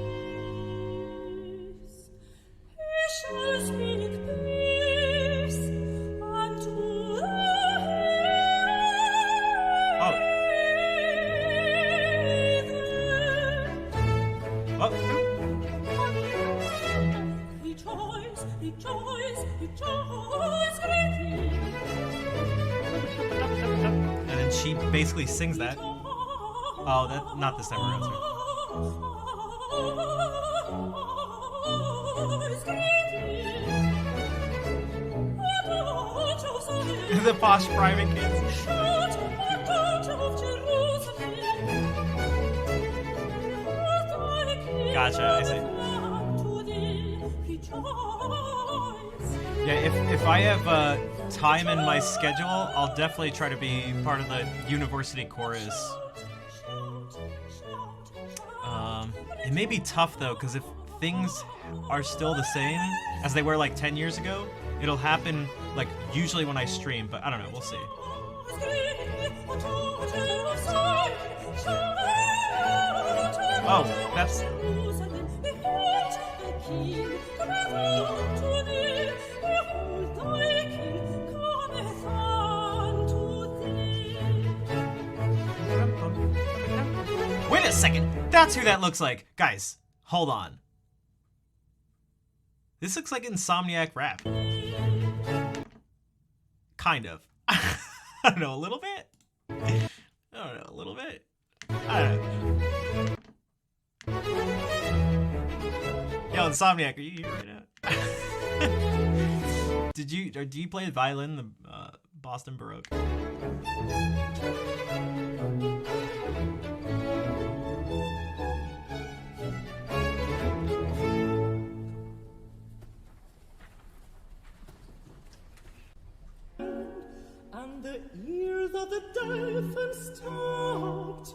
And then she basically sings that. Oh, that not this time around. The posh private kids. Gotcha, I see. Yeah, if I have time in my schedule, I'll definitely try to be part of the university chorus. It may be tough though, because if things are still the same as they were like 10 years ago, it'll happen like usually when I stream, but I don't know, we'll see. Oh, that's... Wait a second! That's who that looks like! Guys, hold on. This looks like Insomniac Rap. Kind of. I don't know, a little bit? I don't know, a little bit? I don't know. Yo, Insomniac, are you here right now? Do you play the violin, the Boston Baroque? And the ears of the deaf unstopped,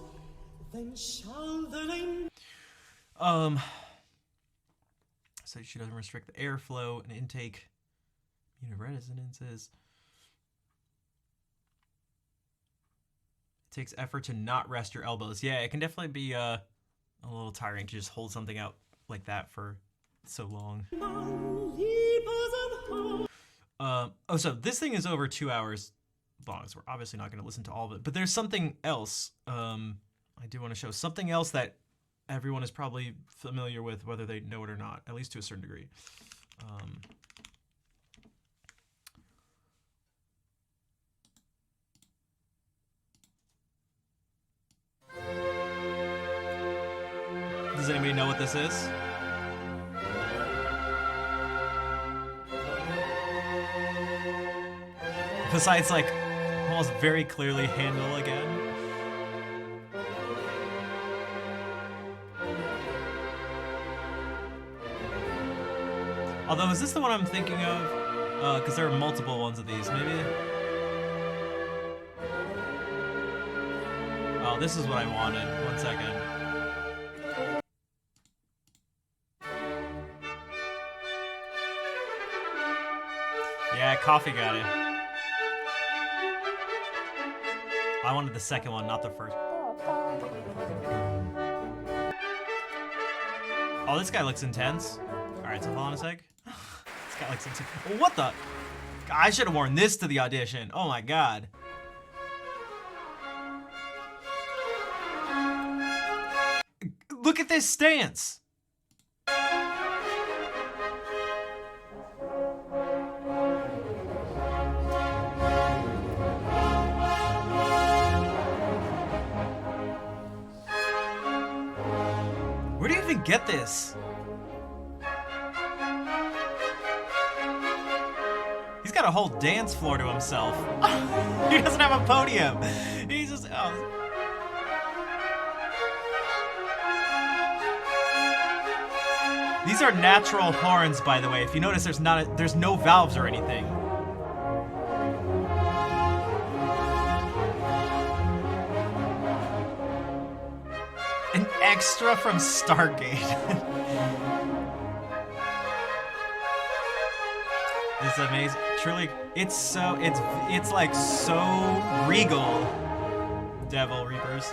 then shall the name. So she doesn't restrict the airflow and intake unit resonances. It takes effort to not rest your elbows. Yeah, it can definitely be a little tiring to just hold something out like that for so long. Oh, so this thing is over 2 hours long, so we're obviously not going to listen to all of it. But there's something else I do want to show. Something else that everyone is probably familiar with, whether they know it or not, at least to a certain degree. Does anybody know what this is? Besides, like, almost very clearly Handel again. Although, is this the one I'm thinking of? Because there are multiple ones of these. Maybe... Oh, this is what I wanted. 1 second. Yeah, coffee got it. I wanted the second one, not the first. Oh, this guy looks intense. Alright, so hold on a sec. This guy looks intense. What the? I should have worn this to the audition. Oh my god. Look at this stance. Where do you even get this? He's got a whole dance floor to himself. He doesn't have a podium. He's just... Oh. These are natural horns, by the way. If you notice, there's no valves or anything. An extra from Stargate. It's amazing. Truly, it's like so regal. Devil Reapers.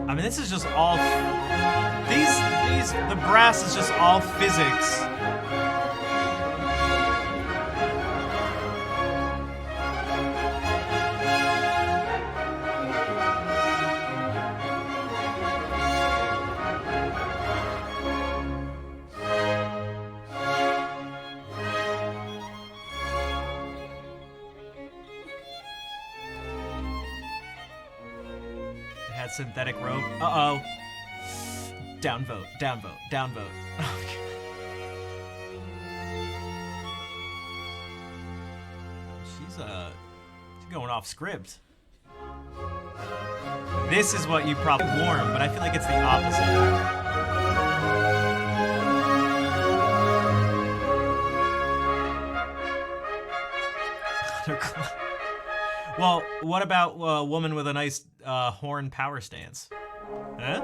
I mean, this is just all... The brass is just all physics. Synthetic rope. Uh-oh. Downvote, downvote, downvote. She's going off script. This is what you probably warm, but I feel like it's the opposite. Well, what about a woman with a nice horn power stance? Huh?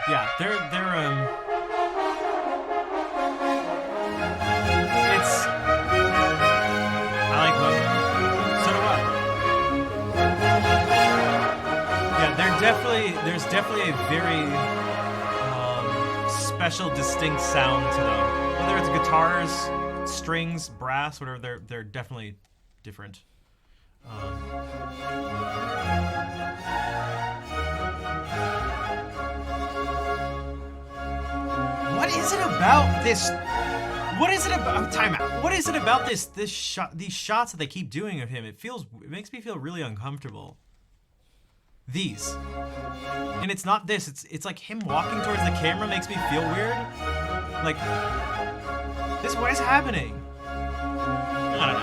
Yeah, they're there's definitely a very special, distinct sound to them. Whether it's guitars, strings, brass, whatever, they're definitely different. What is it about this? What is it about? Time out. What is it about these shots that they keep doing of him? It makes me feel really uncomfortable. These. And it's not this, it's like him walking towards the camera makes me feel weird. Like, what is happening? I don't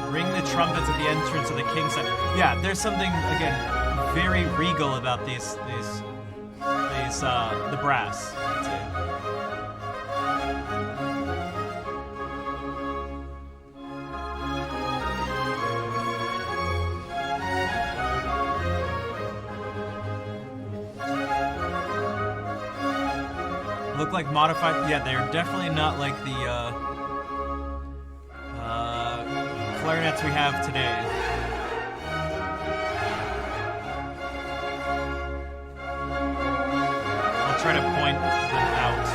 know. Ring the trumpets at the entrance of the king's center. Yeah, there's something, again, very regal about the brass. I'd say. Look like modified. Yeah, they're definitely not like the clarinets we have today. I'll try to point them out.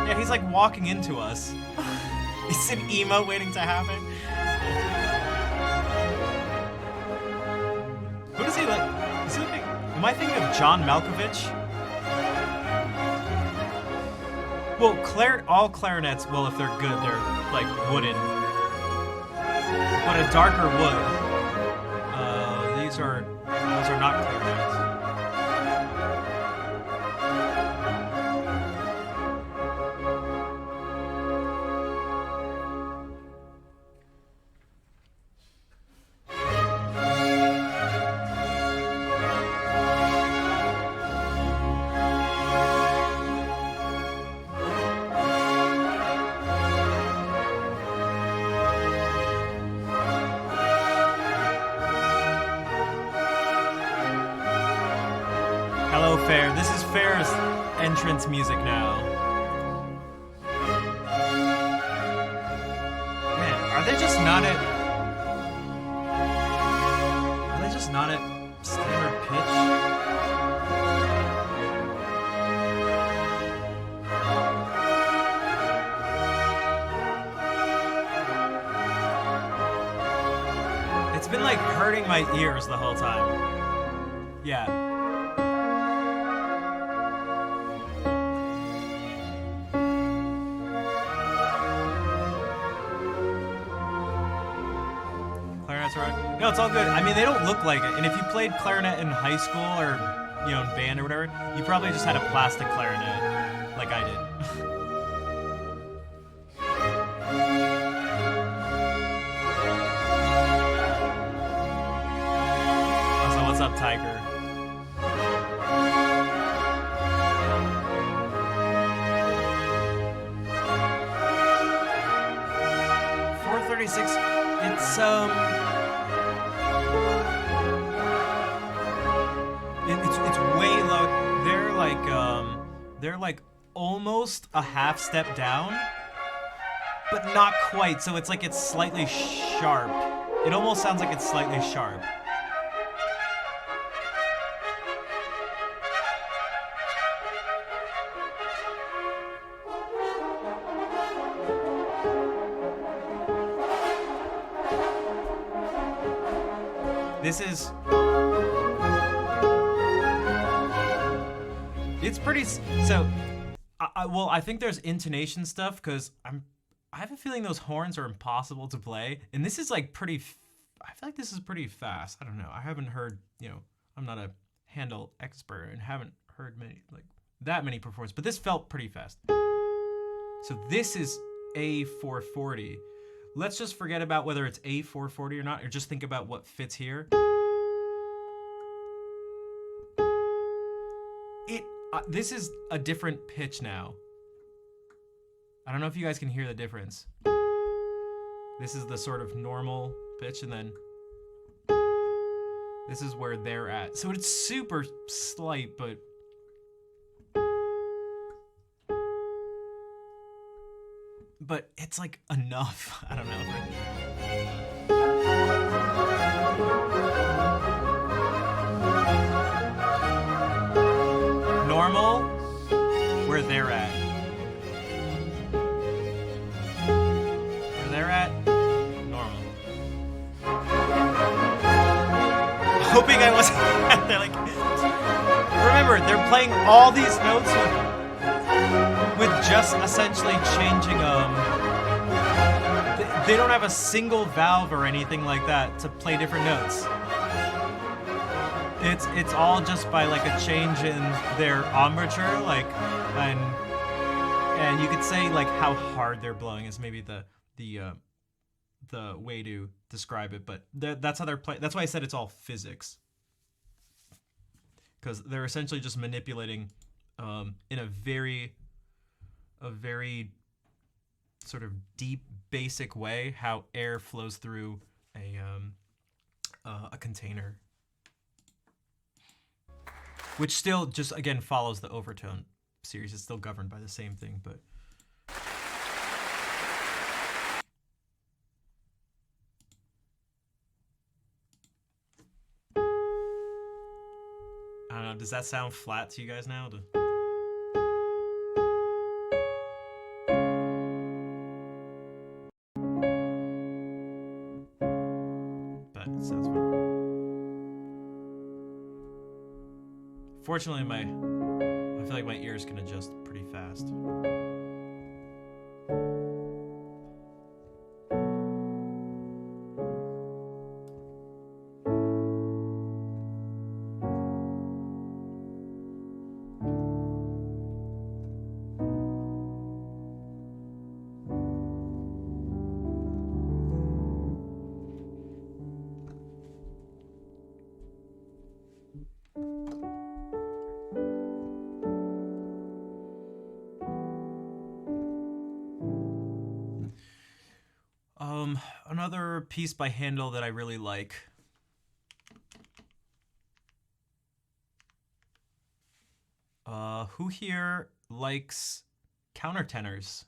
Yeah, he's like walking into us. Is an emo waiting to happen? Who does he like? Is he like? Am I thinking of John Malkovich? Well, all clarinets, well, if they're good, they're like wooden. But a darker wood. those are not clarinets. Hello, Fair. This is Fair's entrance music now. Man, are they just not at standard pitch? It's been like hurting my ears the whole time. Yeah. No, it's all good. I mean, they don't look like it. And if you played clarinet in high school or, you know, in band or whatever, you probably just had a plastic clarinet, like I did. Also, what's up, Tiger? It's it's way low. They're like almost a half step down, but not quite. So it's like it's slightly sharp. It almost sounds like it's slightly sharp. This is... It's pretty... So, I think there's intonation stuff, because I have a feeling those horns are impossible to play. And this is like pretty... I feel like this is pretty fast. I don't know. I haven't heard, you know, I'm not a Handel expert and haven't heard that many performances, but this felt pretty fast. So this is A440. Let's just forget about whether it's A440 or not, or just think about what fits here. This is a different pitch now. I don't know if you guys can hear the difference. This is the sort of normal pitch, and then this is where they're at. So it's super slight, but it's like enough. I don't know. Normal, where they're at. Where they're at, normal. Hoping I wasn't they're like, remember, they're playing all these notes with just essentially changing they don't have a single valve or anything like that to play different notes. It's all just by like a change in their embouchure, like, and you could say like how hard they're blowing is maybe the way to describe it, but that's how they're playing. That's why I said it's all physics, because they're essentially just manipulating in a very sort of deep, basic way how air flows through a container, which still just again follows the overtone series. It's still governed by the same thing, but I don't know. Does that sound flat to you guys now? Fortunately, I feel like my ears can adjust pretty fast. other piece by Handel that I really like. Who here likes countertenors?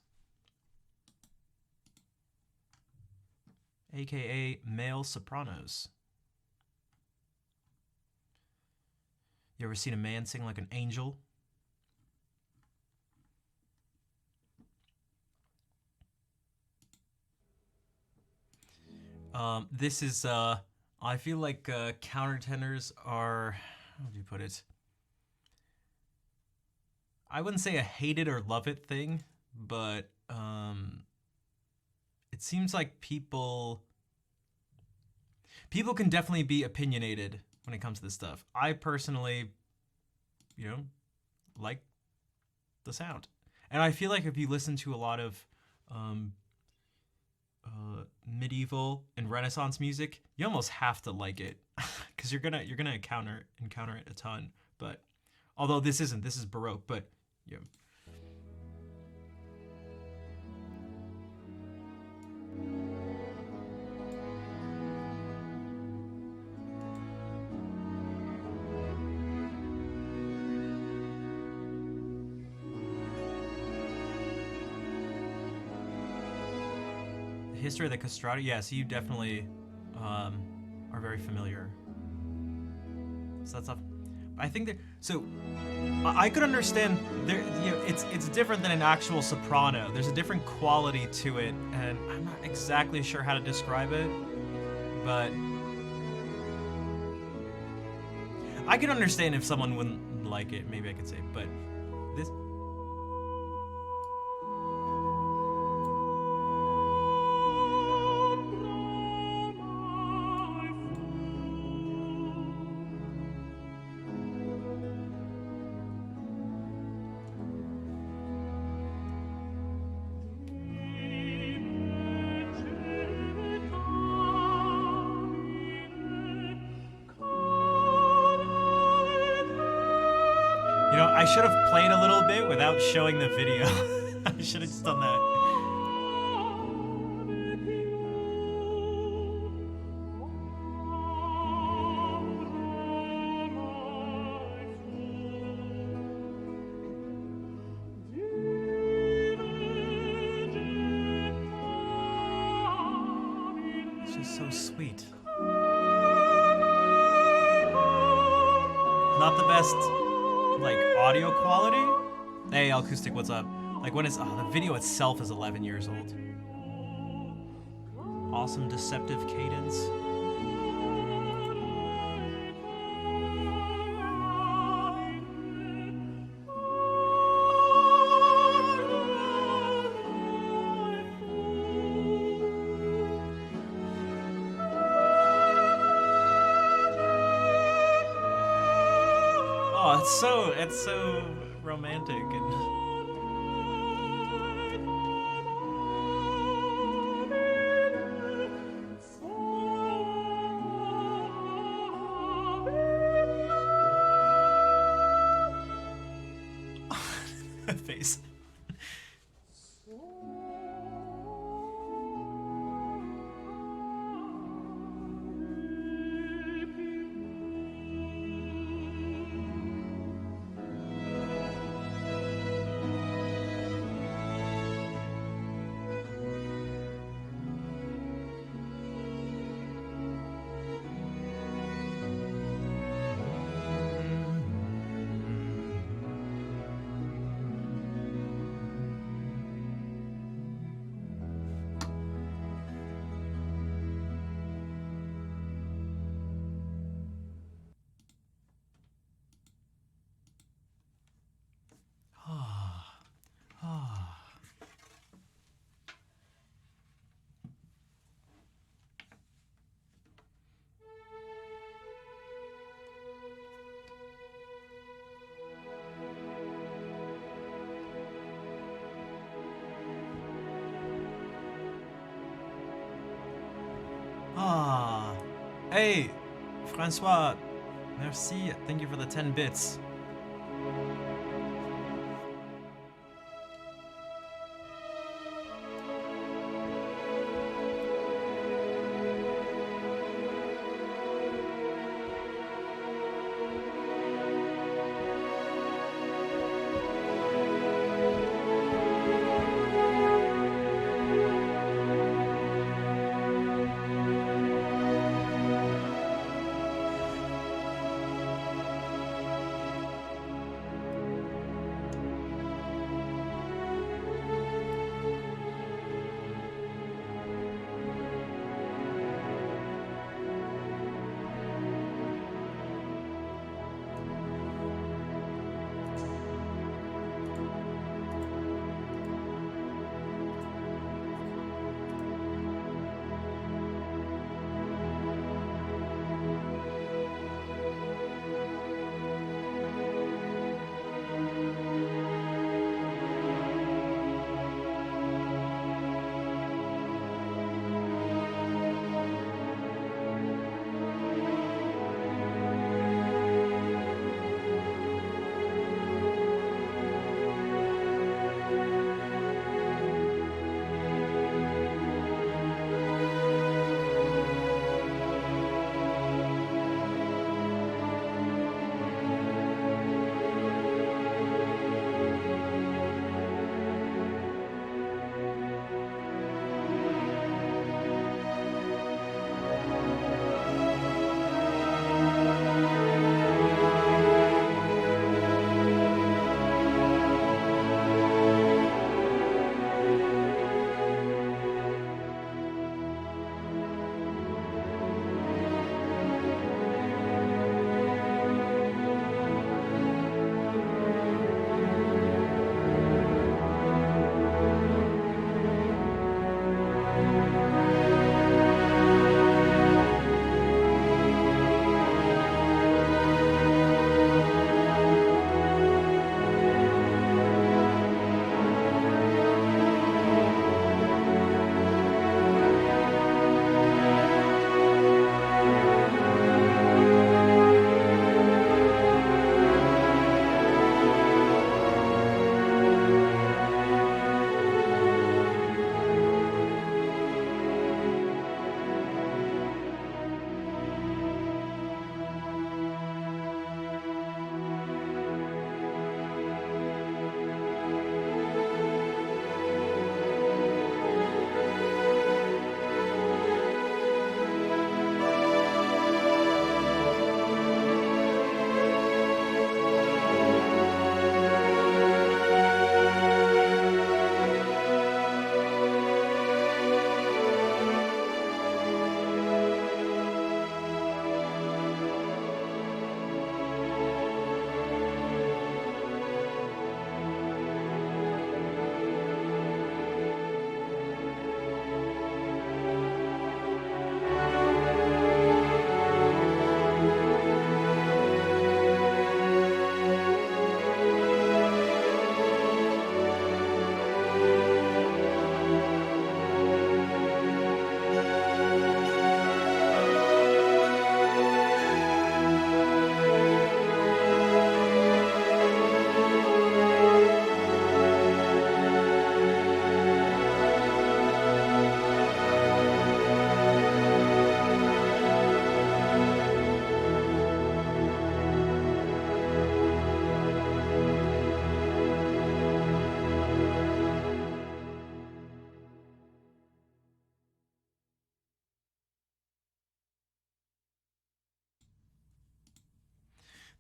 AKA male sopranos. You ever seen a man sing like an angel? This is, I feel like countertenors are, how do you put it? I wouldn't say a hate it or love it thing, but it seems like people can definitely be opinionated when it comes to this stuff. I personally, like the sound. And I feel like if you listen to a lot of medieval and Renaissance music, you almost have to like it because you're gonna encounter it a ton. But although this is Baroque, but yeah. History of the castrato. Yeah, so you definitely are very familiar. So that's I think that I could understand there. It's different than an actual soprano. There's a different quality to it, and I'm not exactly sure how to describe it, but I could understand if someone wouldn't like it. Maybe I could say, but this. I should have played a little bit without showing the video. I should have just done that. It's just so sweet. Not the best audio quality. Hey, Acoustic, what's up? Like when it's the video itself is 11 years old. Awesome deceptive cadence. It's so romantic and face. Hey, Francois, merci. Thank you for the 10 bits.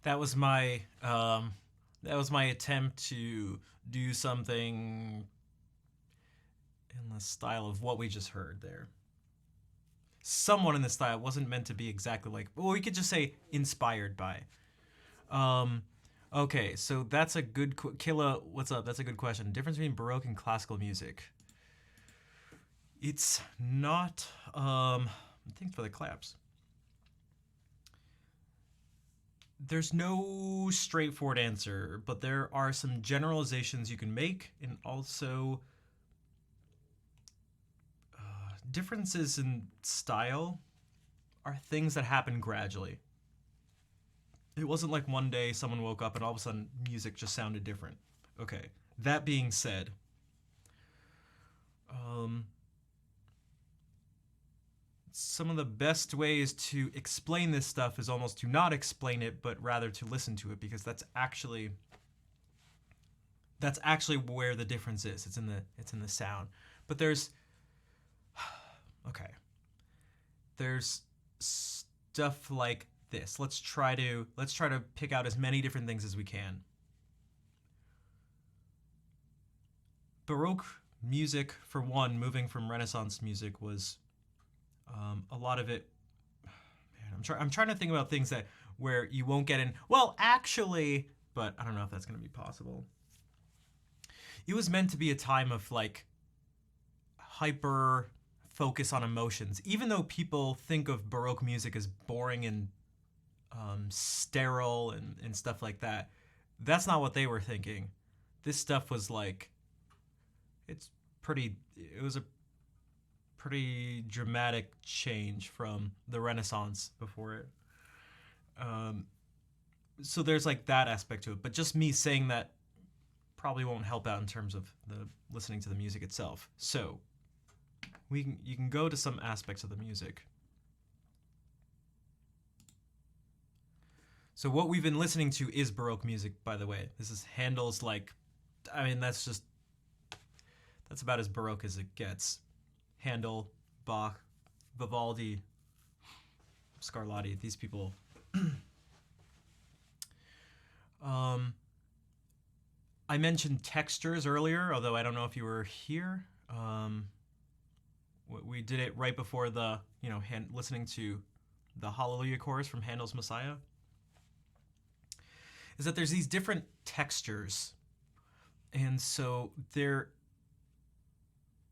That was my attempt to do something in the style of what we just heard there. Somewhat in the style. It wasn't meant to be exactly like, well, we could just say inspired by. Okay, so that's a good Killa, what's up? That's a good question. Difference between Baroque and classical music. It's not thanks for the claps. There's no straightforward answer, but there are some generalizations you can make, and also differences in style are things that happen gradually. It wasn't like one day someone woke up and all of a sudden music just sounded different. Okay, that being said, some of the best ways to explain this stuff is almost to not explain it, but rather to listen to it, because that's actually where the difference is. It's in the sound. But there's stuff like this. Let's try to pick out as many different things as we can. Baroque music, for one, moving from Renaissance music, was a lot of it. Man, I'm trying to think about things where you won't get in. Well, actually, but I don't know if that's going to be possible. It was meant to be a time of like hyper focus on emotions. Even though people think of Baroque music as boring and sterile and stuff like that, that's not what they were thinking. This stuff was like, it was a pretty dramatic change from the Renaissance before it. So there's like that aspect to it, but just me saying that probably won't help out in terms of the listening to the music itself. So you can go to some aspects of the music. So what we've been listening to is Baroque music, by the way. This is Handel's, like, I mean, that's about as Baroque as it gets. Handel, Bach, Vivaldi, Scarlatti, these people. I mentioned textures earlier, although I don't know if you were here. We did it right before the, listening to the Hallelujah chorus from Handel's Messiah. Is that there's these different textures. And so they're,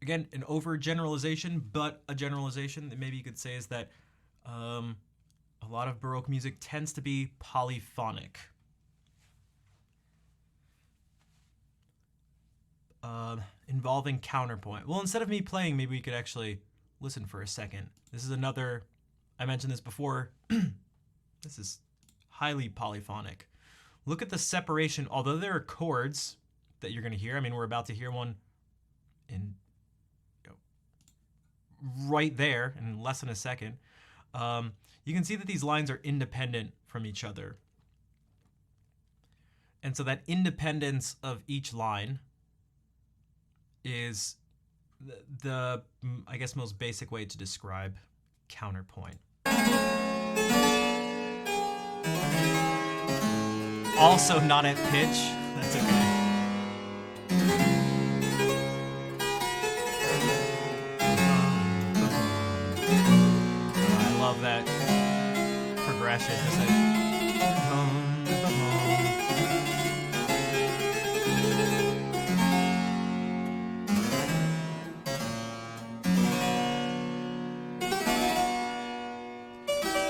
again, an overgeneralization, but a generalization that maybe you could say is that a lot of Baroque music tends to be polyphonic. Involving counterpoint. Well, instead of me playing, maybe we could actually listen for a second. This is another, I mentioned this before, this is highly polyphonic. Look at the separation. Although there are chords that you're going to hear, I mean, we're about to hear one in right there in less than a second. You can see that these lines are independent from each other. And so that independence of each line is the I guess, most basic way to describe counterpoint. Also not at pitch. That's okay. I love that progression. Just like,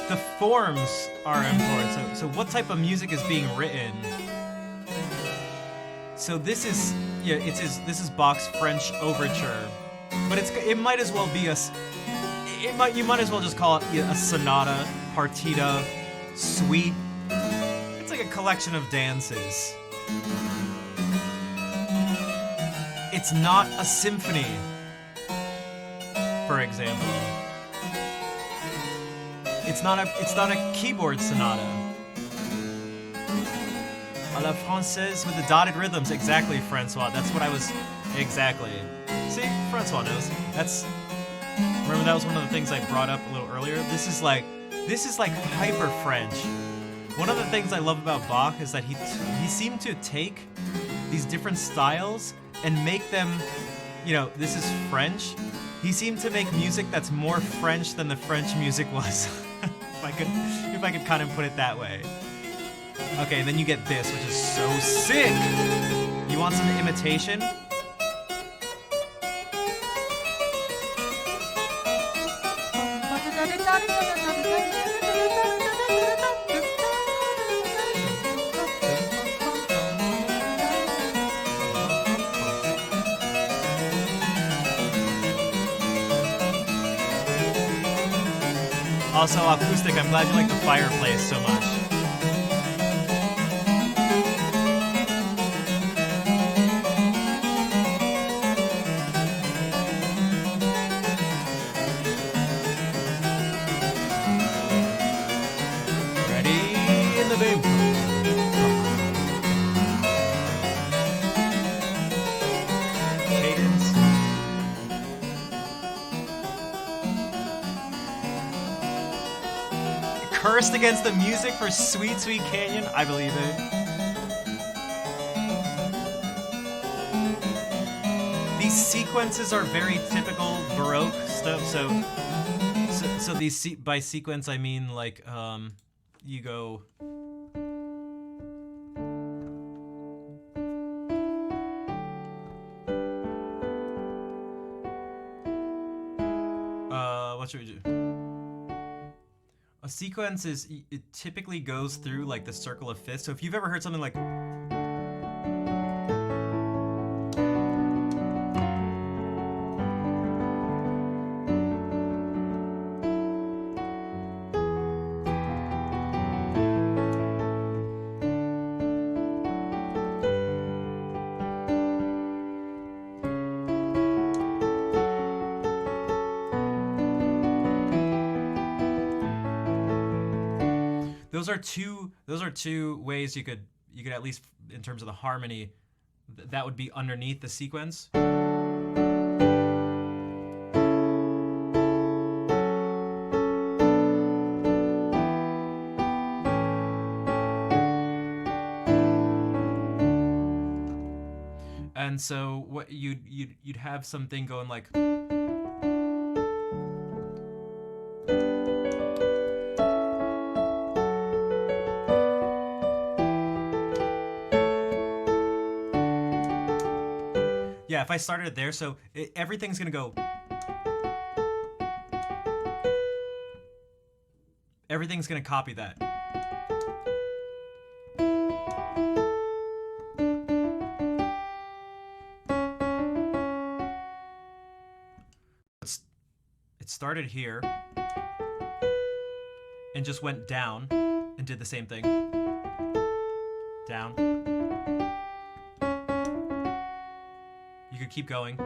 the forms are important. So what type of music is being written? So this is this is Bach's French Overture, but it might as well be you might as well just call it a sonata, partita, suite. It's like a collection of dances. It's not a symphony, for example. It's not a keyboard sonata. A la française with the dotted rhythms. Exactly, Francois. That's what I was... Exactly. See, Francois knows. Remember that was one of the things I brought up a little earlier? This is like hyper French. One of the things I love about Bach is that he seemed to take these different styles and make them, this is French. He seemed to make music that's more French than the French music was. if I could kind of put it that way. Okay, and then you get this, which is so sick. You want some imitation? Also, acoustic, I'm glad you like the fireplace so much. Ready in the babe. Cadence. Cursed against the music for Sweet Sweet Canyon? I believe it. These sequences are very typical Baroque stuff. So these by sequence I mean like you go. What should we do? A sequence it typically goes through like the circle of fifths. So if you've ever heard something like those are two ways you could at least in terms of the harmony that would be underneath the sequence. And so what you'd have something going like yeah, if I started it there, so everything's gonna go. Everything's gonna copy that. It started here and just went down and did the same thing. Down. You could keep going.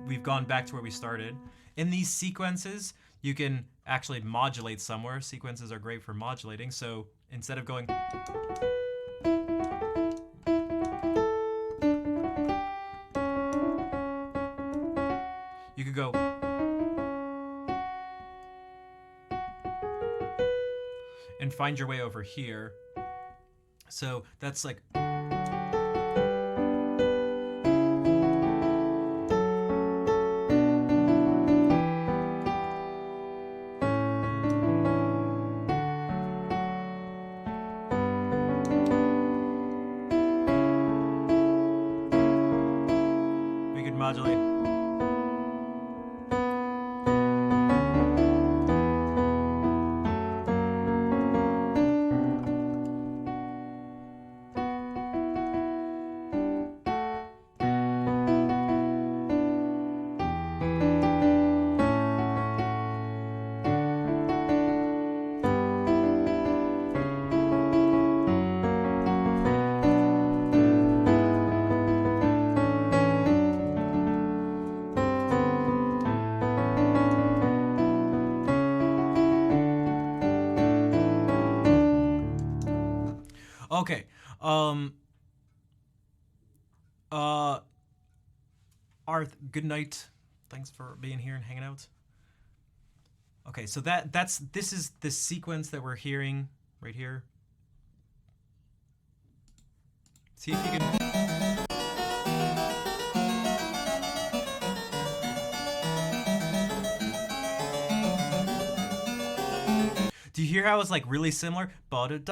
We've gone back to where we started. In these sequences, you can actually modulate somewhere. Sequences are great for modulating. So instead of going you could go and find your way over here. So that's like we could modulate. Okay. Arth, good night. Thanks for being here and hanging out. Okay, so this is the sequence that we're hearing right here. See if you can. Do you hear how it's like really similar? It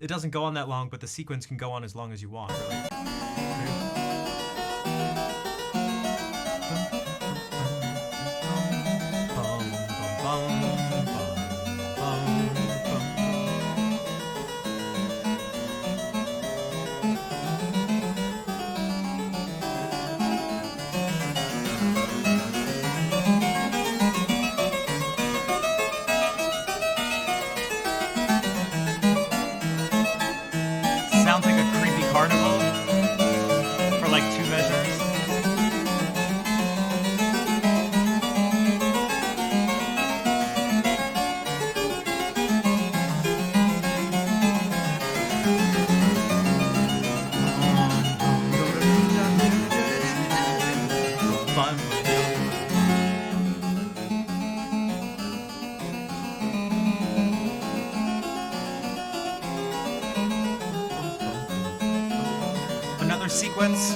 doesn't go on that long, but the sequence can go on as long as you want, really. Sounds like a creepy carnival for like 2 measures. Fun. Another sequence.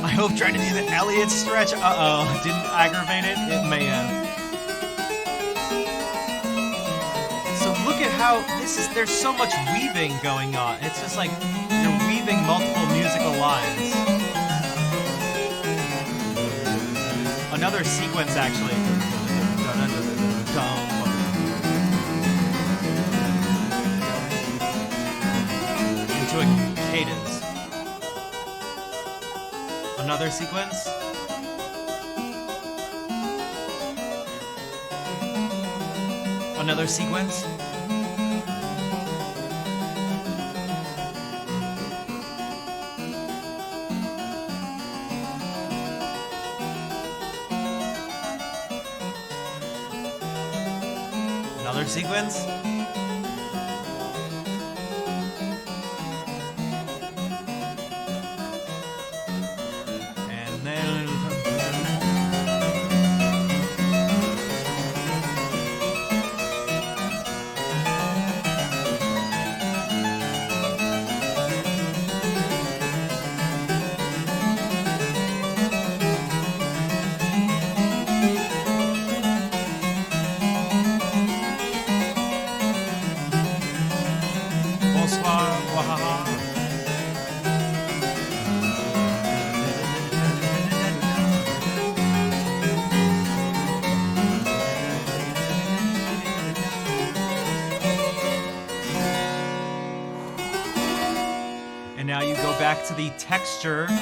I hope trying to do the Elliot stretch, didn't aggravate it. It may have. So look at how there's so much weaving going on. It's just like you're weaving multiple musical lines. Another sequence, actually. Into a cadence. Another sequence. Another sequence. Another sequence. And then bonsoir, wahaha. And now you go back to the texture. A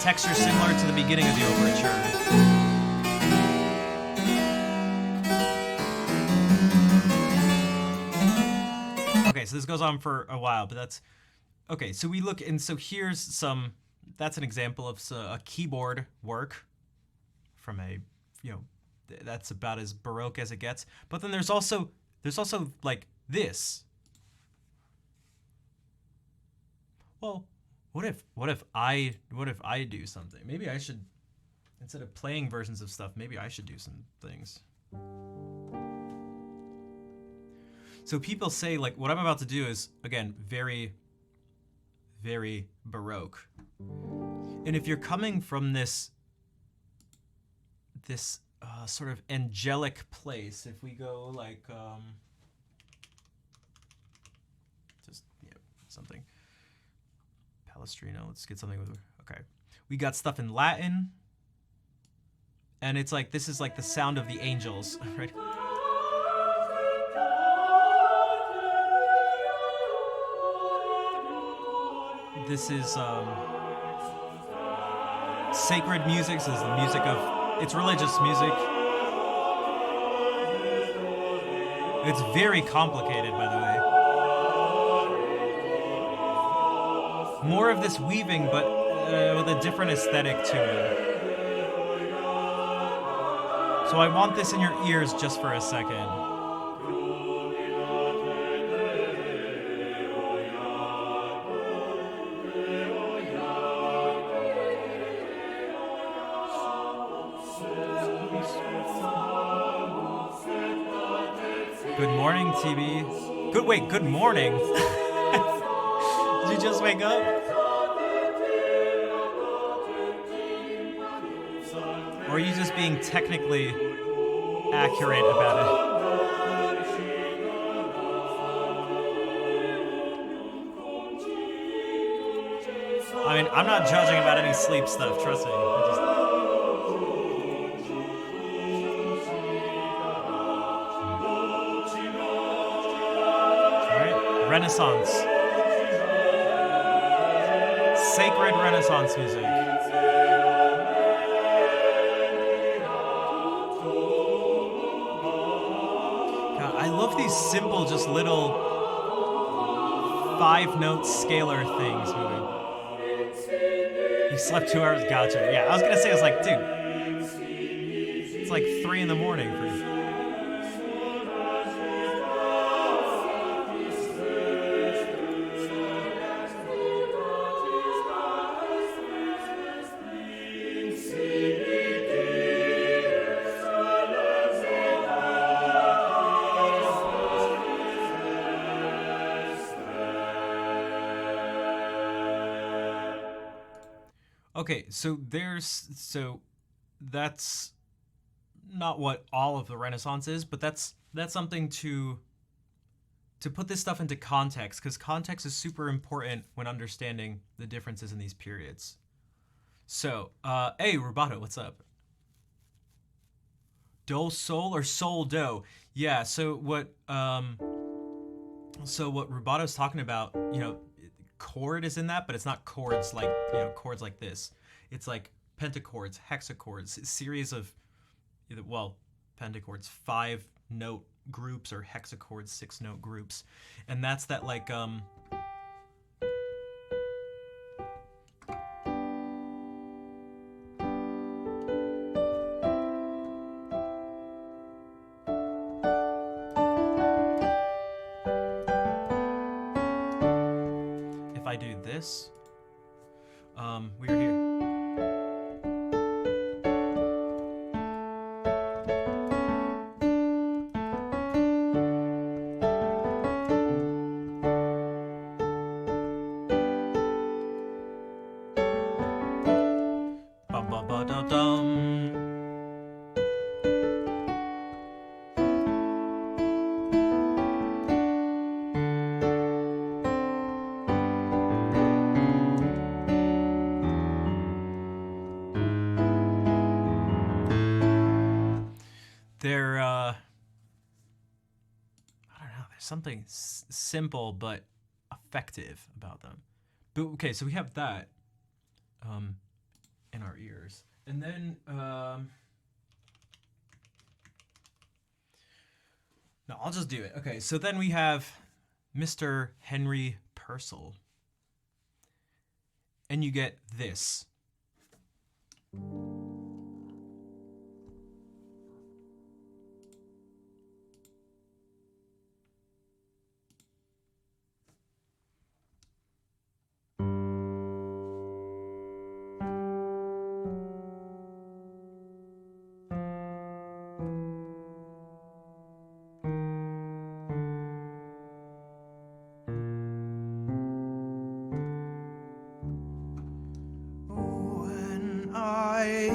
texture similar to the beginning of the overture. Okay, so this goes on for a while, but that's okay. So we look, and so here's some. That's an example of a keyboard work from a, that's about as Baroque as it gets. But then there's also like this. Well, what if I do something? Maybe I should, instead of playing versions of stuff, maybe I should do some things. So people say, like, what I'm about to do is, again, very, very Baroque. And if you're coming from this sort of angelic place, if we go like, something, Palestrino, let's get something with, okay. We got stuff in Latin, and it's like, this is like the sound of the angels, right? This is sacred music. This is the music of, it's religious music. It's very complicated, by the way. More of this weaving, but with a different aesthetic to it. So I want this in your ears just for a second. Good morning, TB. Good morning. Did you just wake up? Or are you just being technically accurate about it? I mean, I'm not judging about any sleep stuff, trust me. Alright, Renaissance. Sacred Renaissance music. God, I love these simple, just little 5-note scalar things moving. You slept 2 hours? Gotcha. Yeah, I was gonna say, I was like, dude, it's like 3 in the morning for you. Okay, so that's not what all of the Renaissance is, but that's something to put this stuff into context, because context is super important when understanding the differences in these periods. So, hey, Rubato, what's up? Do sol or sol do? Yeah. So what Rubato's talking about, chord is in that, but it's not chords like chords like this. It's like pentachords, hexachords, a series of pentachords, 5-note groups, or hexachords, 6-note groups, and that's that like if I do this, we're here. They're I don't know, there's something simple but effective about them. But okay, so we have that in our ears, and then no, I'll just do it. Okay, so then we have Mr. Henry Purcell, and you get this. When I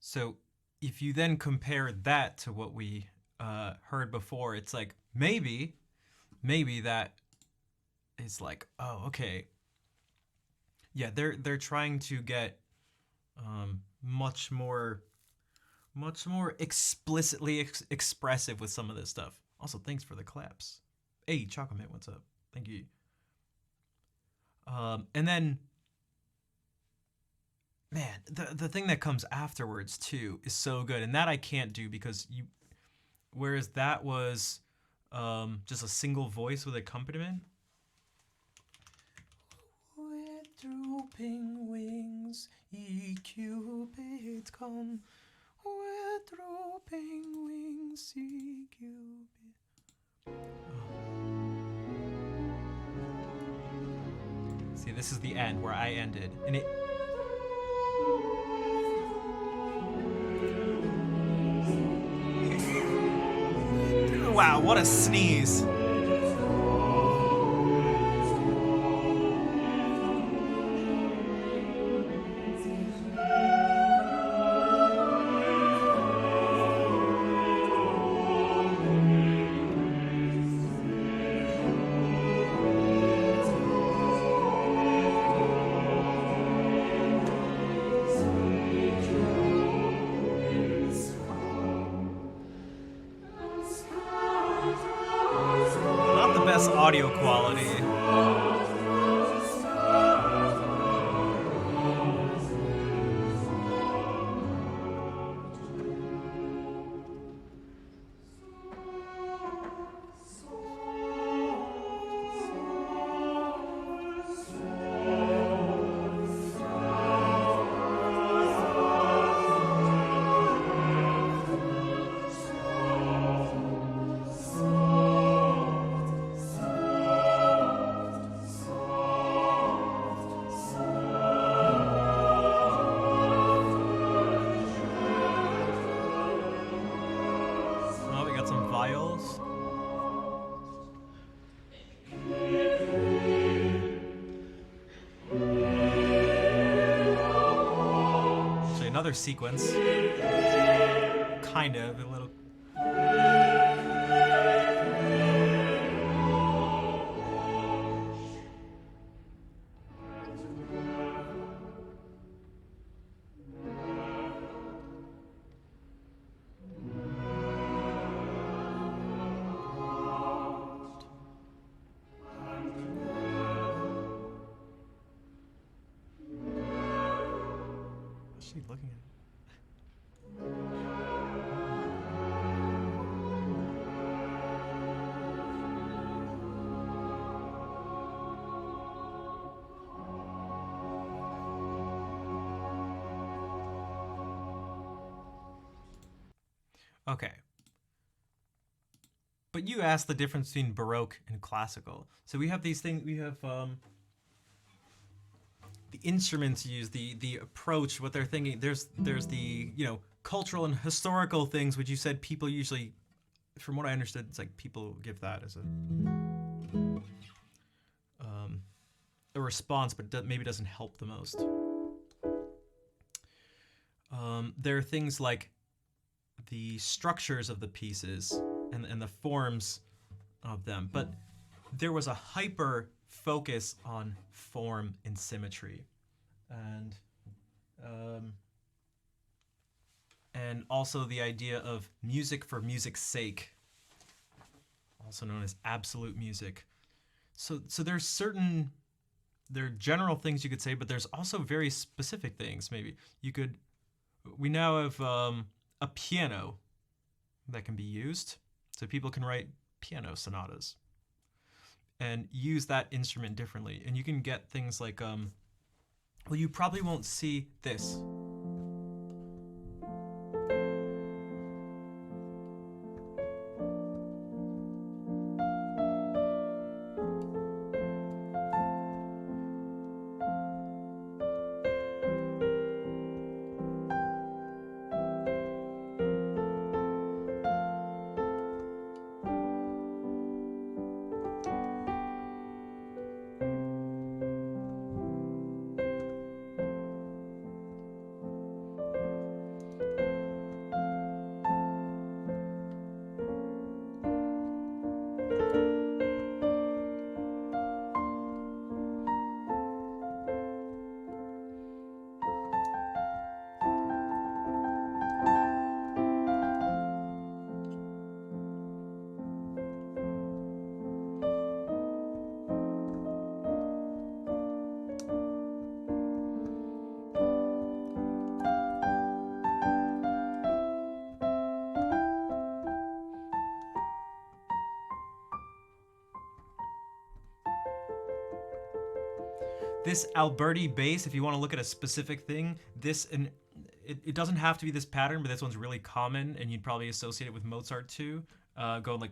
So if you then compare that to what we heard before, it's like maybe that is like, oh, okay, yeah, they're trying to get much more explicitly expressive with some of this stuff. Also, thanks for the claps. Hey, Chocolate, what's up? Thank you. And then, man, the thing that comes afterwards too is so good, and that I can't do because you. Whereas that was just a single voice with accompaniment. With drooping wings, ye cupids come. With drooping wings, ye cupid. See, this is the end where I ended, and it. Wow, what a sneeze. Not the best audio quality. Oh, we got some vials. Actually, another sequence. Kind of, a little. What's she looking at? Okay. But you asked the difference between Baroque and classical. So we have these things, we have the instruments used, the approach, what they're thinking. There's the, cultural and historical things, which you said people usually, from what I understood, it's like people give that as a response, but maybe doesn't help the most. There are things like the structures of the pieces and the forms of them, but there was a hyper focus on form and symmetry, and also the idea of music for music's sake, also known as absolute music. So there are general things you could say, but there's also very specific things. Maybe we now have a piano that can be used, so people can write piano sonatas and use that instrument differently. And you can get things like, well, you probably won't see this. this Alberti bass, if you want to look at a specific thing, this and it doesn't have to be this pattern, but this one's really common, and you'd probably associate it with Mozart too. Going like.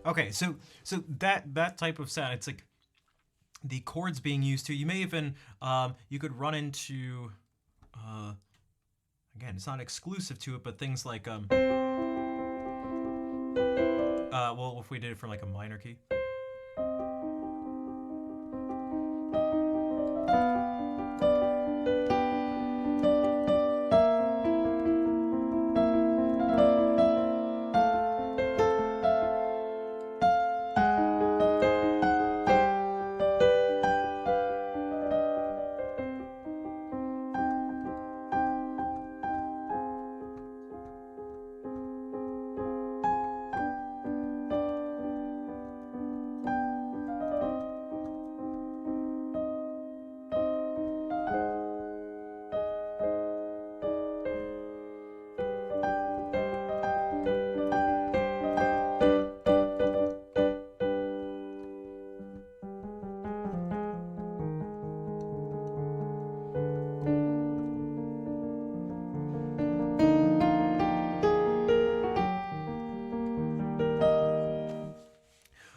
Okay, so that type of sound, it's like the chords being used to. You may even you could run into again, it's not exclusive to it, but things like well, if we did it from like a minor key.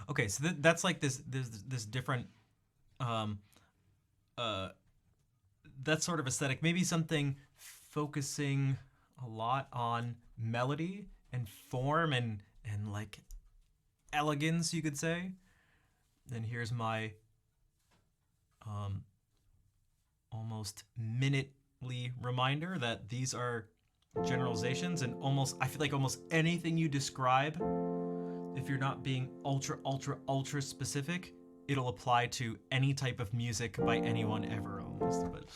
Okay, so that's like this different um uh that sort of aesthetic. Maybe something focusing a lot on melody and form and like elegance, you could say. And here's my almost minutely reminder that these are generalizations, and almost I feel like almost anything you describe, if you're not being ultra specific, it'll apply to any type of music by anyone ever almost. But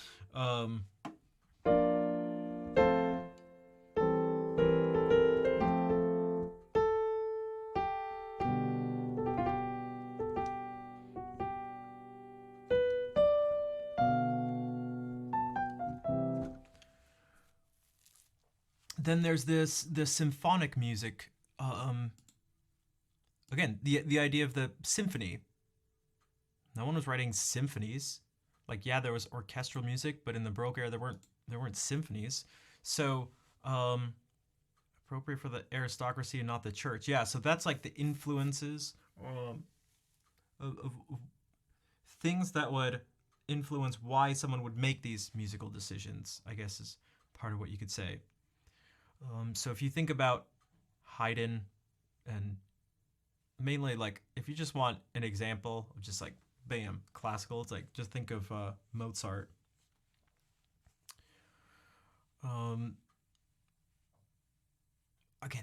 then there's the symphonic music. Again, the idea of the symphony. No one was writing symphonies. Like, yeah, there was orchestral music, but in the Baroque era there weren't symphonies. So appropriate for the aristocracy and not the church. Yeah, so that's like the influences of things that would influence why someone would make these musical decisions, I guess, is part of what you could say. So if you think about Haydn, and mainly like if you just want an example of just like bam classical, it's like just think of Mozart. Again,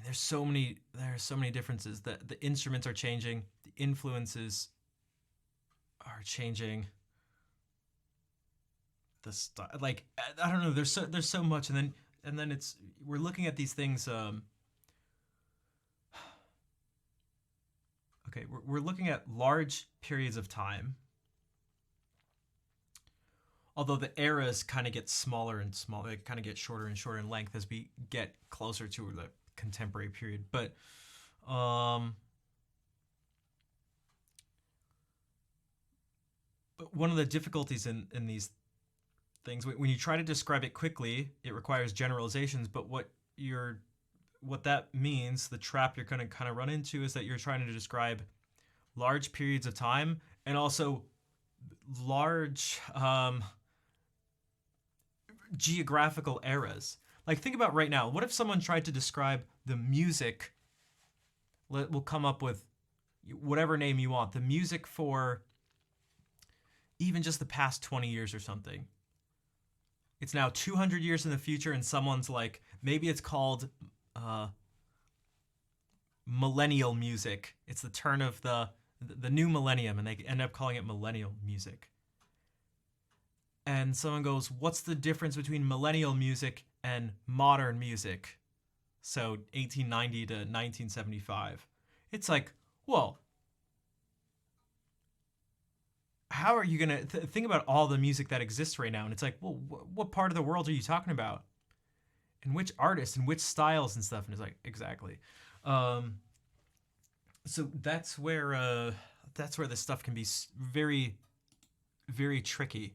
there are so many differences. That the instruments are changing, the influences are changing, the style, like I don't know, there's so much, and then it's we're looking at these things Okay, we're looking at large periods of time. Although the eras kind of get smaller and smaller, they kind of get shorter and shorter in length as we get closer to the contemporary period. Um, but one of the difficulties in these things, when you try to describe it quickly, it requires generalizations. But what that means, the trap you're going to kind of run into, is that you're trying to describe large periods of time and also large geographical eras. Like, think about right now. What if someone tried to describe the music? We'll come up with whatever name you want. The music for even just the past 20 years or something. It's now 200 years in the future, and someone's like, maybe it's called millennial music. It's the turn of the new millennium, and they end up calling it millennial music. And someone goes, what's the difference between millennial music and modern music? So 1890 to 1975. It's like, well, how are you going to think about all the music that exists right now? And it's like, well, what part of the world are you talking about? And which artists and which styles and stuff? And it's like, exactly. So that's where this stuff can be very, very tricky.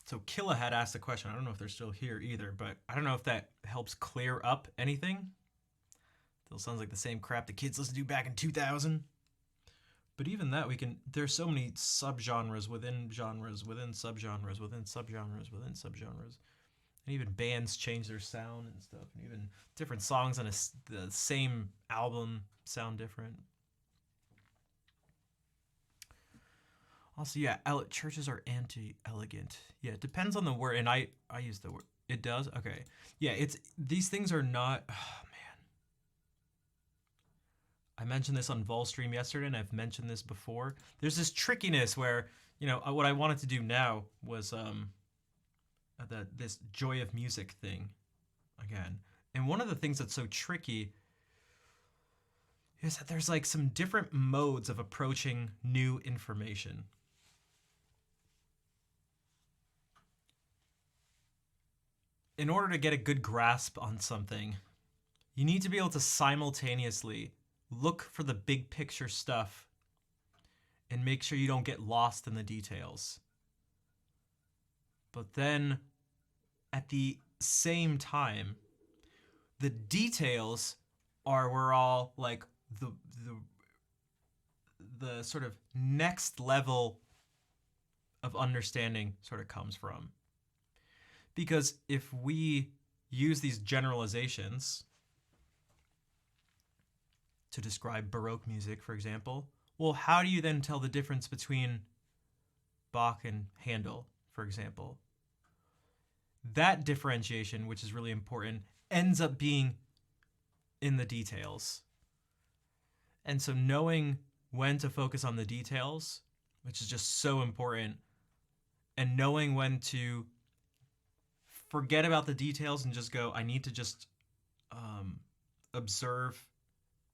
So Killa had asked a question. I don't know if they're still here either, but I don't know if that helps clear up anything. Still sounds like the same crap the kids listened to back in 2000. But even that, there's so many subgenres within genres, within subgenres, within subgenres, within subgenres. And even bands change their sound and stuff. And even different songs on the same album sound different. Also, yeah, churches are anti-elegant. Yeah, it depends on the word, and I use the word. It does? Okay. Yeah, these things are not... Oh, man. I mentioned this on Volstream yesterday, and I've mentioned this before. There's this trickiness where, what I wanted to do now was this Joy of Music thing again. And one of the things that's so tricky is that there's like some different modes of approaching new information. In order to get a good grasp on something, you need to be able to simultaneously look for the big picture stuff and make sure you don't get lost in the details. But then, at the same time, the details are where all like the sort of next level of understanding sort of comes from. Because if we use these generalizations to describe Baroque music, for example, well, how do you then tell the difference between Bach and Handel, for example? That differentiation, which is really important, ends up being in the details. And so knowing when to focus on the details, which is just so important, and knowing when to forget about the details and just go, I need to just observe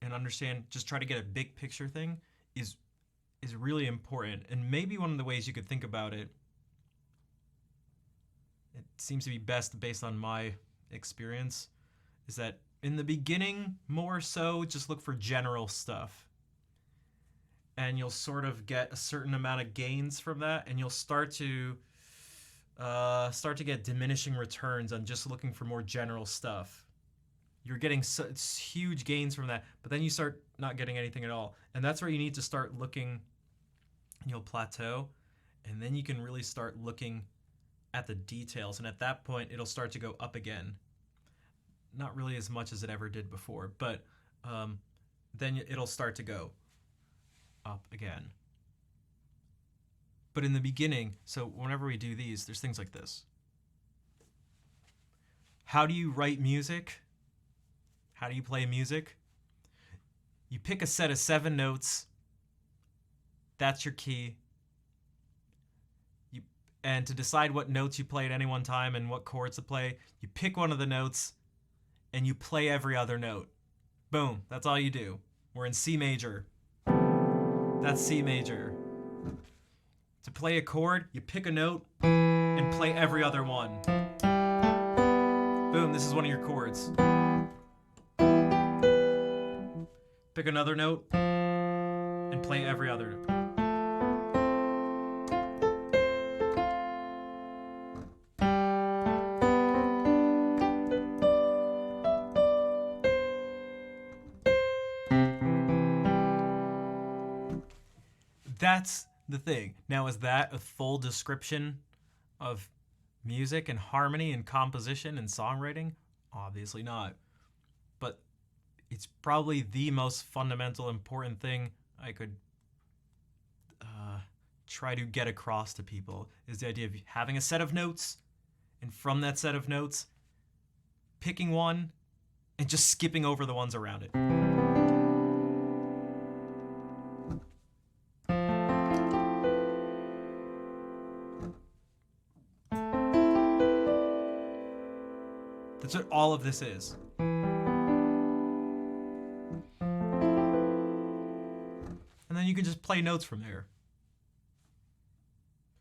and understand, just try to get a big picture thing is really important. And maybe one of the ways you could think about it, it seems to be best based on my experience, is that in the beginning, more so, just look for general stuff. And you'll sort of get a certain amount of gains from that, and you'll start to get diminishing returns on just looking for more general stuff. You're getting huge gains from that, but then you start not getting anything at all. And that's where you need to start looking, you'll plateau, and then you can really start looking at the details. And at that point, it'll start to go up again. Not really as much as it ever did before, but then it'll start to go up again. But in the beginning, so whenever we do these, there's things like this. How do you write music? How do you play music? You pick a set of 7 notes. That's your key. And to decide what notes you play at any one time and what chords to play, you pick one of the notes and you play every other note. Boom, that's all you do. We're in C major. That's C major. To play a chord, you pick a note and play every other one. Boom, this is one of your chords. Pick another note and play every other. That's the thing. Now, is that a full description of music and harmony and composition and songwriting? Obviously not. But it's probably the most fundamental, important thing I could try to get across to people, is the idea of having a set of notes, and from that set of notes, picking one and just skipping over the ones around it. That's what all of this is. And then you can just play notes from there.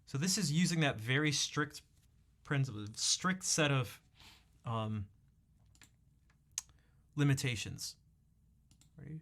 So this is using that very strict principle, strict set of limitations. Ready?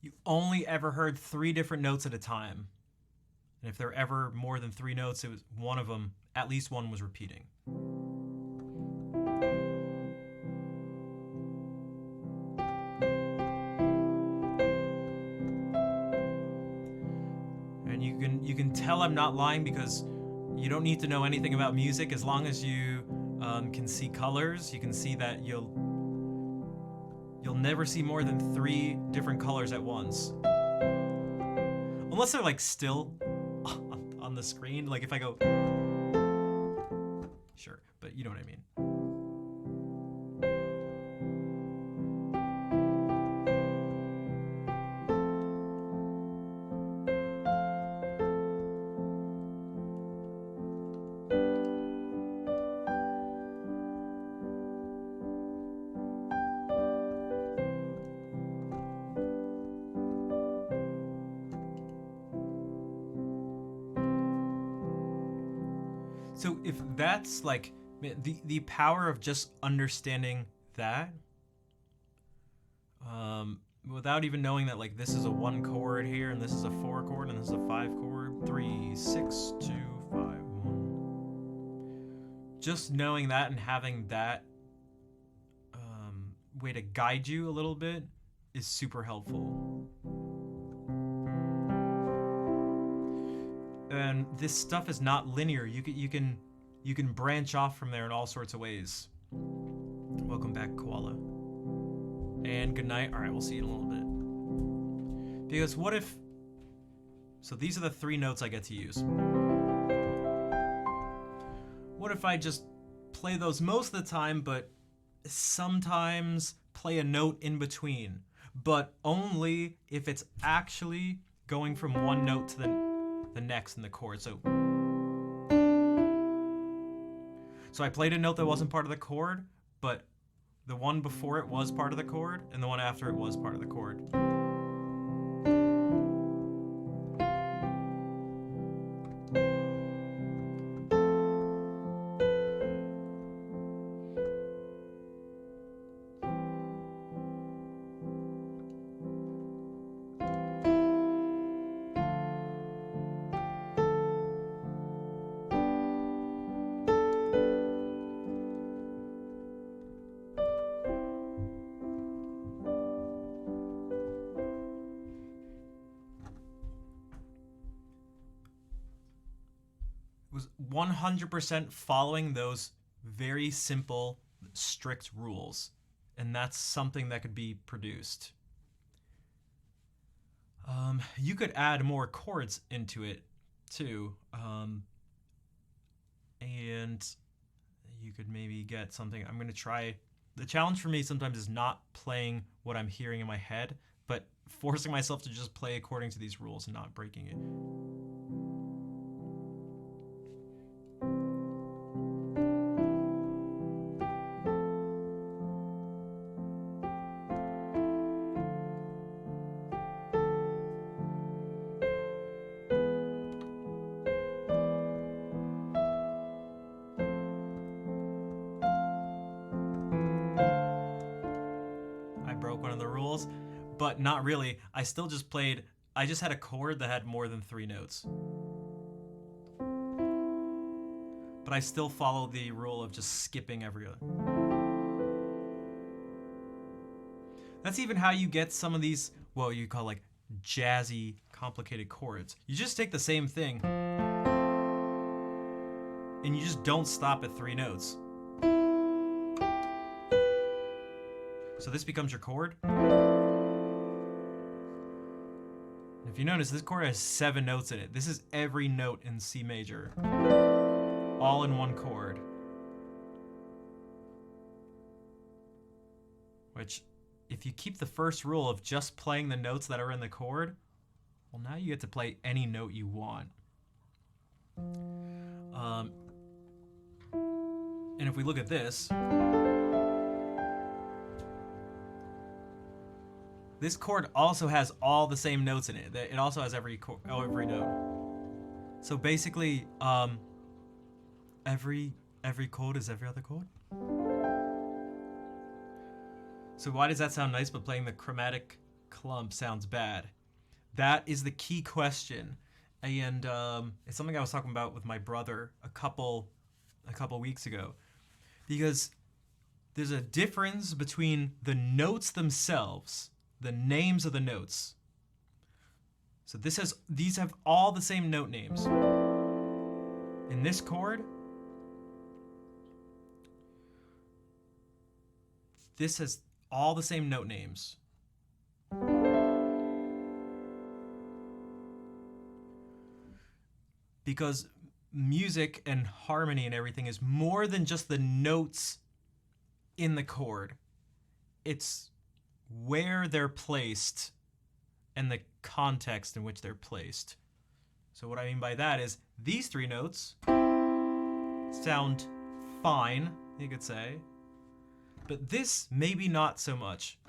You only ever heard 3 different notes at a time. And if there were ever more than 3 notes, it was one of them, at least one was repeating. And you can tell I'm not lying because you don't need to know anything about music. As long as you can see colors, you can see that you'll never see more than 3 different colors at once. Unless they're like still on the screen. Like if I go... Sure, but you know what I mean. So if that's like the power of just understanding that, without even knowing that like this is a 1 chord here and this is a 4 chord and this is a 5 chord, 3, 6, 2, 5, 1. Just knowing that and having that way to guide you a little bit is super helpful. And this stuff is not linear. You can branch off from there in all sorts of ways. Welcome back, Koala. And good night. All right, we'll see you in a little bit. Because what if... So these are the 3 notes I get to use. What if I just play those most of the time, but sometimes play a note in between? But only if it's actually going from one note to the next in the chord. So I played a note that wasn't part of the chord, but The one before it was part of the chord, and the one after it was part of the chord. Was 100% following those very simple, strict rules. And that's something that could be produced. You could add more chords into it, too. And you could maybe get something. I'm going to try. The challenge for me sometimes is not playing what I'm hearing in my head, but forcing myself to just play according to these rules and not breaking it. One of the rules, but not really. I still just played. I just had a chord that had more than 3 notes. But I still follow the rule of just skipping every other. That's even how you get some of these, what you call like jazzy, complicated chords. You just take the same thing and you just don't stop at 3 notes. So this becomes your chord. And if you notice, this chord has 7 notes in it. This is every note in C major, all in one chord. Which, if you keep the first rule of just playing the notes that are in the chord, well, now you get to play any note you want. And if we look at this, this chord also has all the same notes in it. It also has every note. So basically, every chord is every other chord. So why does that sound nice, but playing the chromatic clump sounds bad? That is the key question, and it's something I was talking about with my brother a couple weeks ago, because there's a difference between the notes themselves. The names of the notes. So these have all the same note names. In this chord, this has all the same note names. Because music and harmony and everything is more than just the notes in the chord. It's where they're placed and the context in which they're placed. So what I mean by that is these 3 notes sound fine, you could say, but this maybe not so much.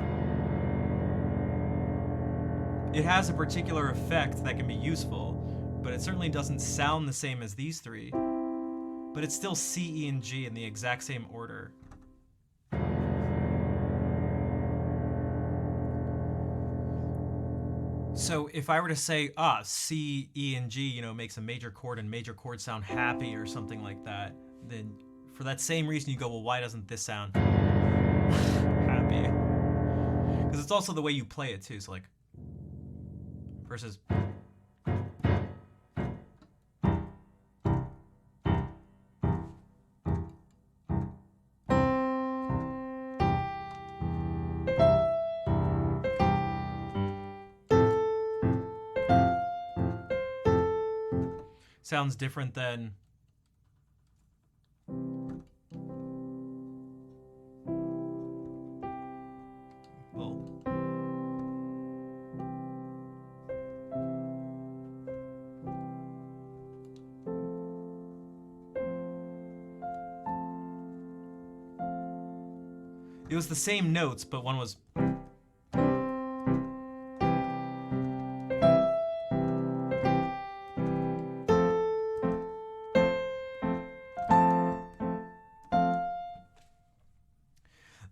It has a particular effect that can be useful, but it certainly doesn't sound the same as these 3, but it's still C, E, and G in the exact same order. So if I were to say, C, E, and G, makes a major chord and major chords sound happy or something like that, then for that same reason you go, well, why doesn't this sound happy? Because it's also the way you play it too. So like, versus. Sounds different than It was the same notes, but one was.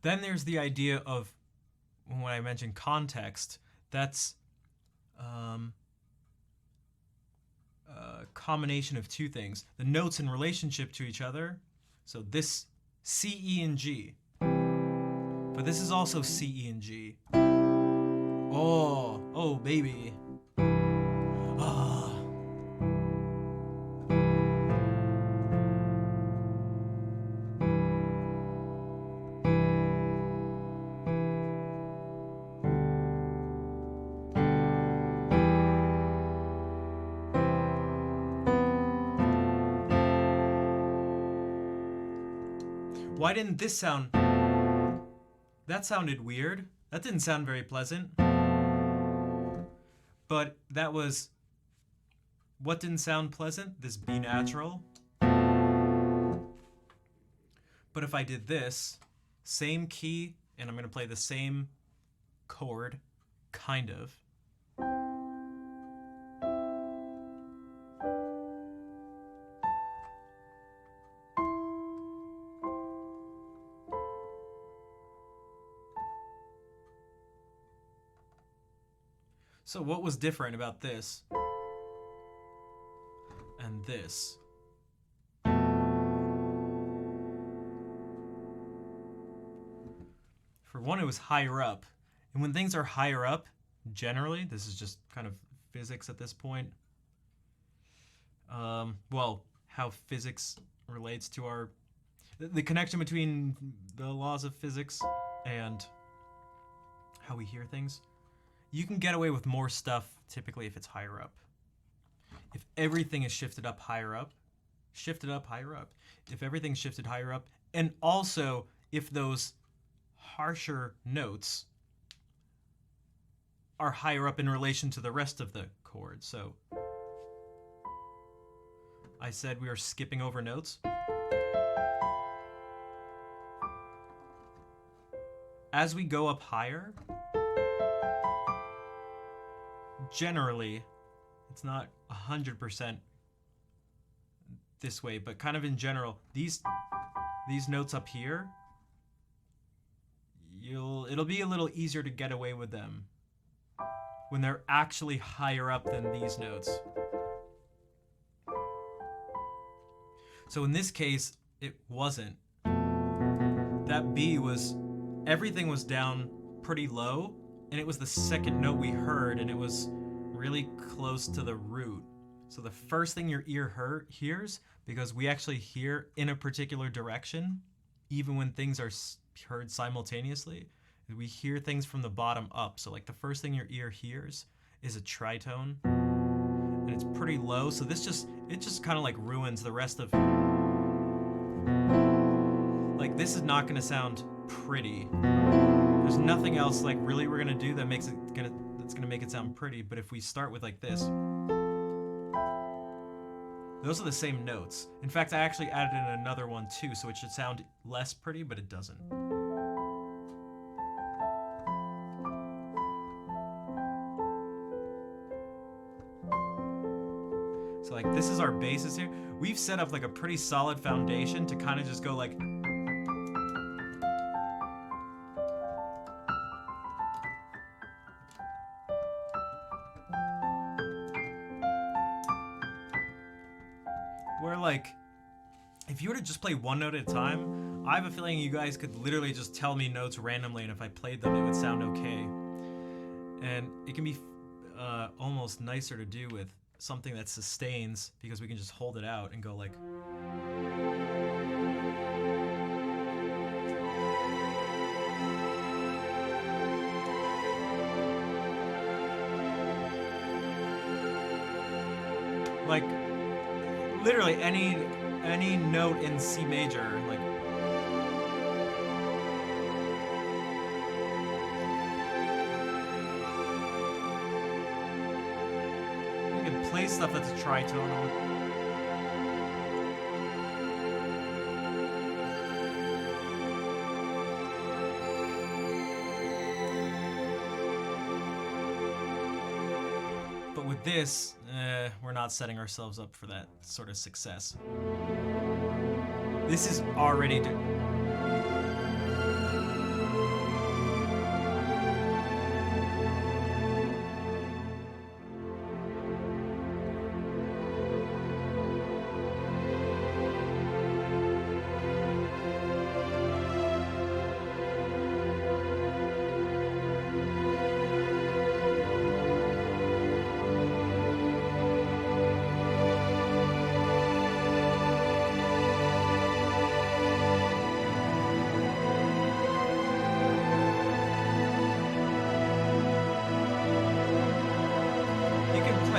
Then there's the idea of, when I mentioned context, that's a combination of two things. The notes in relationship to each other. So this C, E, and G. But this is also C, E, and G. Oh, baby. Ah. Why didn't this sound... That sounded weird. That didn't sound very pleasant. But that was... What didn't sound pleasant? This B natural. But if I did this, same key, and I'm going to play the same chord, kind of. So what was different about this and this? For one, it was higher up. And when things are higher up, generally, this is just kind of physics at this point. Well, how physics relates to our... The connection between the laws of physics and how we hear things. You can get away with more stuff typically if it's higher up. If everything is shifted up, higher up. If everything's shifted higher up, and also if those harsher notes are higher up in relation to the rest of the chord. So I said we are skipping over notes. As we go up higher, generally, it's not 100% this way, but kind of in general, these notes up here, it'll be a little easier to get away with them when they're actually higher up than these notes. So in this case, it wasn't. That B was, everything was down pretty low, and it was the second note we heard, and it was really close to the root. So the first thing your ear hears, because we actually hear in a particular direction, even when things are heard simultaneously, we hear things from the bottom up. So like the first thing your ear hears is a tritone, and it's pretty low. So it just kind of like ruins the rest of, like this is not going to sound pretty. There's nothing else like really we're gonna do that's gonna make it sound pretty. But if we start with like this, those are the same notes. In fact, I actually added in another one too, so it should sound less pretty, but it doesn't. So like this is our basis here. We've set up like a pretty solid foundation to kind of just go like. Where like, if you were to just play one note at a time, I have a feeling you guys could literally just tell me notes randomly, and if I played them, it would sound okay. And it can be almost nicer to do with something that sustains, because we can just hold it out and go like. Like, literally any note in C major, like. You can play stuff that's a tritonal. this, we're not setting ourselves up for that sort of success. This is already...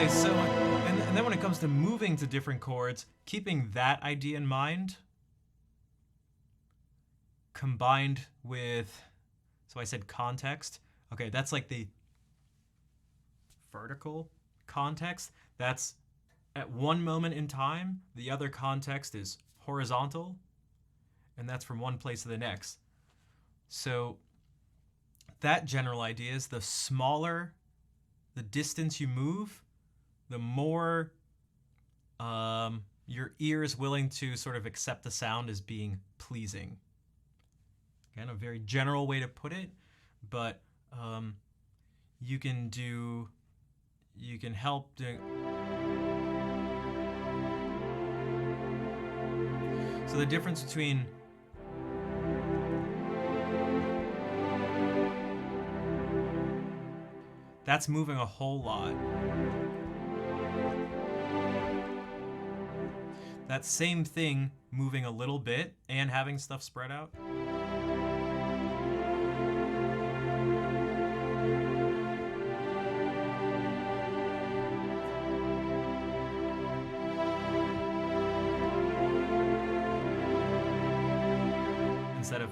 So, and then when it comes to moving to different chords, keeping that idea in mind, combined with, so I said context. Okay, that's like the vertical context. That's at one moment in time. The other context is horizontal, and that's from one place to the next. So that general idea is the smaller the distance you move, the more your ear is willing to sort of accept the sound as being pleasing. Again, a very general way to put it, but you can help doing. So the difference between that's moving a whole lot. That same thing moving a little bit and having stuff spread out. Instead of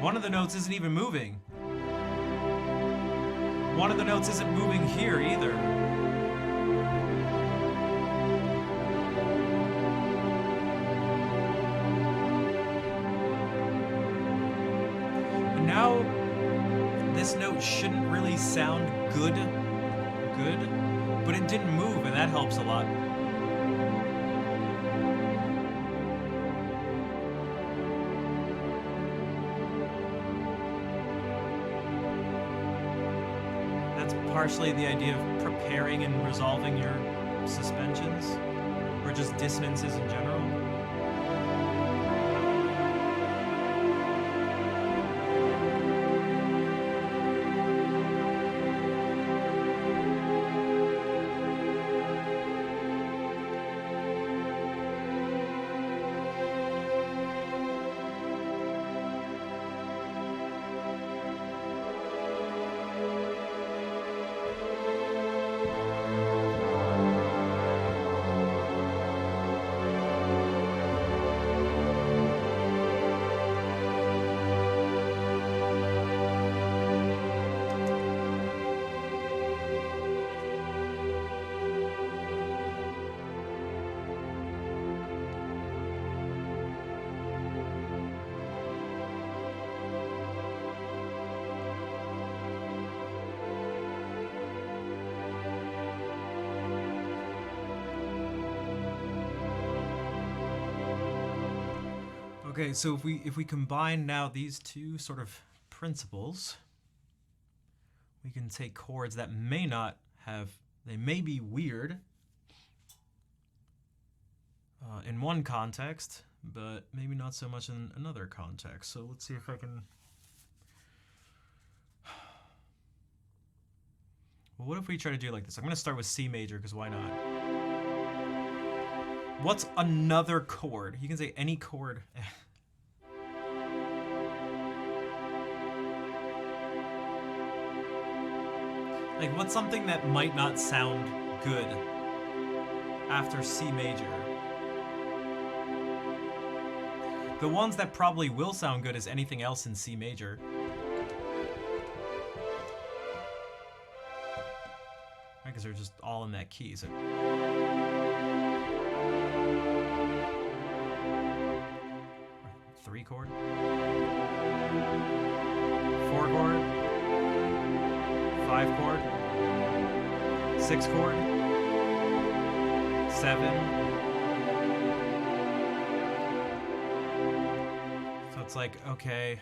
one of the notes isn't even moving. One of the notes isn't moving here either. And now this note shouldn't really sound good, but it didn't move, and that helps a lot. Partially the idea of preparing and resolving your suspensions, or just dissonances in general. Okay, so if we combine now these two sort of principles, we can take chords that may not have, they may be weird in one context, but maybe not so much in another context. So let's see if I can. Well, what if we try to do it like this? I'm going to start with C major, because why not? What's another chord? You can say any chord. Like, what's something that might not sound good after C major? The ones that probably will sound good is anything else in C major. Because they're just all in that key. So. 3 chord, 4 chord, 5 chord, 6 chord, 7. So it's like, okay.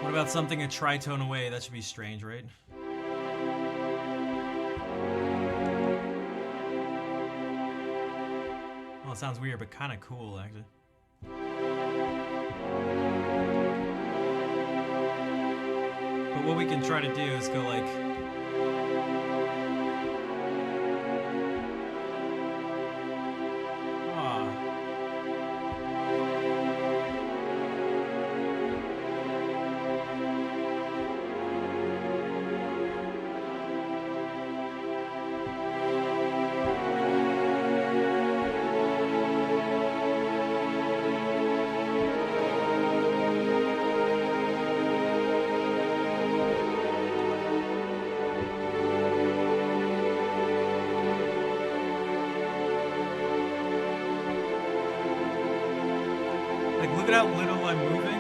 What about something a tritone away? That should be strange, right? Well, it sounds weird, but kind of cool, actually. But what we can try to do is go like... Like, look at how little I'm moving.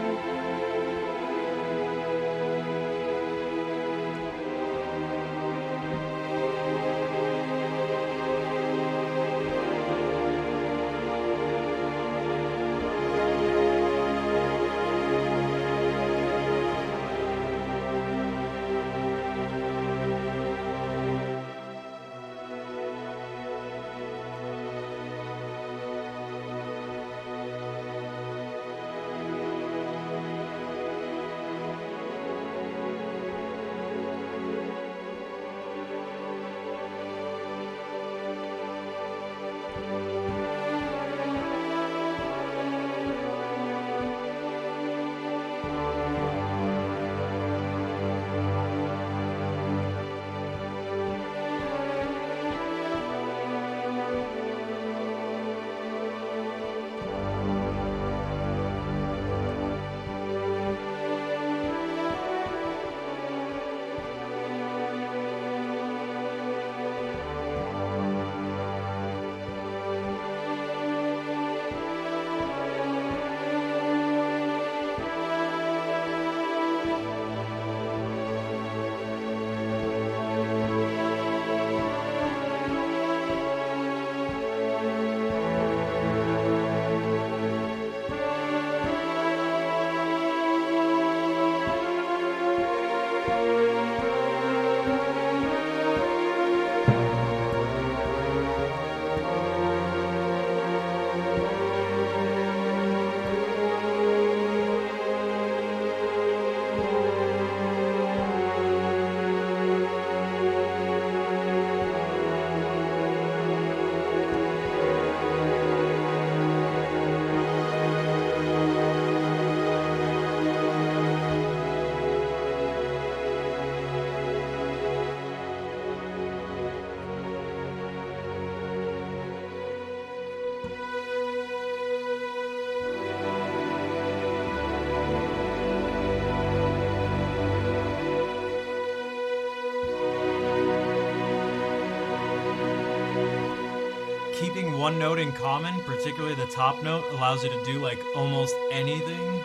Keeping one note in common, particularly the top note, allows you to do like almost anything.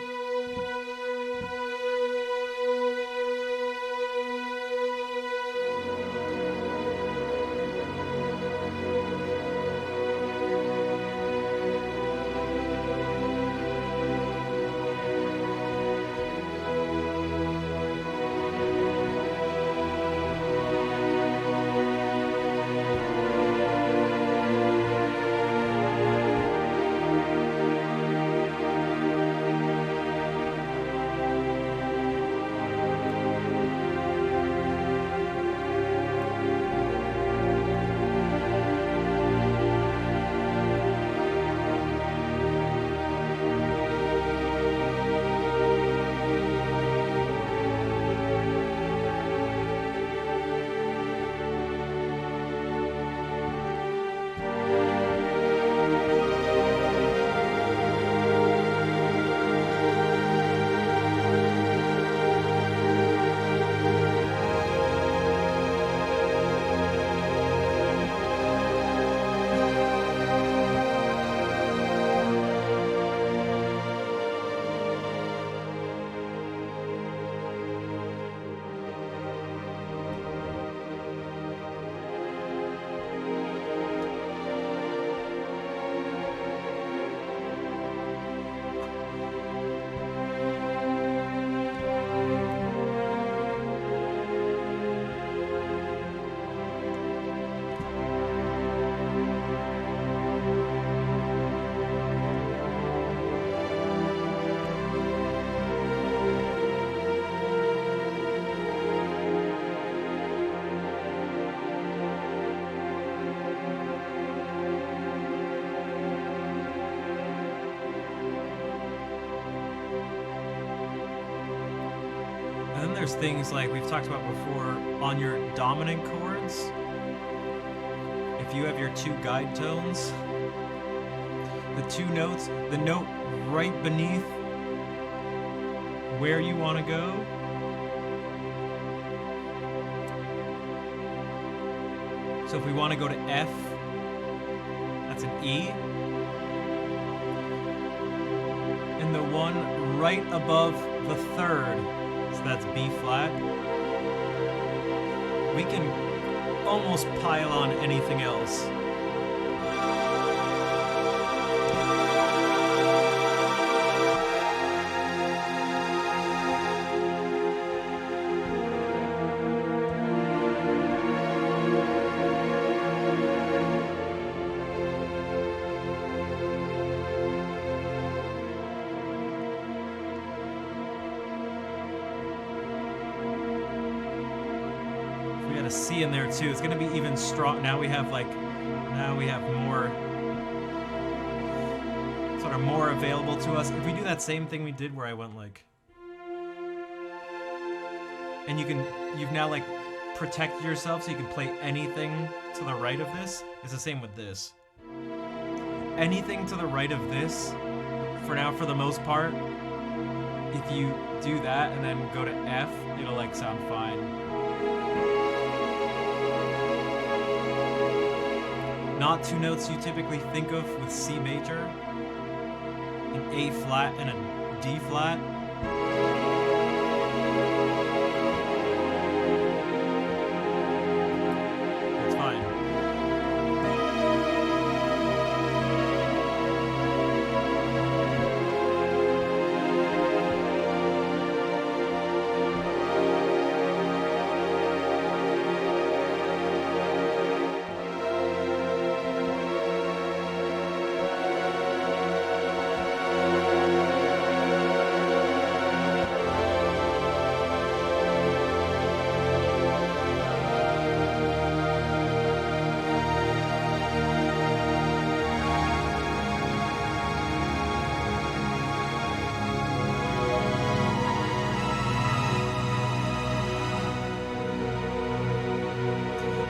there's things like we've talked about before on your dominant chords. If you have your two guide tones, the two notes, the note right beneath where you want to go. So if we want to go to F, that's an E. And the one right above the third, so that's B flat. We can almost pile on anything else. C in there too. It's gonna be even strong. Now we have more, sort of more available to us. If we do that same thing we did where I went like, and you've now like protected yourself so you can play anything to the right of this. It's the same with this. Anything to the right of this, for now, for the most part, if you do that and then go to F, it'll like sound fine. Not two notes you typically think of with C major, an A flat and a D flat. That's fine.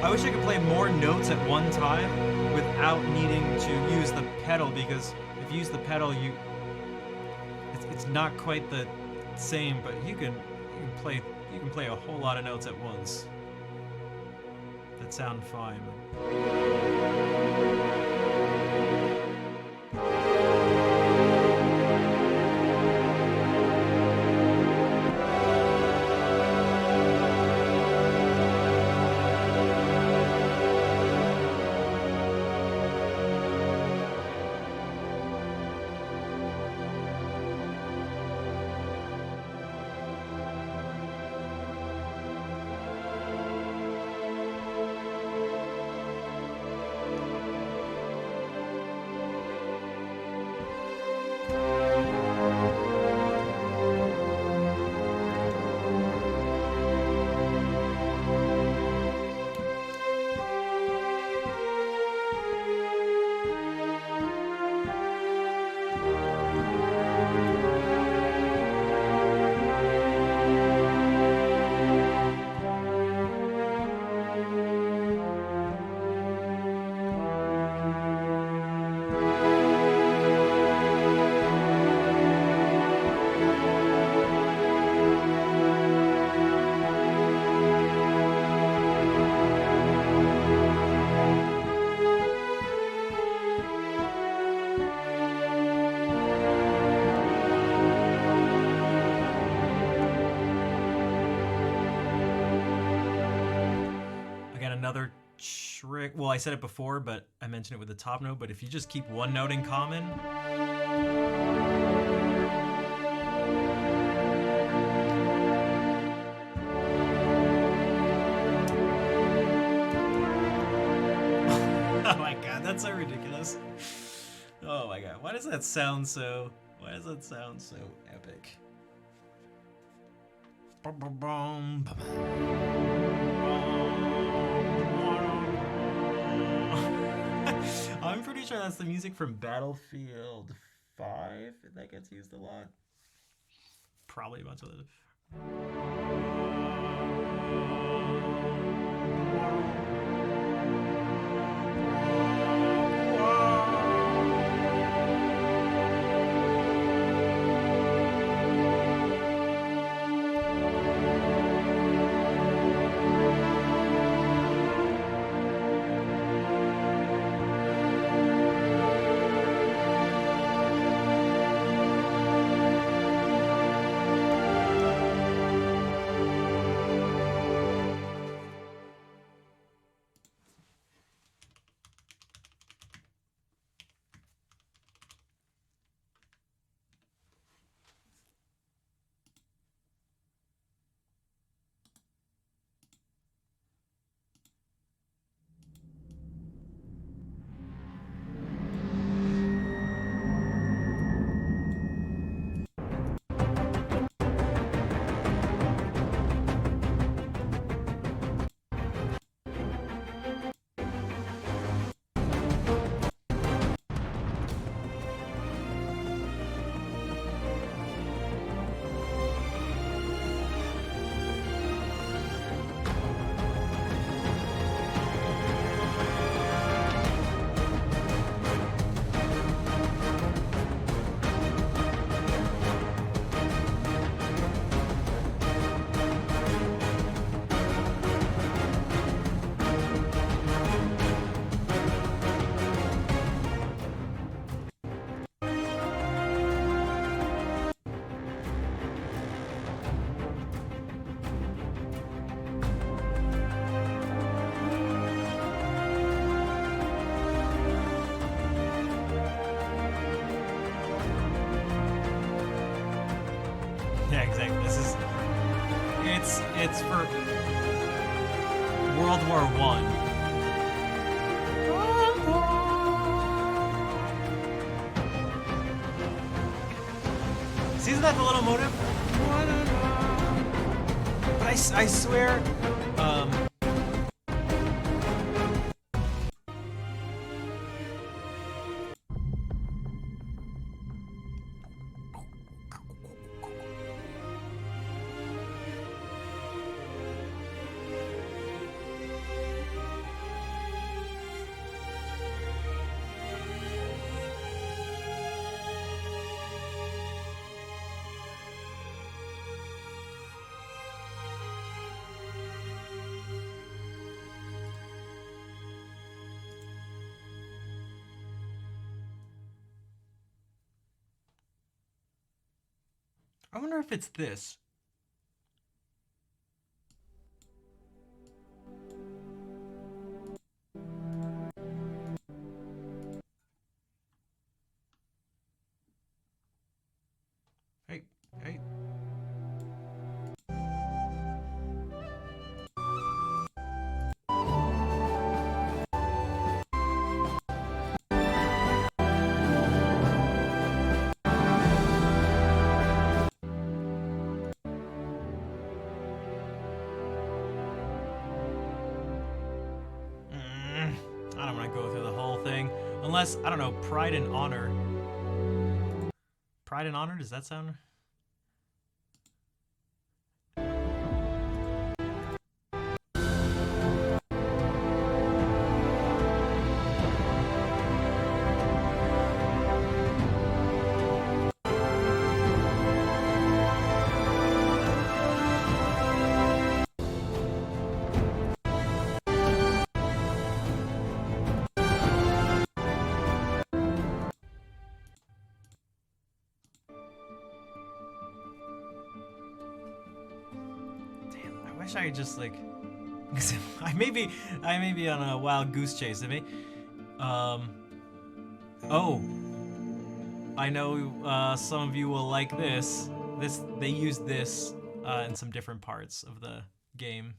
I wish I could play more notes at one time without needing to use the pedal, because if you use the pedal, it's not quite the same, but you can play a whole lot of notes at once that sound fine. Another trick, well, I said it before, but I mentioned it with the top note, but if you just keep one note in common, oh my god, that's so ridiculous. Oh my god, why does that sound so epic? I'm pretty sure that's the music from Battlefield 5 that gets used a lot. Probably a bunch of Yeah, exactly. This is it's for World War One. See, isn't that the little motive? But I swear, I wonder if it's this. Hey, hey. I don't want to go through the whole thing. Unless, I don't know, Pride and Honor. Pride and Honor, does that sound... I wish I could just like, I may be on a wild goose chase. I may, oh, I know some of you will like this. They use this in some different parts of the game.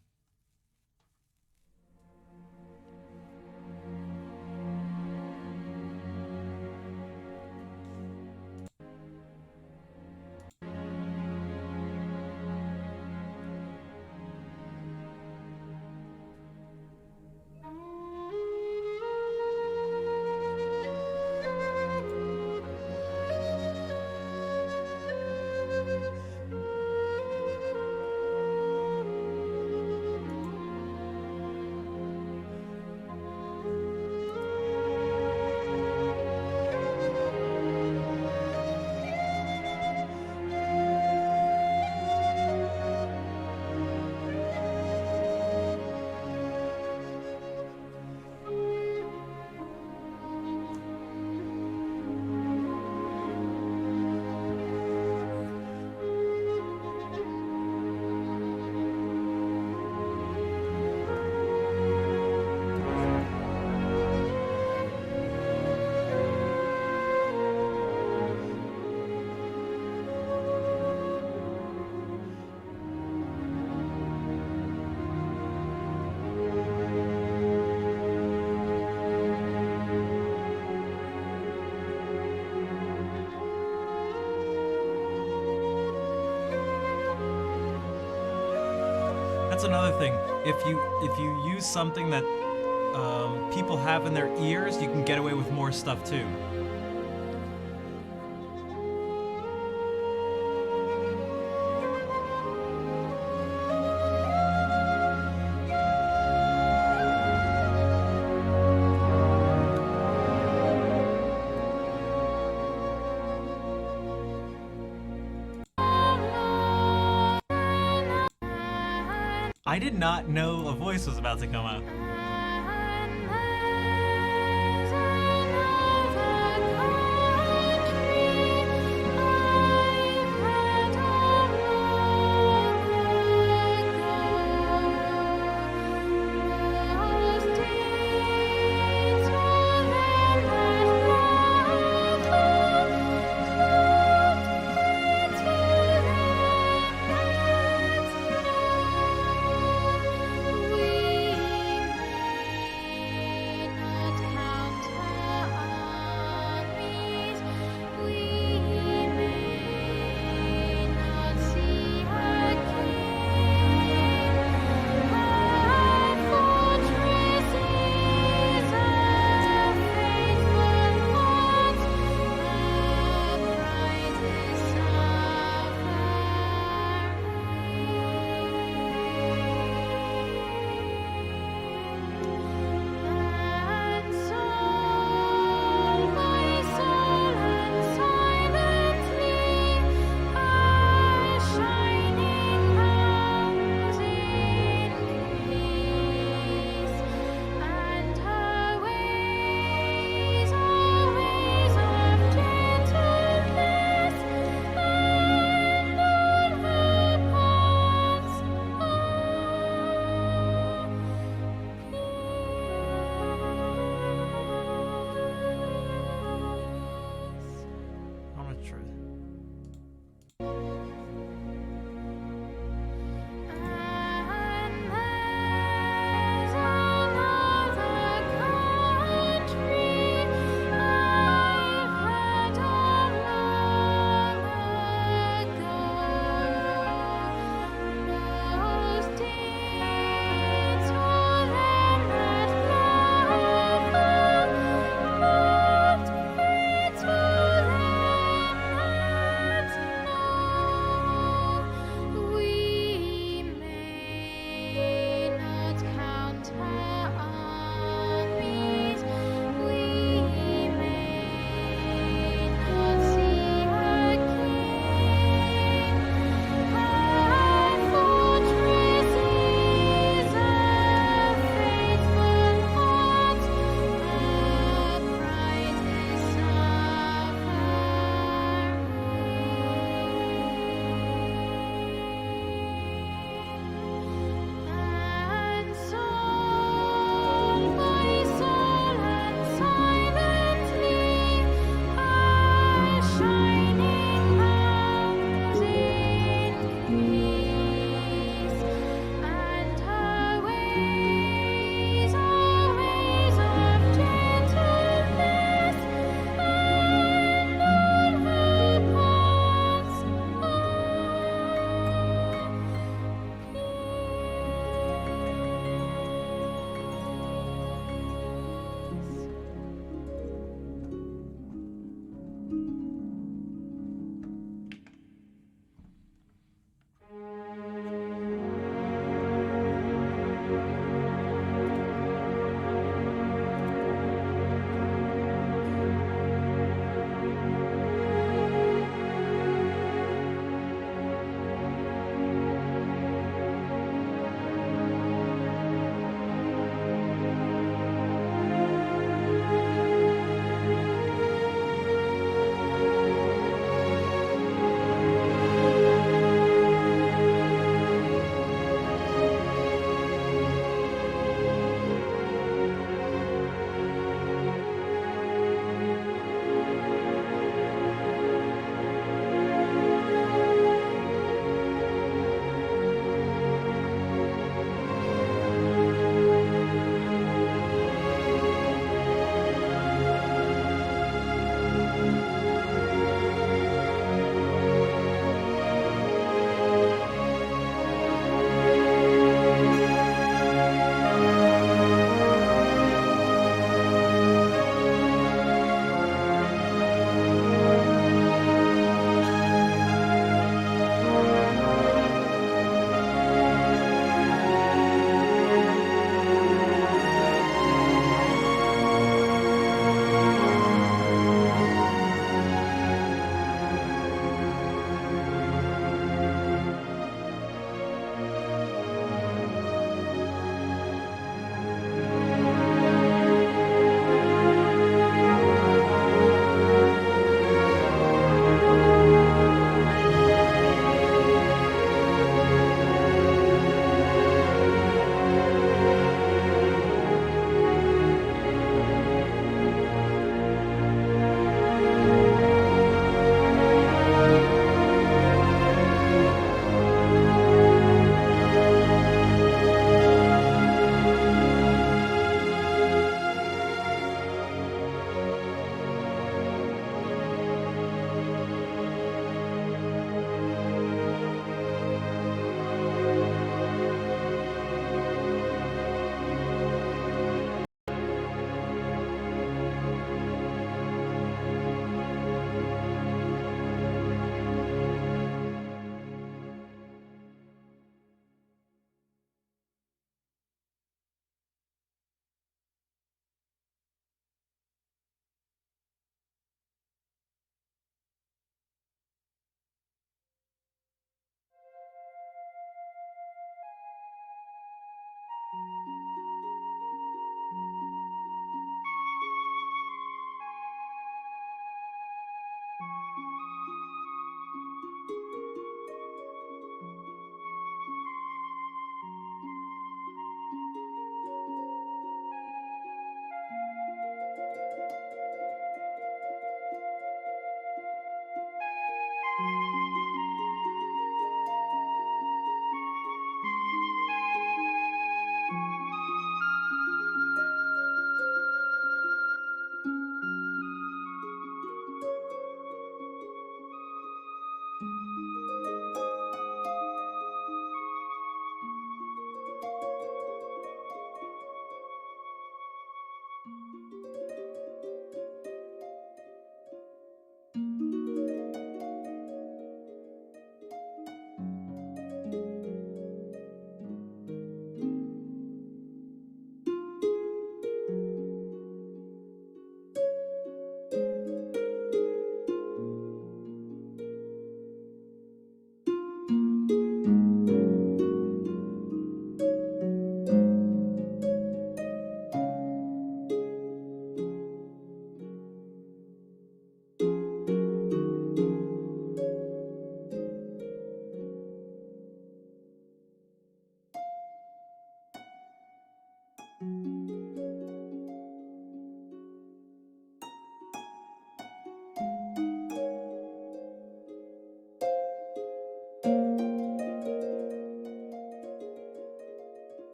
that's another thing. If you use something that people have in their ears, you can get away with more stuff too. I did not know a voice was about to come out.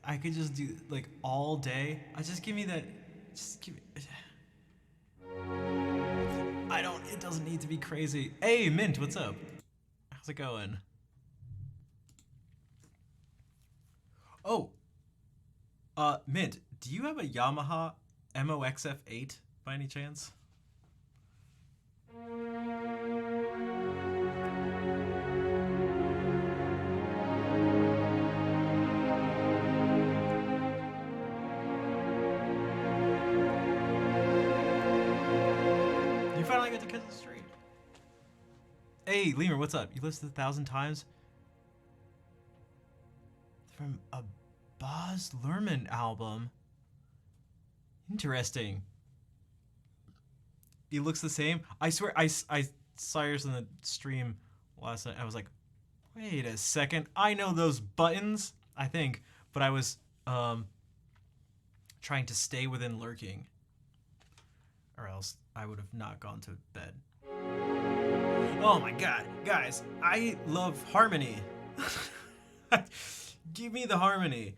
I could just do like all day. Just give me that. Just give me. I don't. It doesn't need to be crazy. Hey, Mint, what's up? How's it going? Oh. Mint, do you have a Yamaha MOXF8 by any chance? You finally got to catch the stream. Hey, Lemur, what's up? You listened 1,000 times? From a Baz Luhrmann album. Interesting. He looks the same. I swear, I saw yours in the stream last night. I was like, wait a second. I know those buttons, I think, but I was trying to stay within lurking, or else I would have not gone to bed. Oh my god, guys, I love harmony. Give me the harmony.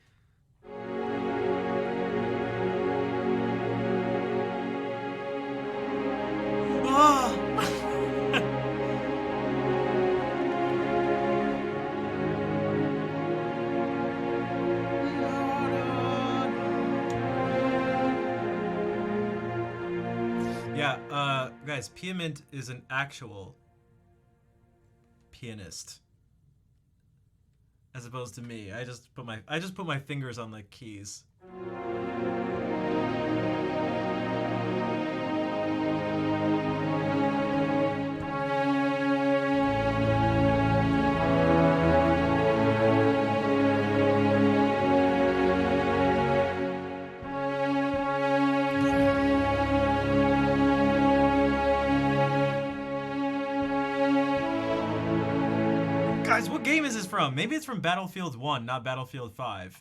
Oh! Yeah, guys, Piamint is an actual pianist, as opposed to me. I just put my fingers on the keys. Guys, what game is this from? Maybe it's from Battlefield 1, not Battlefield 5.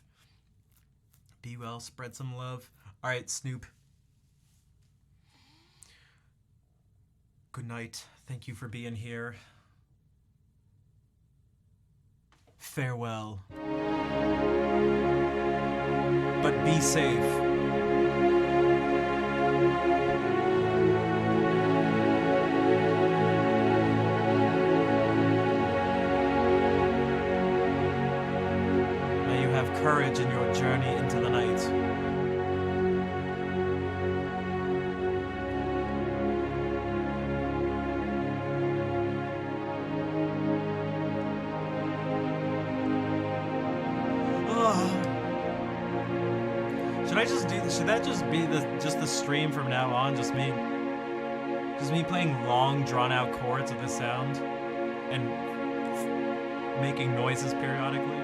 Be well, spread some love. All right, Snoop. Good night. Thank you for being here. Farewell. But be safe. Courage in your journey into the night. Should that just be the stream from now on? Just me playing long drawn out chords of this sound and making noises periodically?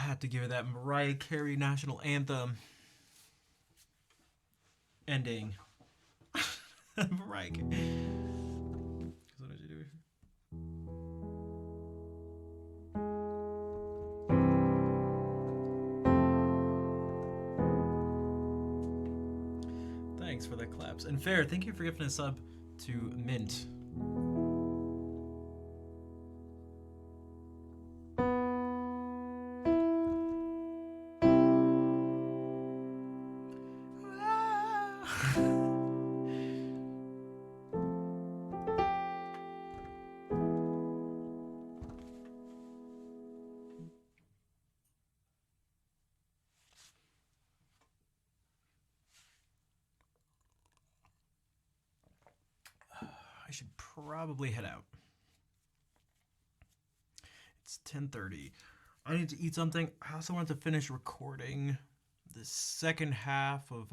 I had to give it that Mariah Carey national anthem ending. Mariah Carey. What did you do? Thanks for the claps. And Fair, thank you for giving a sub to Mint. I should probably head out. It's 10:30. I need to eat something. I also want to finish recording the second half of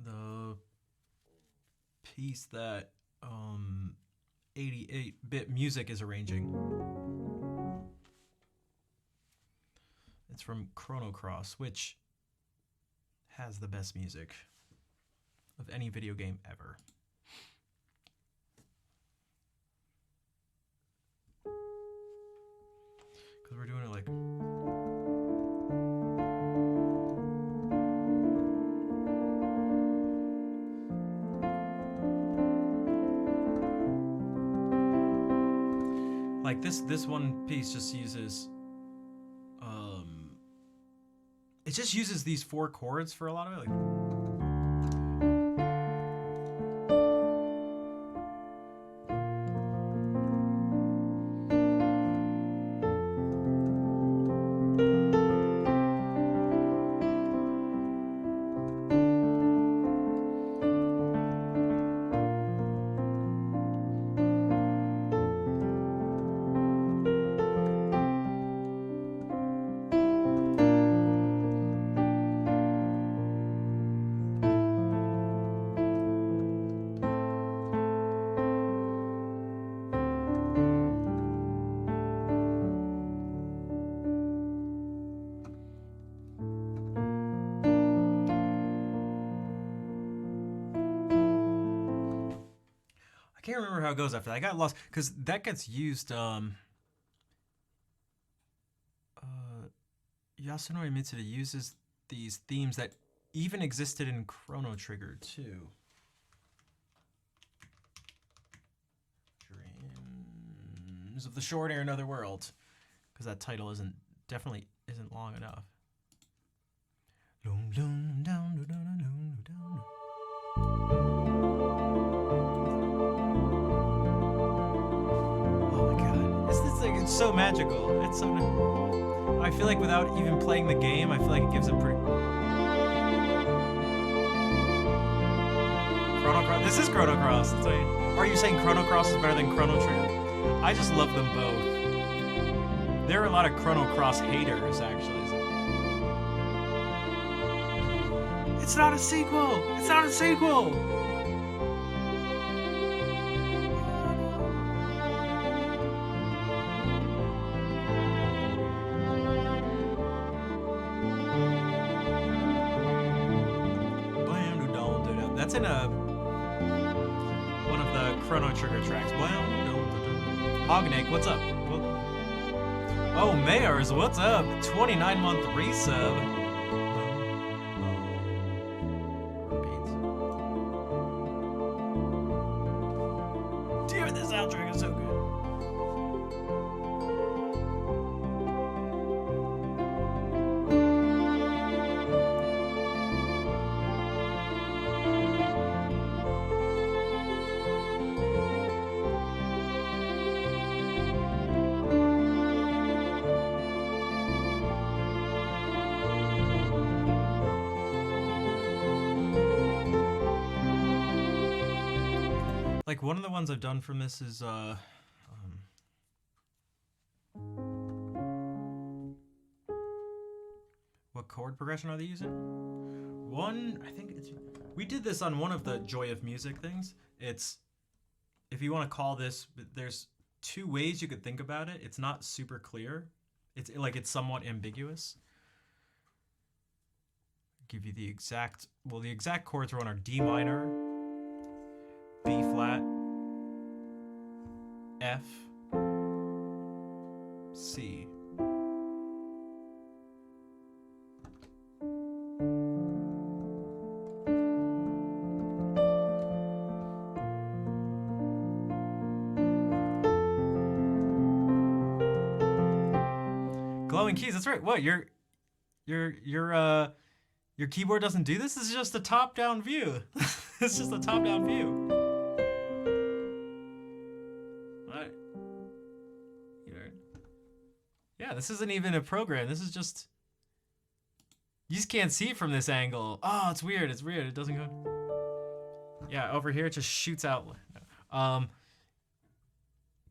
the piece that 88-bit music is arranging. It's from Chrono Cross, which has the best music of any video game ever. Because we're doing it like... Like this one piece just uses... It just uses these 4 chords for a lot of it. Like, I can't remember how it goes after that. I got lost because that gets used. Yasunori Mitsuda uses these themes that even existed in Chrono Trigger too. Dreams of the Short Air Another World, because that title definitely isn't long enough. It's so magical. It's so. I feel like without even playing the game, I feel like it gives a pretty. Chrono Cross. This is Chrono Cross. Are you saying Chrono Cross is better than Chrono Trigger? I just love them both. There are a lot of Chrono Cross haters, actually. It's not a sequel. It's not a sequel. That's in one of the Chrono Trigger tracks. Hognake, what's up? Oh, Mayors, what's up? 29-month resub. Damn it, this soundtrack is so good. Like, one of the ones I've done from this is, what chord progression are they using? I think we did this on one of the Joy of Music things. It's, if you want to call this, there's two ways you could think about it. It's not super clear. It's somewhat ambiguous. Give you the exact chords we're on are D minor, B flat, F, C. Glowing keys. That's right. What your keyboard doesn't do this? This is just a top-down view. It's just a top-down view. What? Yeah, this isn't even a program. This is just. You just can't see it from this angle. Oh, it's weird. It's weird. It doesn't go. Yeah, over here it just shoots out.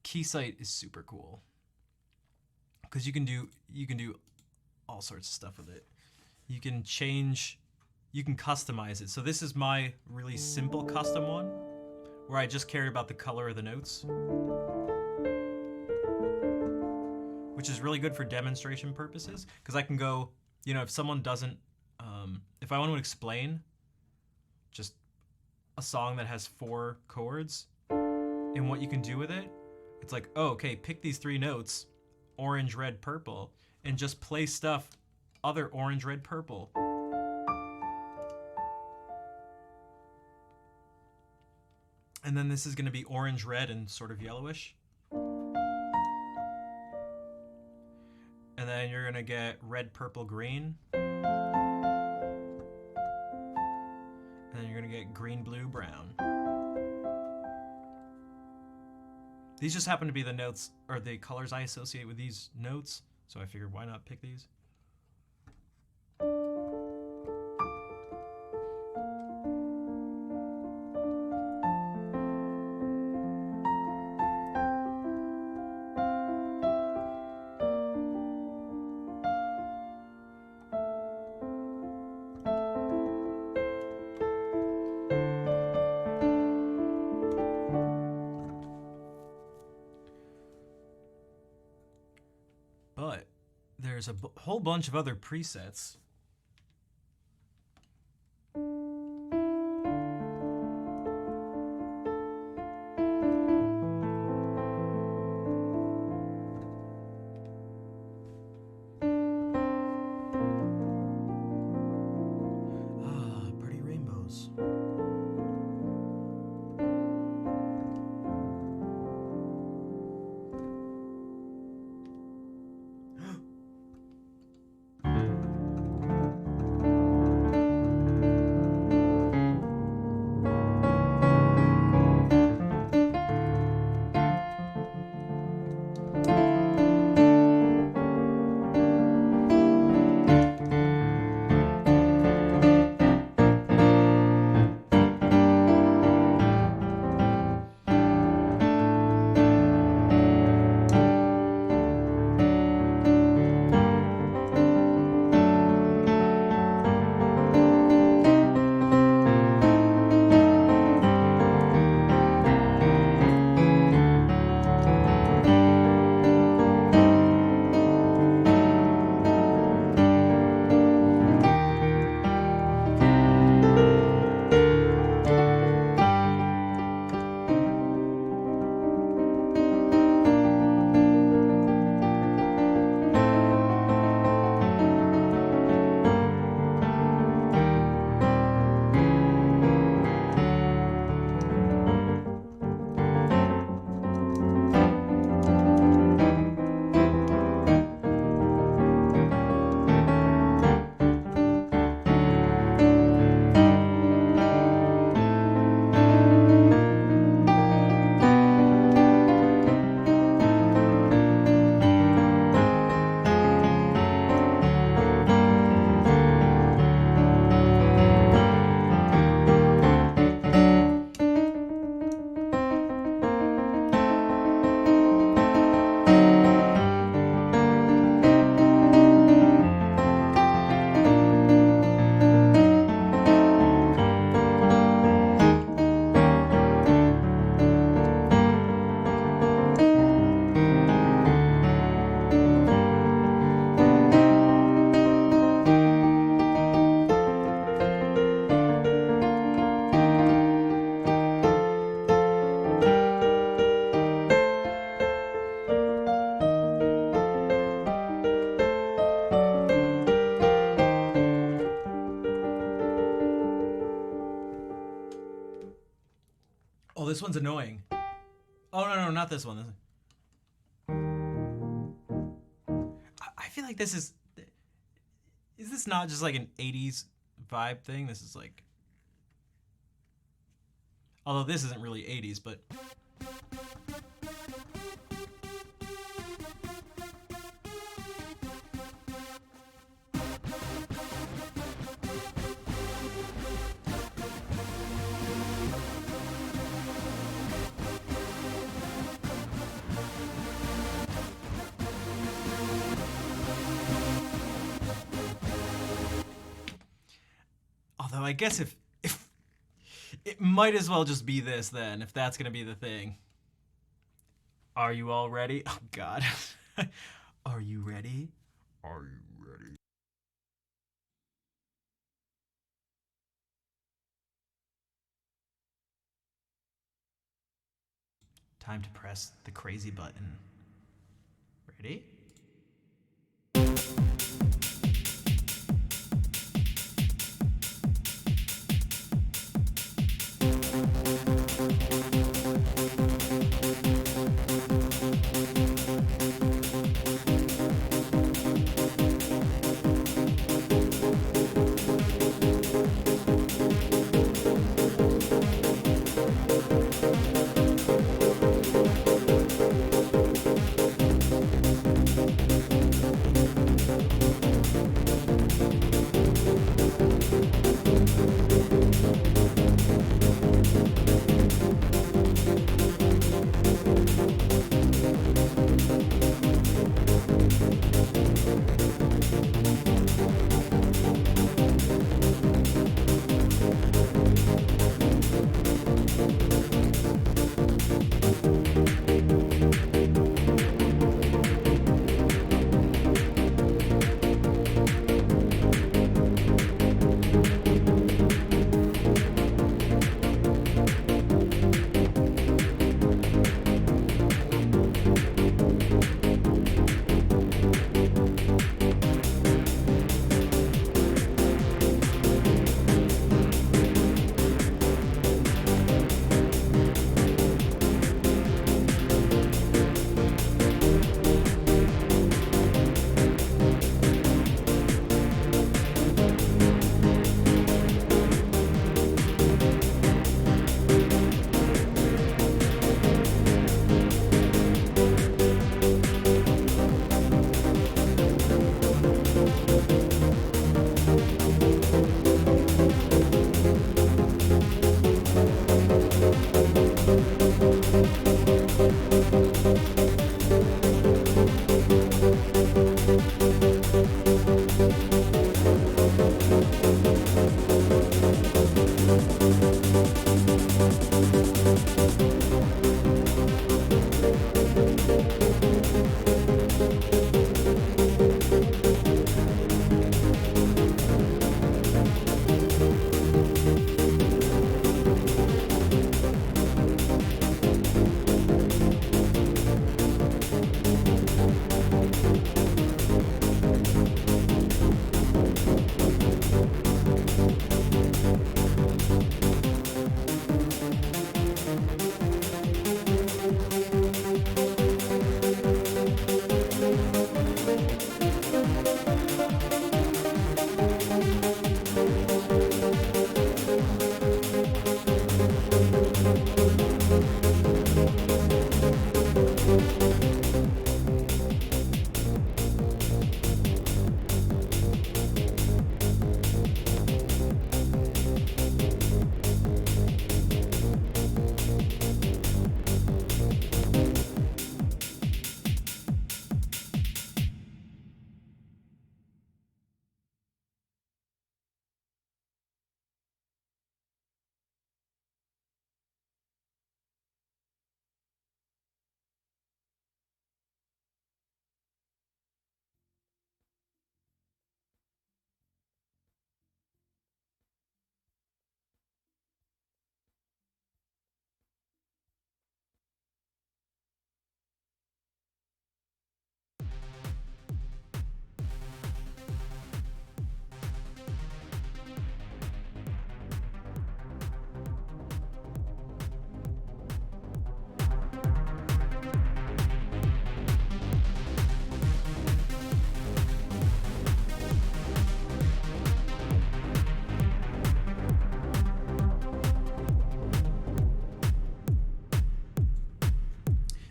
Keysight is super cool because you can do all sorts of stuff with it. You can customize it. So this is my really simple custom one where I just cared about the color of the notes, which is really good for demonstration purposes because I can go, if someone doesn't, if I want to explain just a song that has 4 chords and what you can do with it, it's like, oh, okay, pick these 3 notes, orange, red, purple, and just play stuff other orange, red, purple. And then this is going to be orange, red, and sort of yellowish. And then you're going to get red, purple, green. And then you're going to get green, blue, brown. These just happen to be the notes or the colors I associate with these notes. So I figured why not pick these? But there's a whole bunch of other presets. Pretty rainbows. this one's annoying. Oh no, not this one. I feel like this is this not just like an 80s vibe thing? This is like, although this isn't really 80s, but although I guess if it might as well just be this then, if that's gonna be the thing. Are you all ready? Oh God. Are you ready? Are you ready? Time to press the crazy button. Ready?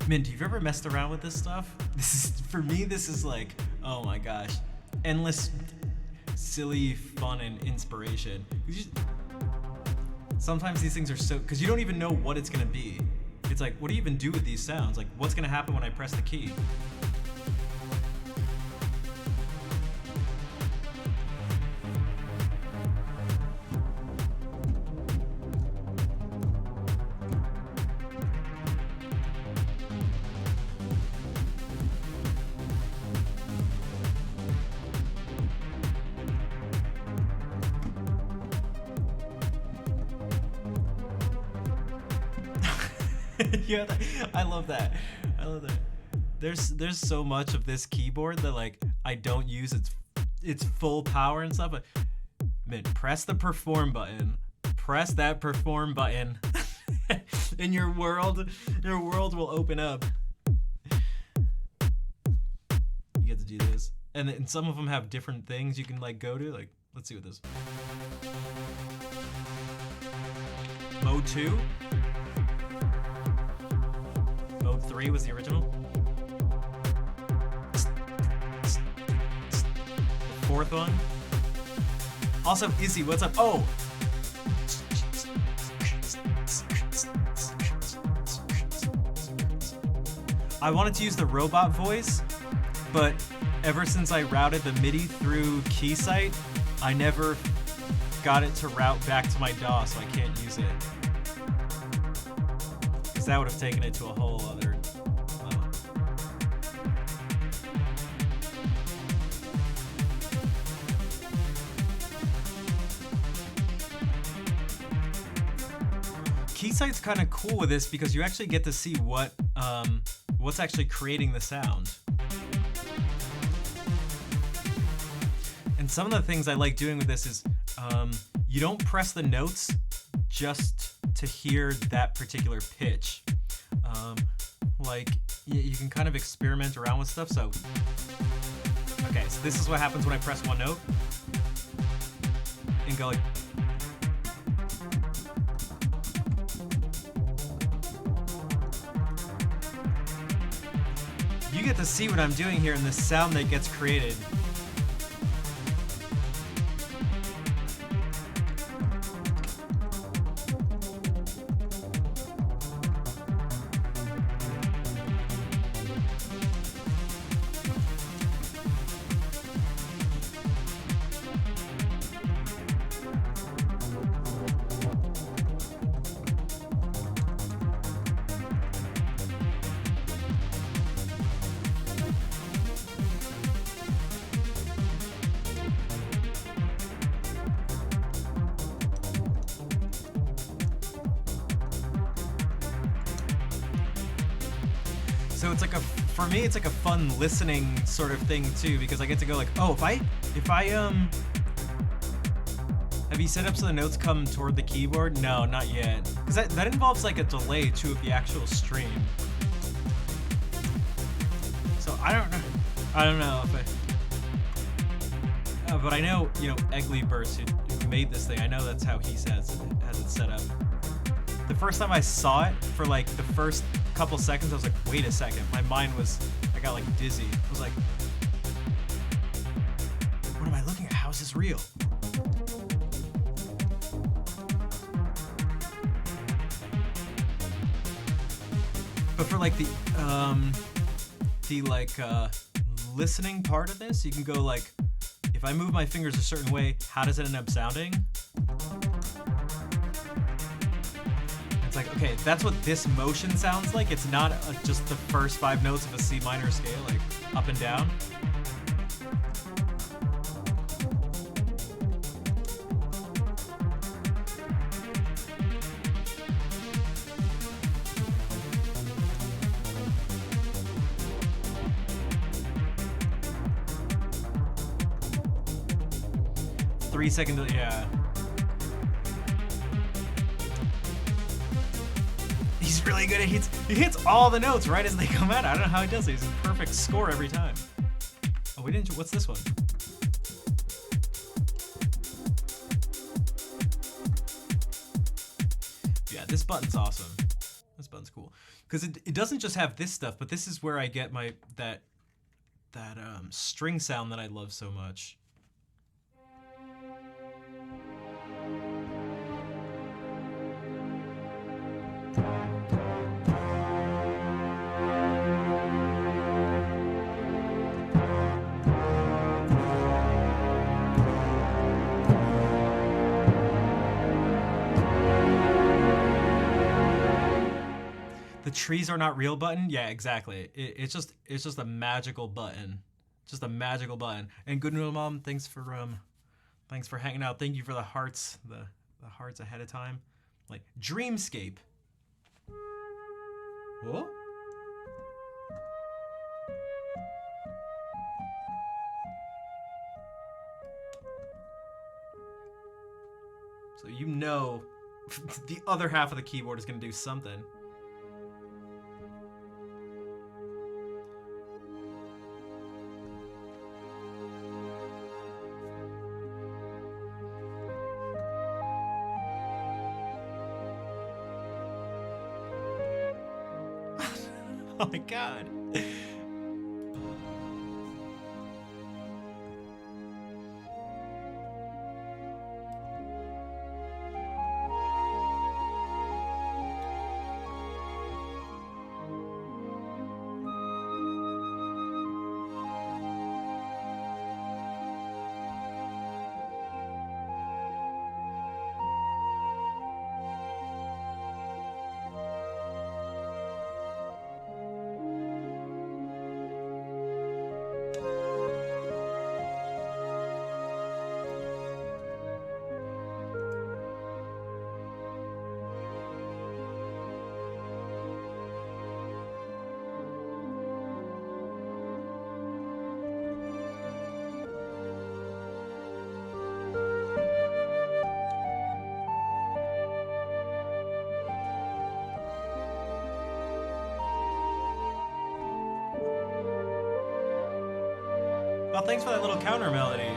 Mint, have you ever messed around with this stuff? This is, for me, this is like, oh my gosh, endless silly fun and inspiration. Sometimes these things are so, because you don't even know what it's gonna be. It's like, what do you even do with these sounds? Like, what's gonna happen when I press the key? Yeah, I love that. I love that. There's so much of this keyboard that like I don't use its full power and stuff. But man, press the perform button. Press that perform button, and your world will open up. You get to do this, and some of them have different things you can like go to. Like, let's see what this. Mode 2. Mode 3 was the original. The fourth one. Also, Izzy, what's up? Oh! I wanted to use the robot voice, but ever since I routed the MIDI through Keysight, I never got it to route back to my DAW, so I can't use it. Because that would have taken it to a whole other level. Keysight's kind of cool with this because you actually get to see what's actually creating the sound. And some of the things I like doing with this is you don't press the notes just to hear that particular pitch. Like you can kind of experiment around with stuff. So, okay, so this is what happens when I press one note and go like. You get to see what I'm doing here and the sound that gets created. So it's like for me, it's like a fun listening sort of thing too, because I get to go like, oh, if I have you set up so the notes come toward the keyboard? No, not yet, because that involves like a delay too of the actual stream. So I don't know if but I know, you know, Egglyburst who made this thing. I know that's how he has it set up. The first time I saw it, for like the first couple seconds, I was like, wait a second. I got like dizzy. I was like, what am I looking at? How is this real? But for like the listening part of this, you can go like, if I move my fingers a certain way, how does it end up sounding? It's like, okay, that's what this motion sounds like. It's not just the first 5 notes of a C minor scale, like up and down. Three-second, yeah. He's really good at he hits all the notes right as they come out. I don't know how he does it. He's a perfect score every time. Oh, we didn't. What's this one? Yeah, this button's awesome. This button's cool. because it doesn't just have this stuff, but this is where I get my that string sound that I love so much. The trees are not real button. Yeah, exactly. It's just a magical button, just a magical button. And Good Noodle Mom, thanks for hanging out. Thank you for the hearts, the hearts ahead of time. Like Dreamscape. Whoa. So you know, the other half of the keyboard is gonna do something. Oh my god. Well, thanks for that little counter melody.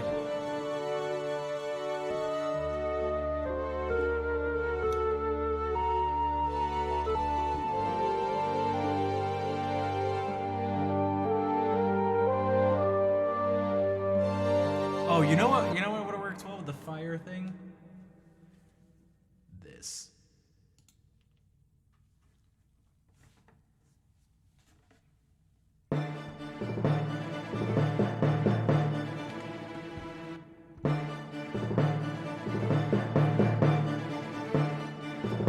Oh, you know what? You know what would have worked well with the fire thing? This.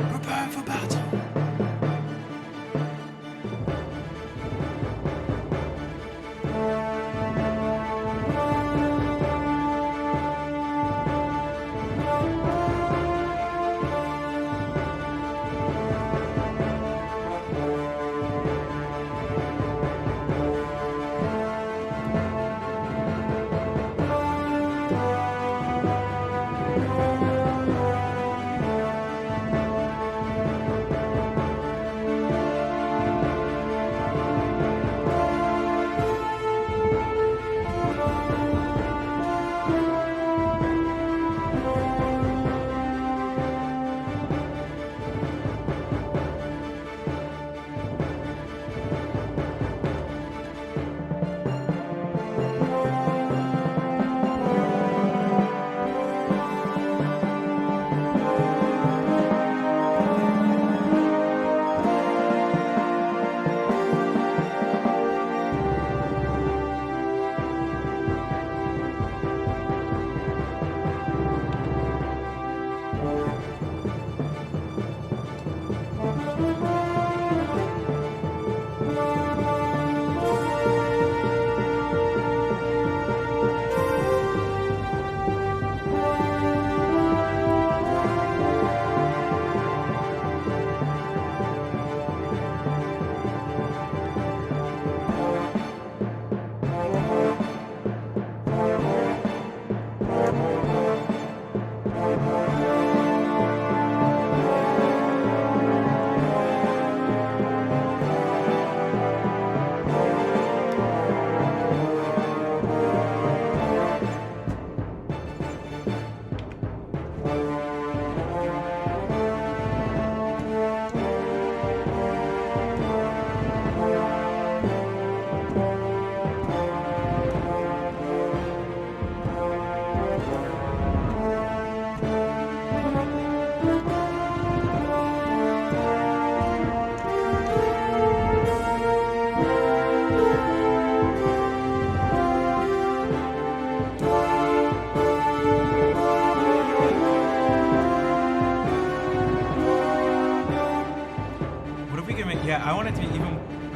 Prepare for battle.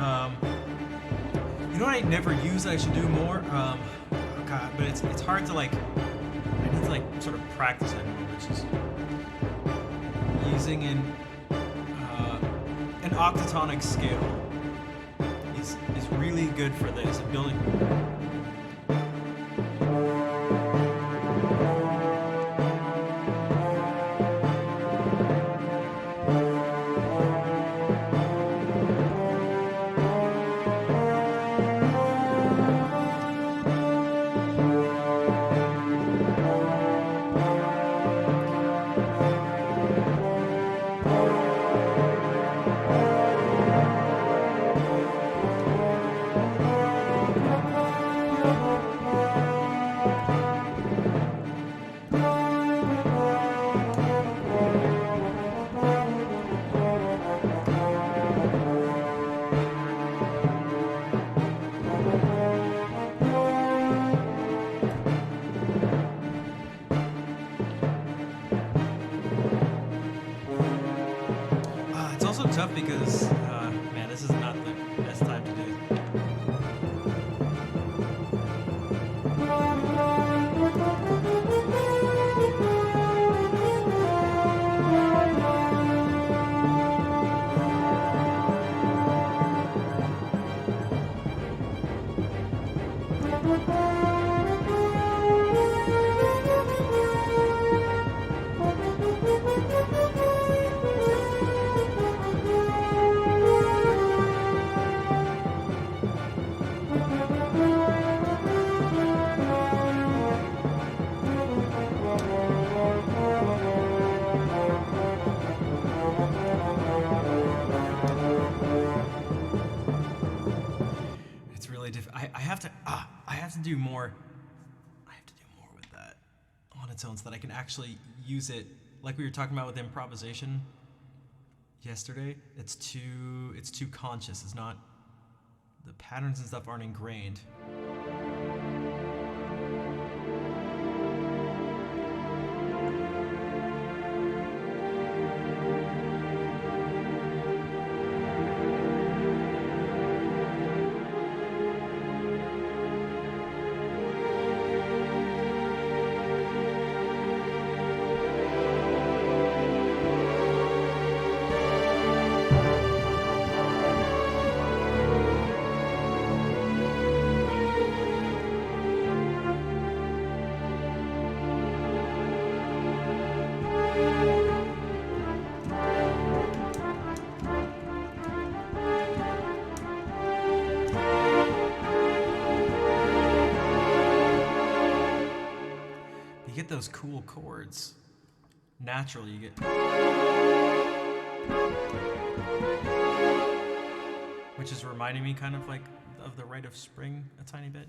Um, you know what I never use that I should do more? Oh God, but it's hard to like. I need to like sort of practice it more, which is using an octatonic scale is really good for this and building. It's also tough because, man, this is not the best time to do it. It's really difficult. I have to do more. I have to do more with that on its own so that I can actually use it, like we were talking about with improvisation yesterday. It's too conscious. It's not, the patterns and stuff aren't ingrained. You get those cool chords naturally. You get, which is reminding me kind of like of the Rite of Spring a tiny bit.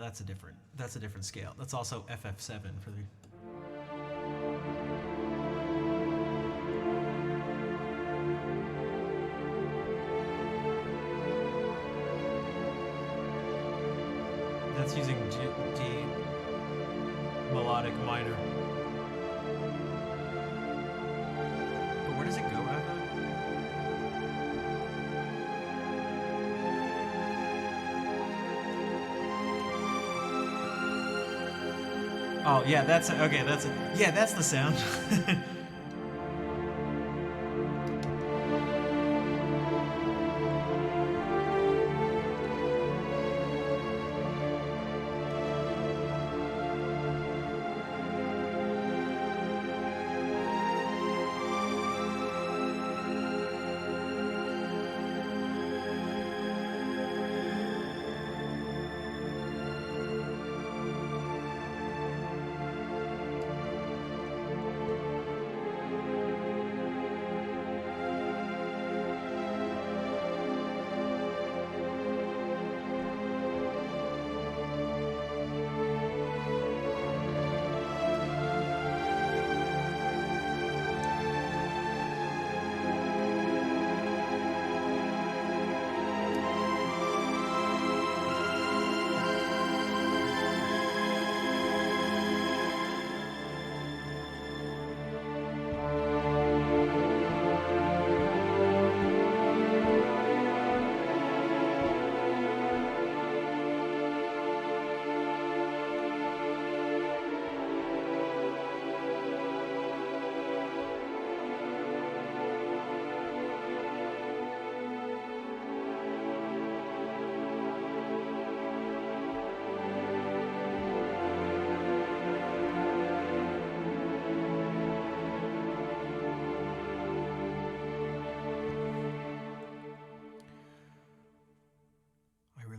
that's a different scale. That's also FF7 for the. That's using D melodic minor. But where does it go after? Oh yeah, that's okay. Yeah, that's the sound.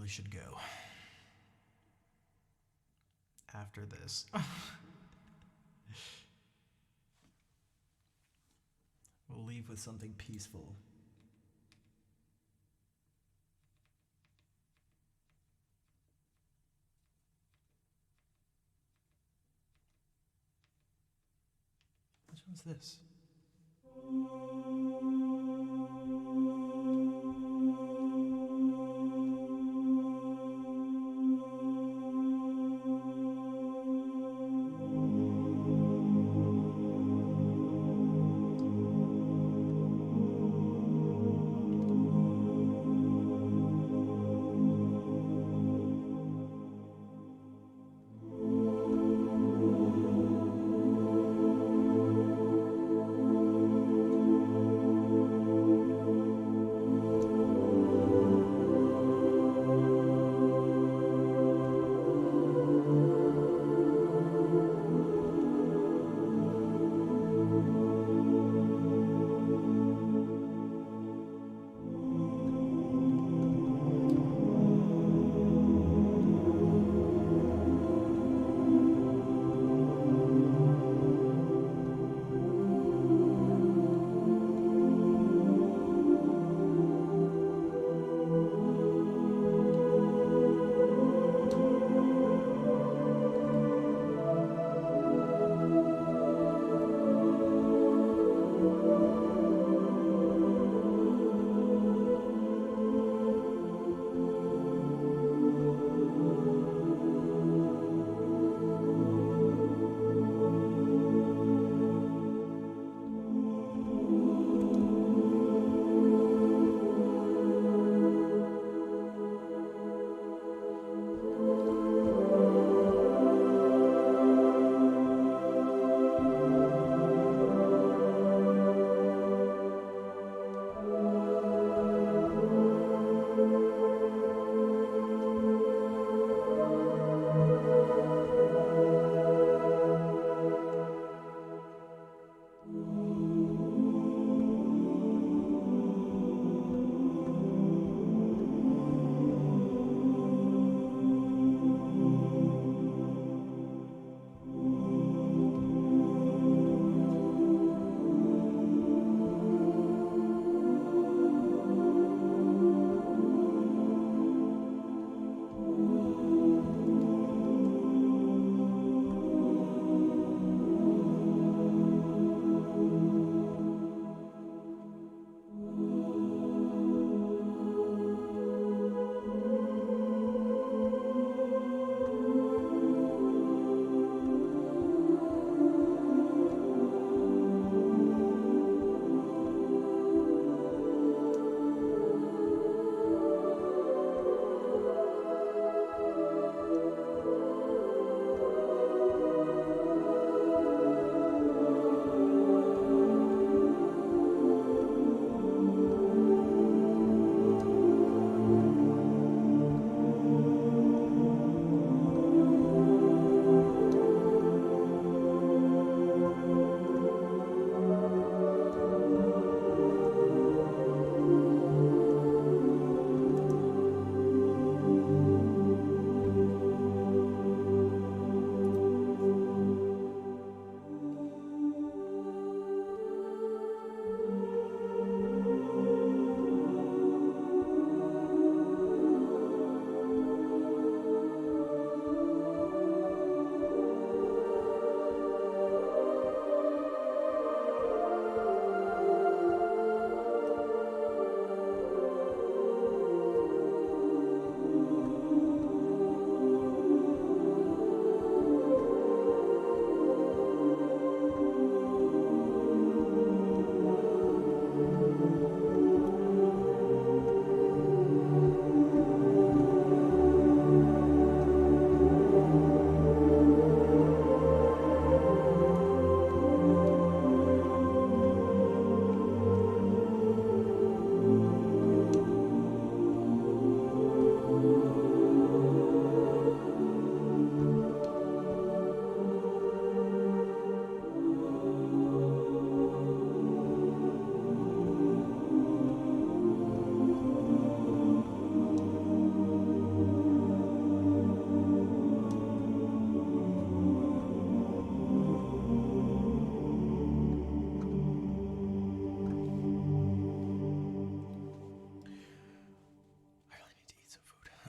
Should go after this. We'll leave with something peaceful. Which one's this?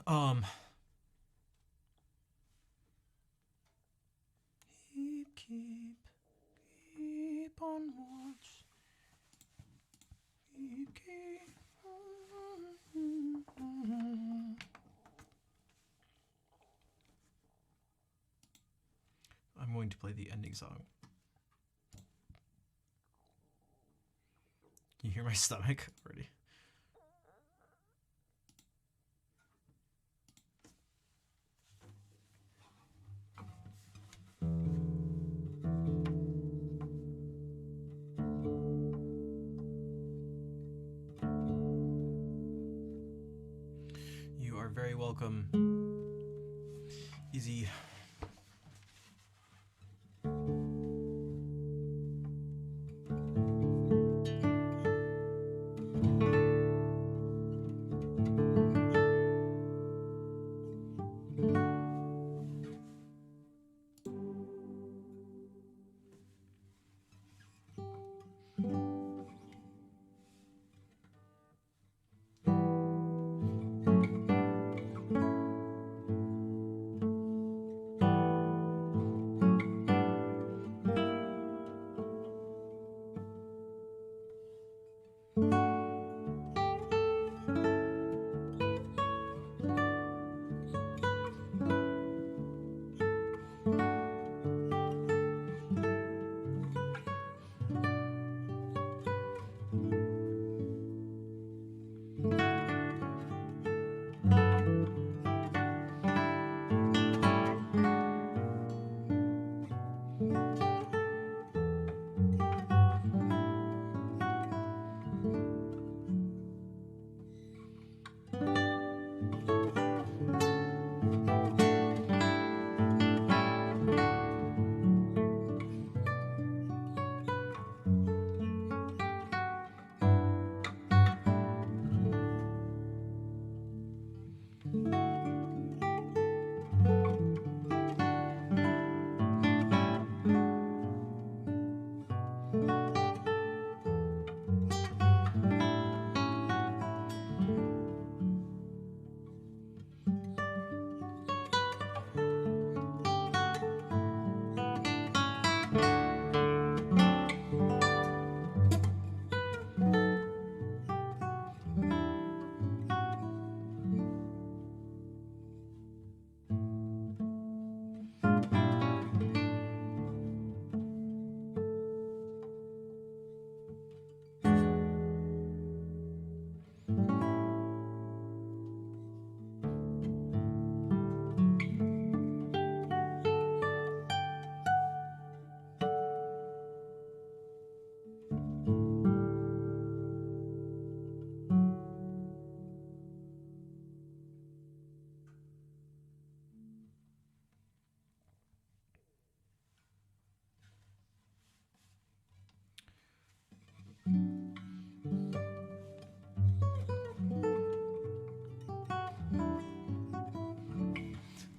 Um, keep on watch. Keep on. I'm going to play the ending song. Can you hear my stomach already? You are very welcome, Easy.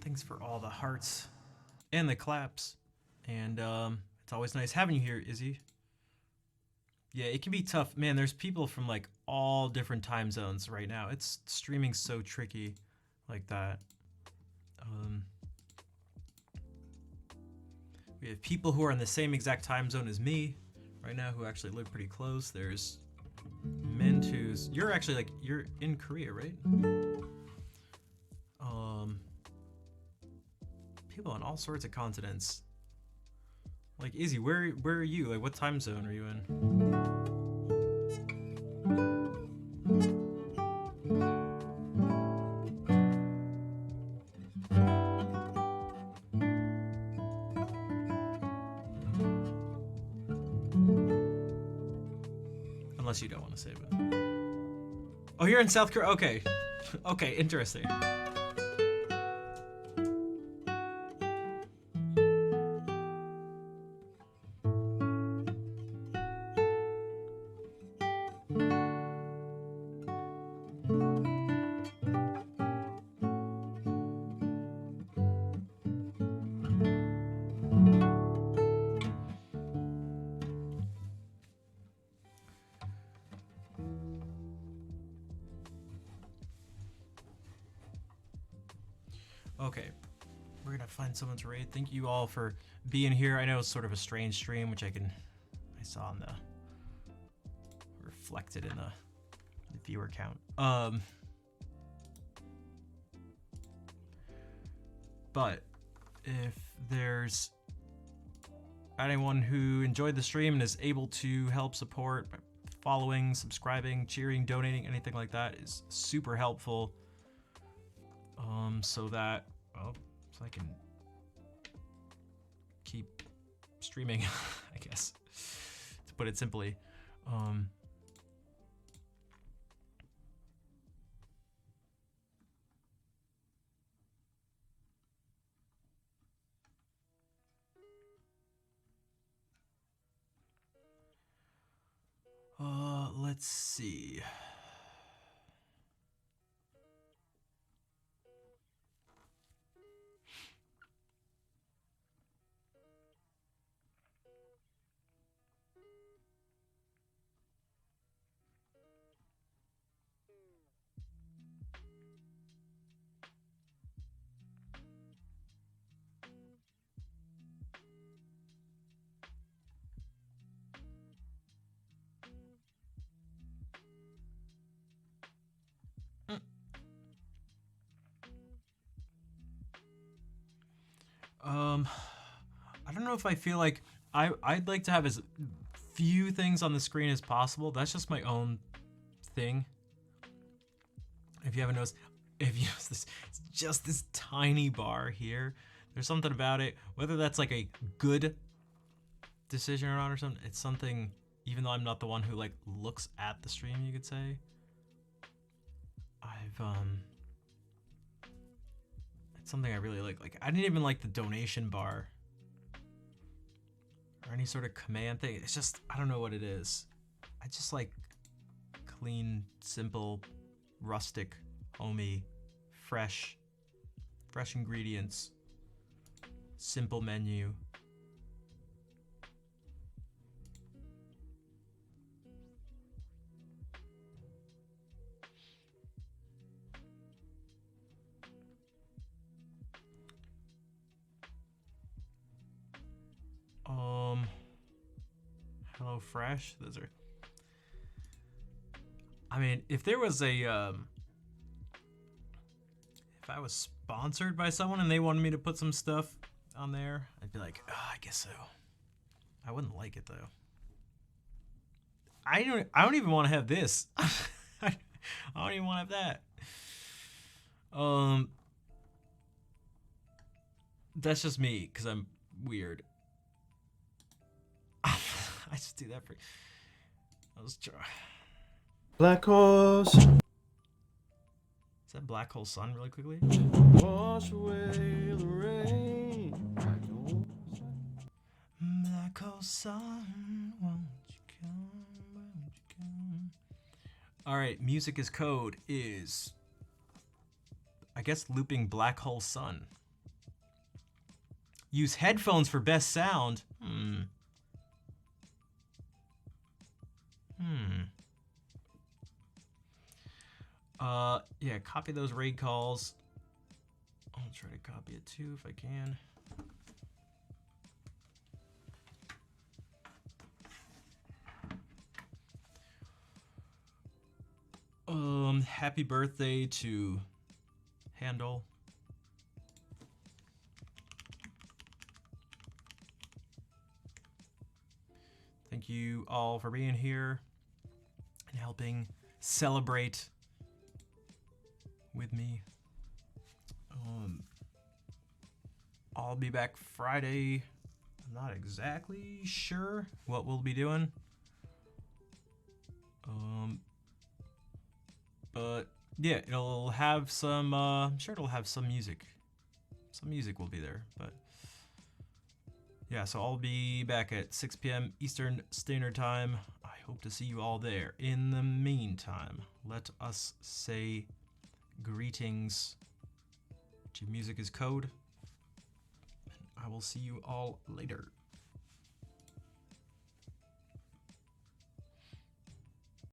Thanks for all the hearts and the claps. And it's always nice having you here, Izzy. Yeah, it can be tough. Man, there's people from like all different time zones right now. It's streaming so tricky like that. We have people who are in the same exact time zone as me right now who actually live pretty close. There's Mint who's... You're actually like... You're in Korea, right? People on all sorts of continents. Like, Izzy, where are you? Like, what time zone are you in? Unless you don't want to save it. Oh, you're in South Korea? Okay. Okay, interesting. Okay, we're gonna find someone to raid. Thank you all for being here. I know it's sort of a strange stream, which I saw in the reflected in the viewer count. But if there's anyone who enjoyed the stream and is able to help support by following, subscribing, cheering, donating, anything like that is super helpful. So that, well, so I can keep streaming, I guess, to put it simply. Let's see. I don't know if I feel like I'd like to have as few things on the screen as possible. That's just my own thing. If you haven't noticed, if you notice this, it's just this tiny bar here. There's something about it, whether that's like a good decision or not or something. It's something, even though I'm not the one who like looks at the stream, you could say. It's something I really like. Like, I didn't even like the donation bar or any sort of command thing. It's just, I don't know what it is. I just like clean, simple, rustic, homey, fresh ingredients, simple menu. HelloFresh. Those are. I mean, if there was a, if I was sponsored by someone and they wanted me to put some stuff on there, I'd be like, oh, I guess so. I wouldn't like it though. I don't even want to have this. I don't even want to have that. That's just me because I'm weird. I just do that for. Let's try. Black Horse. Is that Black Hole Sun really quickly? Wash away the rain. Black Hole Sun, won't you come? Won't you come? All right, music is code is, I guess, looping Black Hole Sun. Use headphones for best sound. Yeah, copy those raid calls. I'll try to copy it too if I can. Happy birthday to Handel. Thank you all for being here and helping celebrate with me. I'll be back Friday. I'm not exactly sure what we'll be doing. But yeah, it'll have some, I'm sure it'll have some music. Some music will be there, but yeah, so I'll be back at 6 p.m. Eastern Standard Time. I hope to see you all there. In the meantime, let us say greetings. Music is code. I will see you all later.